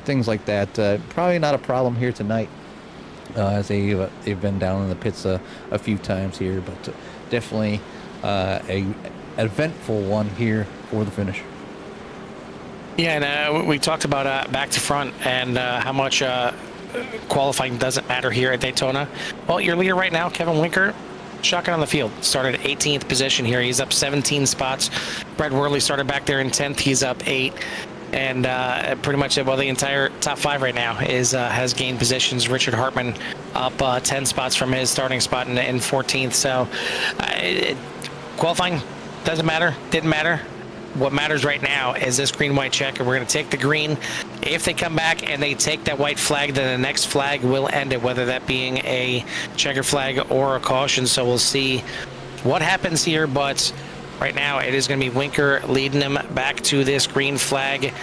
Things like that. Probably not a problem here tonight, as they've been down in the pits a few times here, but definitely a eventful one here for the finish. Yeah, and we talked about back to front and how much qualifying doesn't matter here at Daytona. Well, your leader right now, Kevin Winker, shotgun on the field, started 18th position here. He's up 17 spots. Brett Worley started back there in 10th. He's up 8. And pretty much, well, the entire top 5 right now has gained positions. Richard Hartman up 10 spots from his starting spot in 14th. So qualifying doesn't matter, didn't matter. What matters right now is this green-white checker. We're going to take the green. If they come back and they take that white flag, then the next flag will end it, whether that being a checker flag or a caution. So we'll see what happens here, but right now it is going to be Winker leading them back to this green flag.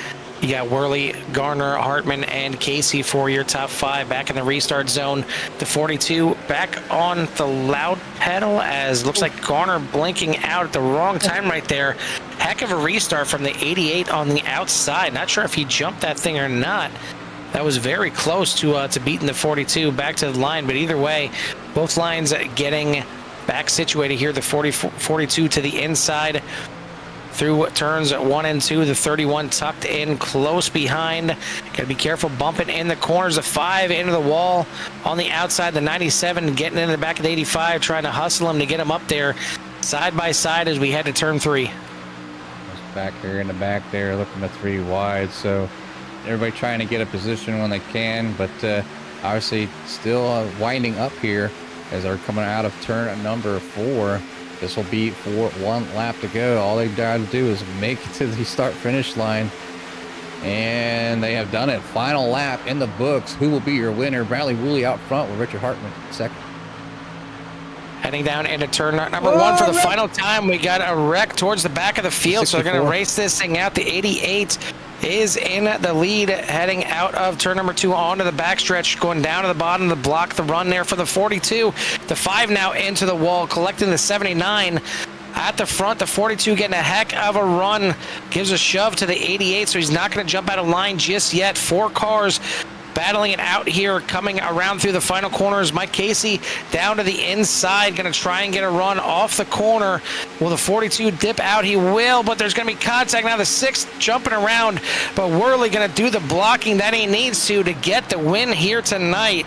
You got Worley, Garner, Hartman, and Casey for your top 5 back in the restart zone. The 42 back on the loud pedal, as looks like Garner blinking out at the wrong time right there. Heck of a restart from the 88 on the outside. Not sure if he jumped that thing or not. That was very close to beating the 42 back to the line, but either way, both lines getting back situated here. The 42 to the inside through turns 1 and 2. The 31 tucked in close behind. Got to be careful bumping in the corners. The 5 into the wall on the outside. The 97 getting into the back of the 85, trying to hustle him to get him up there side by side as we head to turn 3. Back here in the back there, looking at 3 wide. So everybody trying to get a position when they can, but obviously still winding up here as they're coming out of turn number 4. This will be for 1 lap to go. All they've got to do is make it to the start-finish line, and they have done it. Final lap in the books. Who will be your winner? Bradley Woolley out front with Richard Hartman second. Heading down into turn number 1 for the final time. We got a wreck towards the back of the field, 64. So they're going to race this thing out. The 88 is in the lead, heading out of turn number 2 onto the backstretch, going down to the bottom to block the run there for the 42. The 5 now into the wall, collecting the 79 at the front. The 42 getting a heck of a run, gives a shove to the 88, so he's not going to jump out of line just yet. 4 cars battling it out here, coming around through the final corners. Mike Casey down to the inside, going to try and get a run off the corner. Will the 42 dip out? He will, but there's going to be contact. Now the 6 jumping around, but Worley going to do the blocking that he needs to get the win here tonight.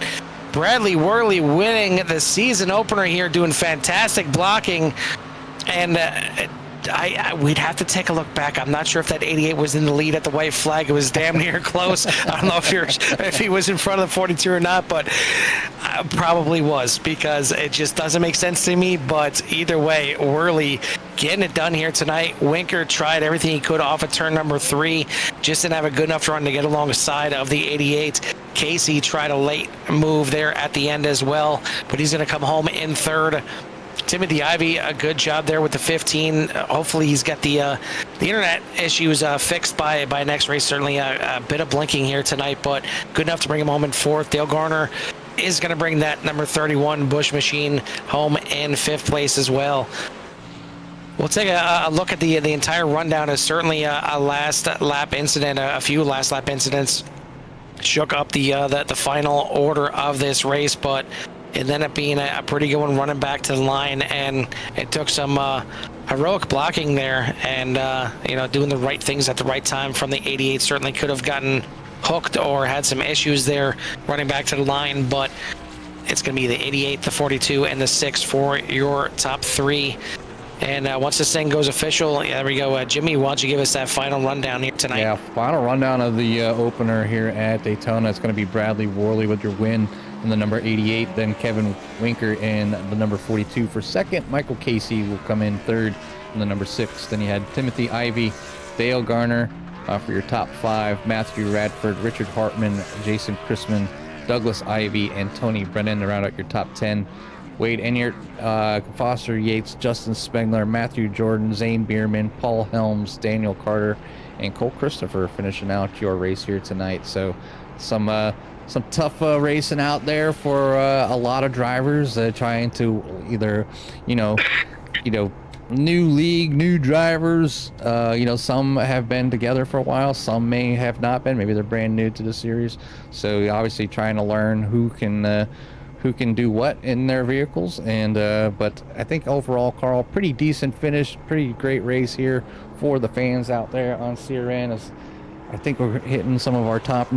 Bradley Worley winning the season opener here, doing fantastic blocking. And we'd have to take a look back. I'm not sure if that 88 was in the lead at the white flag. It was damn near close. I don't know if he was in front of the 42 or not, but probably was, because it just doesn't make sense to me. But either way, Worley getting it done here tonight. Winker tried everything he could off of turn number 3. Just didn't have a good enough run to get alongside of the 88. Casey tried a late move there at the end as well, but he's going to come home in 3rd. Timothy Ivey, a good job there with the 15. Hopefully he's got the internet issues fixed by next race. Certainly a bit of blinking here tonight, but good enough to bring him home in 4th. Dale Garner is going to bring that number 31 Bush machine home in 5th place as well. We'll take a look at the entire rundown. Is certainly a last lap incident, a few last lap incidents shook up the final order of this race, but it ended up being a pretty good one running back to the line, and it took some heroic blocking there, and doing the right things at the right time from the 88. Certainly could have gotten hooked or had some issues there running back to the line, but it's going to be the 88, the 42, and the 6 for your top 3. And once this thing goes official, there we go. Jimmy, why don't you give us that final rundown here tonight? Yeah, final rundown of the opener here at Daytona. It's going to be Bradley Worley with your win in the number 88, then Kevin Winker in the number 42 for second. Michael Casey will come in third in the number 6. Then you had Timothy Ivey, Dale Garner for your top 5, Matthew Radford, Richard Hartman, Jason Chrisman, Douglas Ivey, and Tony Brennan to round out your top 10. Wade Enyart, Foster Yates, Justin Spengler, Matthew Jordan, Zane Bierman, Paul Helms, Daniel Carter, and Cole Christopher finishing out your race here tonight. So some tough racing out there for a lot of drivers trying to either, new league, new drivers. Some have been together for a while, some may have not been. Maybe they're brand new to the series. So obviously trying to learn who can do what in their vehicles. And but I think overall, Carl, pretty decent finish, pretty great race here for the fans out there on CRN. I think we're hitting some of our top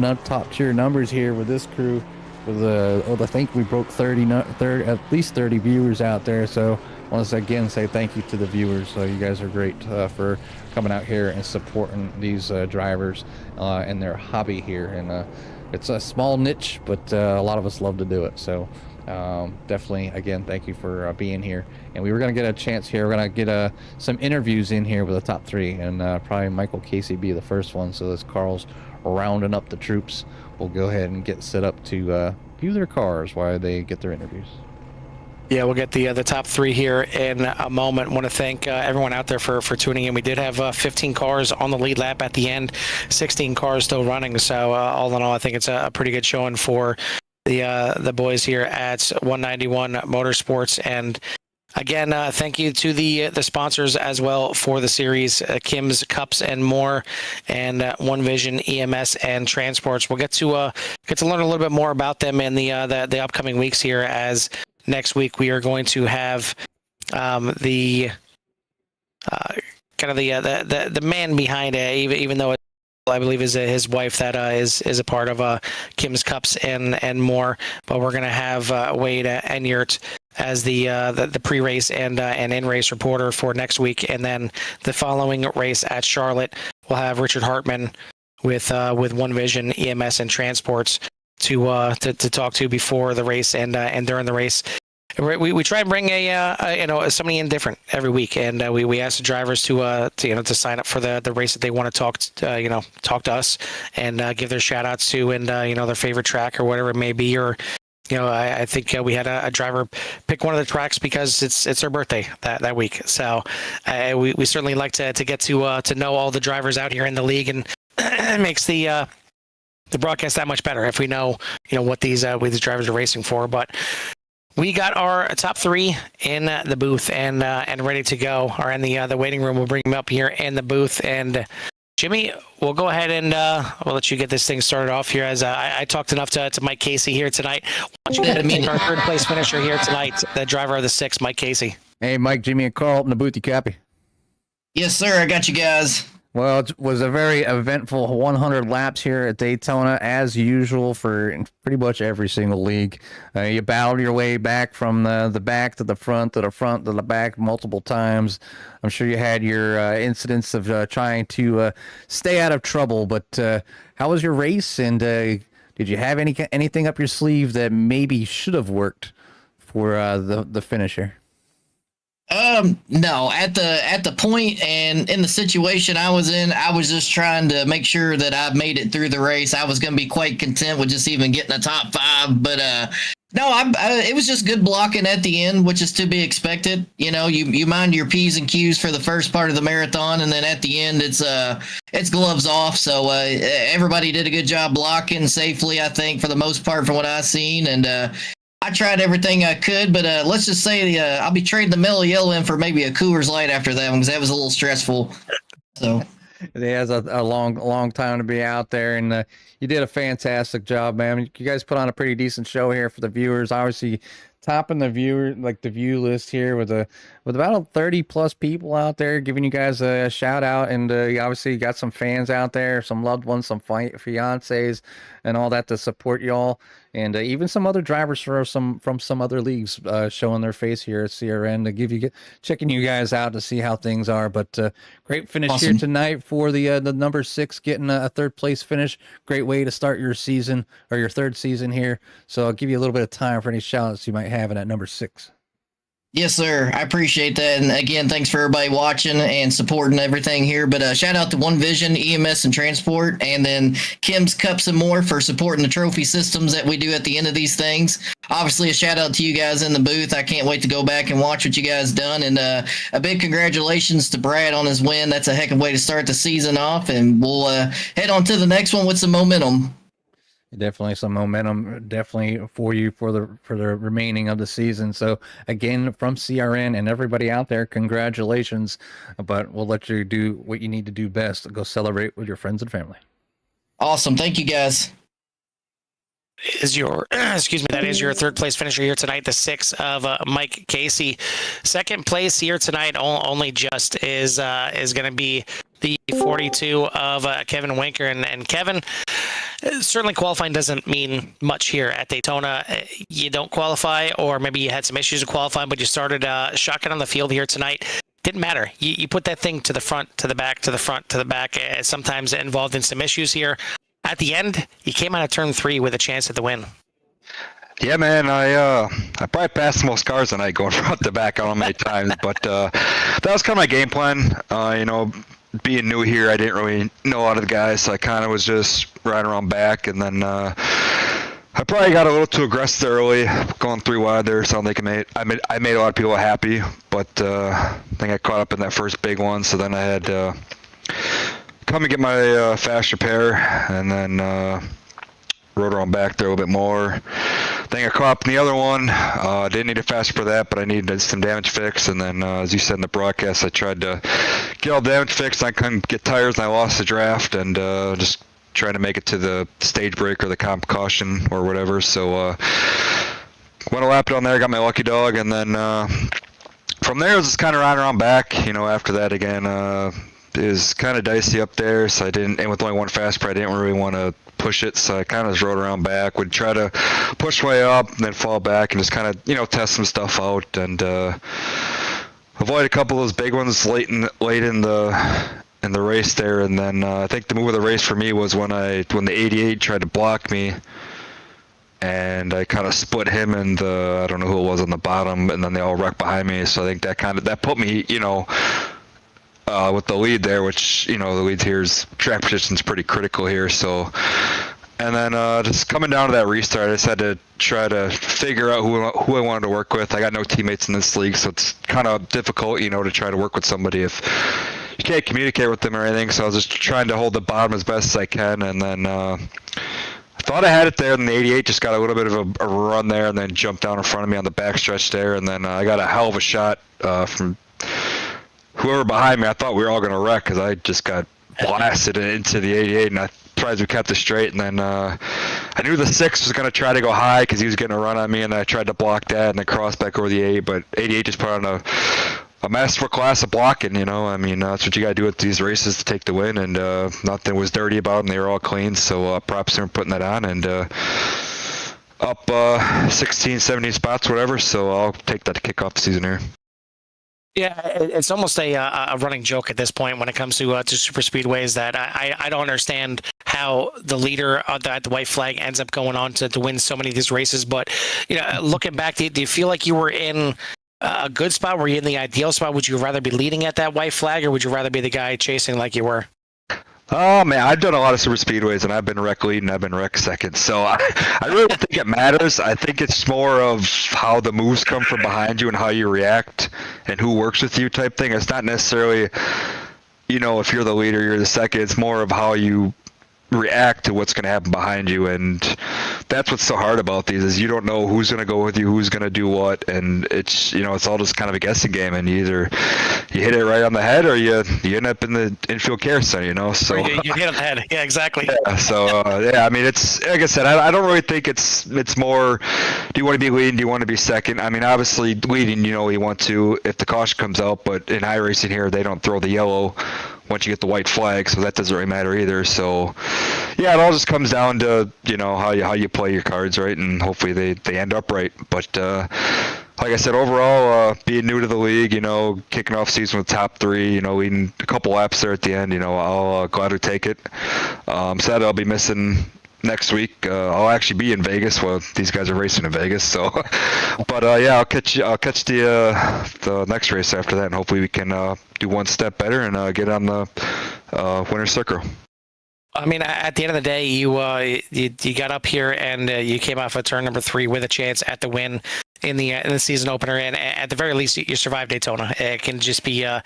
tier numbers here with this crew. With I think we broke 30, at least 30 viewers out there. So I want to again say thank you to the viewers. You guys are great for coming out here and supporting these drivers and their hobby here. And it's a small niche, but a lot of us love to do it. So definitely, again, thank you for being here. And we were going to get a chance here. We're going to get some interviews in here with the top 3, and probably Michael Casey be the first one. So as Carl's rounding up the troops, we'll go ahead and get set up to view their cars while they get their interviews. Yeah, we'll get the top 3 here in a moment. Want to thank everyone out there for tuning in. We did have 15 cars on the lead lap at the end, 16 cars still running. So all in all, I think it's a pretty good showing for the boys here at 191 Motorsports. And again, thank you to the sponsors as well for the series, Kim's Cups and More, and One Vision EMS and Transports. We'll get to learn a little bit more about them in the upcoming weeks here, as next week we are going to have the man behind it, even though I believe is his wife that is a part of Kim's Cups and More. But we're going to have Wade Enyart as the pre-race and in-race reporter for next week, and then the following race at Charlotte, we'll have Richard Hartman with One Vision EMS and Transports to talk to before the race and during the race. We try and bring somebody in different every week, and we ask the drivers to sign up for the race that they want to talk to us and give their shout outs to, and their favorite track or whatever it may be. Or I think we had a driver pick one of the tracks because it's her birthday that week. So we certainly like to get to know all the drivers out here in the league, and it makes the broadcast that much better if we know what these drivers are racing for. But we got our top 3 in the booth and ready to go, or in the waiting room. We'll bring them up here in the booth. And Jimmy, we'll go ahead and we'll let you get this thing started off here, as I talked enough to Mike Casey here tonight. Why don't you go ahead and meet our third place finisher here tonight, the driver of the 6, Mike Casey. Hey, Mike, Jimmy, and Carl, in the booth. You copy? Yes, sir. I got you guys. Well, it was a very eventful 100 laps here at Daytona, as usual for pretty much every single league. You battled your way back from the back to the front, to the front to the back multiple times. I'm sure you had your incidents of trying to stay out of trouble, but how was your race, and did you have anything up your sleeve that maybe should have worked for the finisher? No, at the point and in the situation I was in, I was just trying to make sure that I made it through the race. I was going to be quite content with just even getting a top 5, but no, it was just good blocking at the end, which is to be expected. You mind your P's and Q's for the first part of the marathon, and then at the end it's gloves off. So everybody did a good job blocking safely, I think, for the most part, from what I've seen, and I tried everything I could, but let's just say I'll be trading the Mellow Yellow in for maybe a Coors Light after that one, because that was a little stressful. So It has a long time to be out there, and you did a fantastic job, man. You guys put on a pretty decent show here for the viewers. Obviously, topping the view list here with about 30 plus people out there giving you guys a shout out, and you obviously got some fans out there, some loved ones, some fiancés, and all that to support y'all, and even some other drivers from some other leagues showing their face here at CRN to checking you guys out to see how things are. But great finish Awesome. here tonight for the number 6 getting a third place finish. Great way to start your season or your third season here. So I'll give you a little bit of time for any shout outs you might have in at number 6. Yes, sir. I appreciate that. And again, thanks for everybody watching and supporting everything here. But shout out to One Vision, EMS and Transport, and then Kim's Cups and More for supporting the trophy systems that we do at the end of these things. Obviously, a shout out to you guys in the booth. I can't wait to go back and watch what you guys done. And a big congratulations to Brad on his win. That's a heck of a way to start the season off. And we'll head on to the next one with some momentum. Definitely some momentum, definitely for you for the remaining of the season. So again, from CRN and everybody out there, congratulations. But we'll let you do what you need to do best. Go celebrate with your friends and family. Awesome. Thank you, guys. That is your third place finisher here tonight, the 6 of Mike Casey. Second place here tonight, only just is going to be the 42 of Kevin Winker, and Kevin, certainly qualifying doesn't mean much here at Daytona. You don't qualify, or maybe you had some issues with qualifying, but you started shotgun on the field here tonight. Didn't matter. You put that thing to the front, to the back, to the front, to the back. Sometimes involved in some issues here. At the end, you came out of turn 3 with a chance at the win. Yeah, man, I probably passed most cars tonight going front to back. I don't know how many times, but that was kind of my game plan. Being new here, I didn't really know a lot of the guys, so I kind of was just riding around back, and then I probably got a little too aggressive early, going 3 wide there. So I made a lot of people happy, but I think I caught up in that first big one. So then I had to come and get my fast repair, and then rode around back there a little bit more. Then I caught up in the other one. Didn't need a fast for that, but I needed some damage fix. And then, as you said in the broadcast, I tried to get all the damage fixed. I couldn't get tires, and I lost the draft, and just trying to make it to the stage break or the comp caution or whatever. So went a lap down there, got my lucky dog, and then from there it was just kind of riding around back. After that again, it was kind of dicey up there, so I didn't, and with only one fast pair, I didn't really want to push it, so I kind of just rode around back, would try to push way up and then fall back and just kind of test some stuff out, and avoid a couple of those big ones late in the race there. And then I think the move of the race for me was when the 88 tried to block me, and I kind of split him and I don't know who it was on the bottom, and then they all wrecked behind me. So I think that put me with the lead there, which the lead here is track position is pretty critical here. So, and then just coming down to that restart, I just had to try to figure out who I wanted to work with. I got no teammates in this league, so it's kind of difficult, to try to work with somebody if you can't communicate with them or anything. So I was just trying to hold the bottom as best as I can, and then I thought I had it there, and the 88 just got a little bit of a run there, and then jumped down in front of me on the backstretch there, and then I got a hell of a shot from whoever behind me. I thought we were all going to wreck because I just got blasted into the 88, and I'm surprised we kept it straight. And then I knew the 6 was going to try to go high because he was getting a run on me, and I tried to block that and then cross back over the 8, but 88 just put on a masterful class of blocking. That's what you got to do with these races to take the win, and nothing was dirty about them. They were all clean, so props to him putting that on, and up 16, 17 spots, whatever, so I'll take that to kick off the season here. Yeah, it's almost a running joke at this point when it comes to super speedways that I don't understand how the leader at the white flag ends up going on to win so many of these races. But looking back, do you feel like you were in a good spot? Were you in the ideal spot? Would you rather be leading at that white flag, or would you rather be the guy chasing like you were? Oh man, I've done a lot of super speedways, and I've been wreck leading, I've been wreck second. So I really don't think it matters. I think it's more of how the moves come from behind you and how you react and who works with you type thing. It's not necessarily, if you're the leader, you're the second. It's more of how you react to what's going to happen behind you. And that's what's so hard about these is you don't know who's going to go with you, who's going to do what, and it's it's all just kind of a guessing game, and you hit it right on the head or you end up in the infield care center, so You hit on the head. Yeah, exactly. yeah, so I mean, it's like I said, I don't really think it's more, do you want to be leading, do you want to be second? I mean, obviously leading, you want to if the caution comes out, but in iRacing here they don't throw the yellow once you get the white flag, so that doesn't really matter either. So yeah, it all just comes down to how you play your cards, right, and hopefully they end up right. But like I said, overall, being new to the league, kicking off season with top 3, leading a couple laps there at the end, I'll gladly take it. Sad I'll be missing next week. I'll actually be in Vegas. Well, these guys are racing in Vegas, so. But yeah, I'll catch the next race after that, and hopefully we can do one step better and get on the winner's circle. I mean, at the end of the day, you got up here and you came off of turn number 3 with a chance at the win in the season opener, and at the very least, you survived Daytona. It can just be a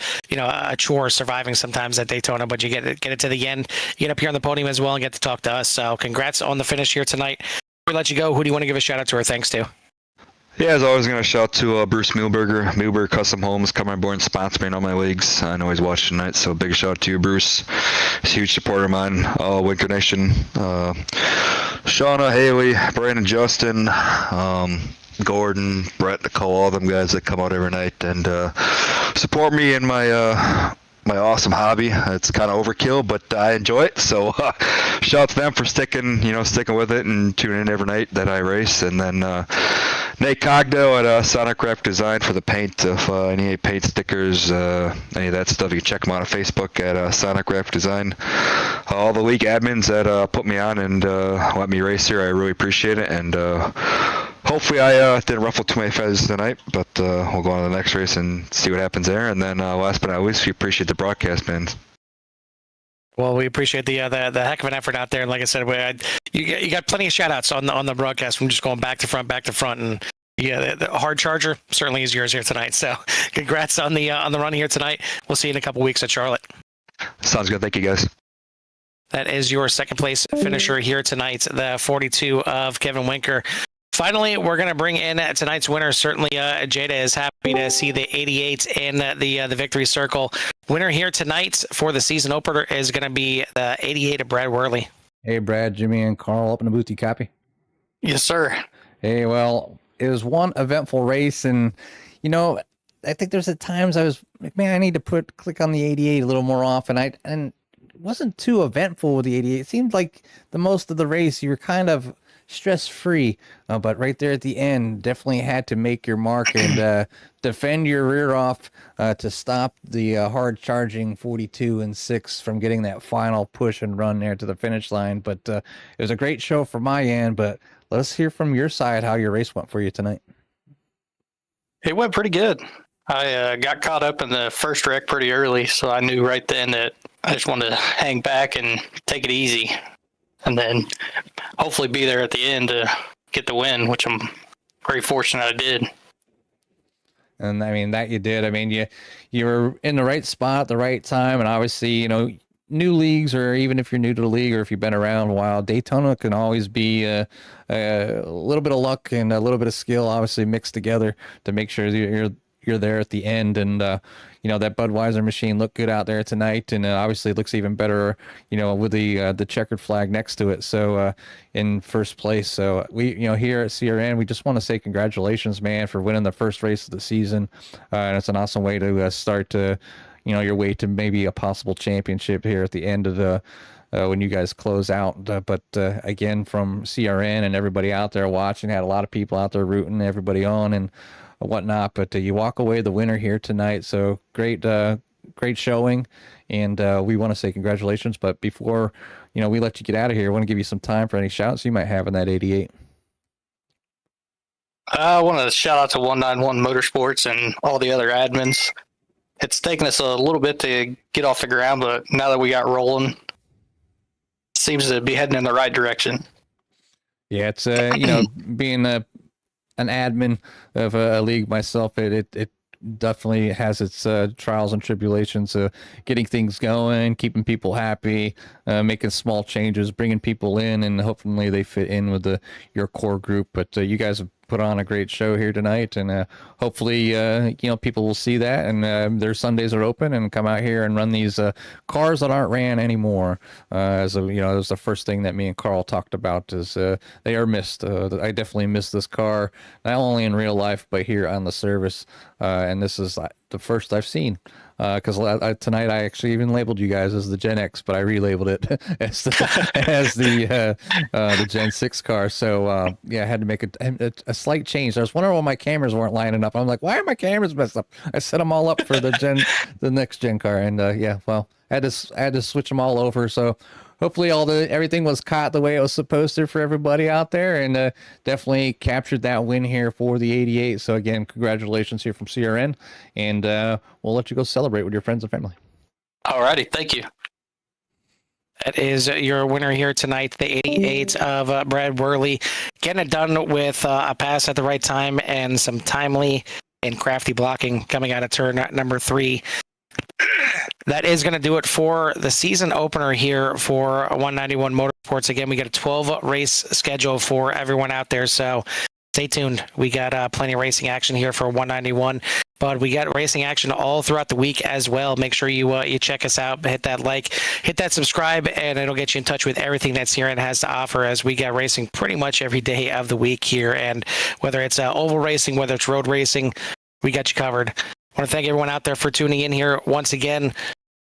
chore surviving sometimes at Daytona, but you get it to the end. You get up here on the podium as well and get to talk to us. So, congrats on the finish here tonight. Before we let you go, who do you want to give a shout out to or thanks to? Yeah, as always, going to shout out to Bruce Muhlberger Custom Homes, coming on board and sponsoring me in all my leagues. I know he's watching tonight, so big shout out to you, Bruce. He's a huge supporter of mine, Winker Nation. Shauna, Haley, Brandon, Justin, Gordon, Brett, Nicole, all them guys that come out every night and support me in my my awesome hobby. It's kind of overkill, but I enjoy it. So shout out to them for sticking with it and tuning in every night that I race. And then Nate Cogdo at Sonic Rep Design for the paint. If any paint stickers, any of that stuff, you can check them out on Facebook at Sonic Rep Design. All the league admins that put me on and let me race here, I really appreciate it. And hopefully I didn't ruffle too many feathers tonight, but we'll go on to the next race and see what happens there. And then last but not least, we appreciate the broadcast bands. Well, we appreciate the heck of an effort out there. And like I said, you got plenty of shout outs on the broadcast from just going back to front. And yeah, the hard charger certainly is yours here tonight. So congrats on the run here tonight. We'll see you in a couple weeks at Charlotte. Sounds good. Thank you, guys. That is your second place finisher here tonight, the 42 of Kevin Winker. Finally, we're going to bring in tonight's winner. Certainly, Jada is happy to see the 88 in the victory circle. Winner here tonight for the season opener is going to be the 88 of Brad Worley. Hey, Brad, Jimmy, and Carl, up in the booth, you copy? Yes, sir. Hey, well, it was one eventful race, and I think there's at times I was like, man, I need to click on the 88 a little more often. And it wasn't too eventful with the 88. It seemed like the most of the race you were kind of stress-free, but right there at the end, definitely had to make your mark and defend your rear off to stop the hard-charging 42 and 6 from getting that final push and run there to the finish line. But it was a great show from my end, but let's hear from your side how your race went for you tonight. It went pretty good. I got caught up in the first wreck pretty early, so I knew right then that I just wanted to hang back and take it easy. And then hopefully be there at the end to get the win, which I'm very fortunate I did. And I mean, that you did. I mean, you were in the right spot at the right time. And obviously, new leagues, or even if you're new to the league or if you've been around a while, Daytona can always be a little bit of luck and a little bit of skill, obviously mixed together to make sure you're there at the end. And that Budweiser machine looked good out there tonight, and obviously it looks even better with the checkered flag next to it, so in first place. So we here at CRN, we just want to say congratulations, man, for winning the first race of the season, and it's an awesome way to start your way to maybe a possible championship here at the end of the when you guys close out. But again, from CRN and everybody out there watching, had a lot of people out there rooting everybody on and whatnot, but you walk away the winner here tonight. So great showing, and we want to say congratulations. But before we let you get out of here, I want to give you some time for any shouts you might have in that 88. I want to shout out to 191 Motorsports and all the other admins. It's taken us a little bit to get off the ground, but now that we got rolling, it seems to be heading in the right direction. Yeah, it's being an admin of a league myself, it definitely has its trials and tribulations, getting things going, keeping people happy, making small changes, bringing people in, and hopefully they fit in with your core group. But you guys have put on a great show here tonight, and hopefully people will see that, and their Sundays are open and come out here and run these cars that aren't ran anymore. That was the first thing that me and Carl talked about, is they are missed. I definitely miss this car, not only in real life but here on the service, and this is the first I've seen. Because tonight I actually even labeled you guys as the Gen X, but I relabeled it as the Gen 6 car. So I had to make a slight change. I was wondering why my cameras weren't lining up. I'm like, why are my cameras messed up? I set them all up for the next Gen car, and I had to switch them all over. So hopefully everything was caught the way it was supposed to for everybody out there, and definitely captured that win here for the 88. So again, congratulations here from CRN, and we'll let you go celebrate with your friends and family. Alrighty, thank you. That is your winner here tonight, the 88 of Brad Worley. Getting it done with a pass at the right time and some timely and crafty blocking coming out of turn number 3. That is going to do it for the season opener here for 191 Motorsports. Again, we got a 12 race schedule for everyone out there, so stay tuned. We got plenty of racing action here for 191, but we got racing action all throughout the week as well. Make sure you check us out, hit that like, hit that subscribe, and it'll get you in touch with everything that CRN has to offer, as we got racing pretty much every day of the week here. And whether it's oval racing, whether it's road racing, we got you covered. I want to thank everyone out there for tuning in here once again.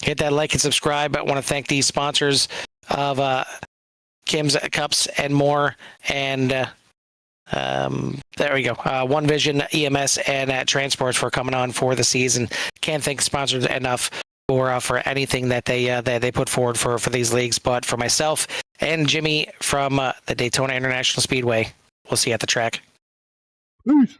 Hit that like and subscribe. I want to thank the sponsors of Kim's Cups and more. And there we go. One Vision, EMS, and Transports for coming on for the season. Can't thank sponsors enough for anything that they put forward for these leagues. But for myself and Jimmy from the Daytona International Speedway, we'll see you at the track. Peace.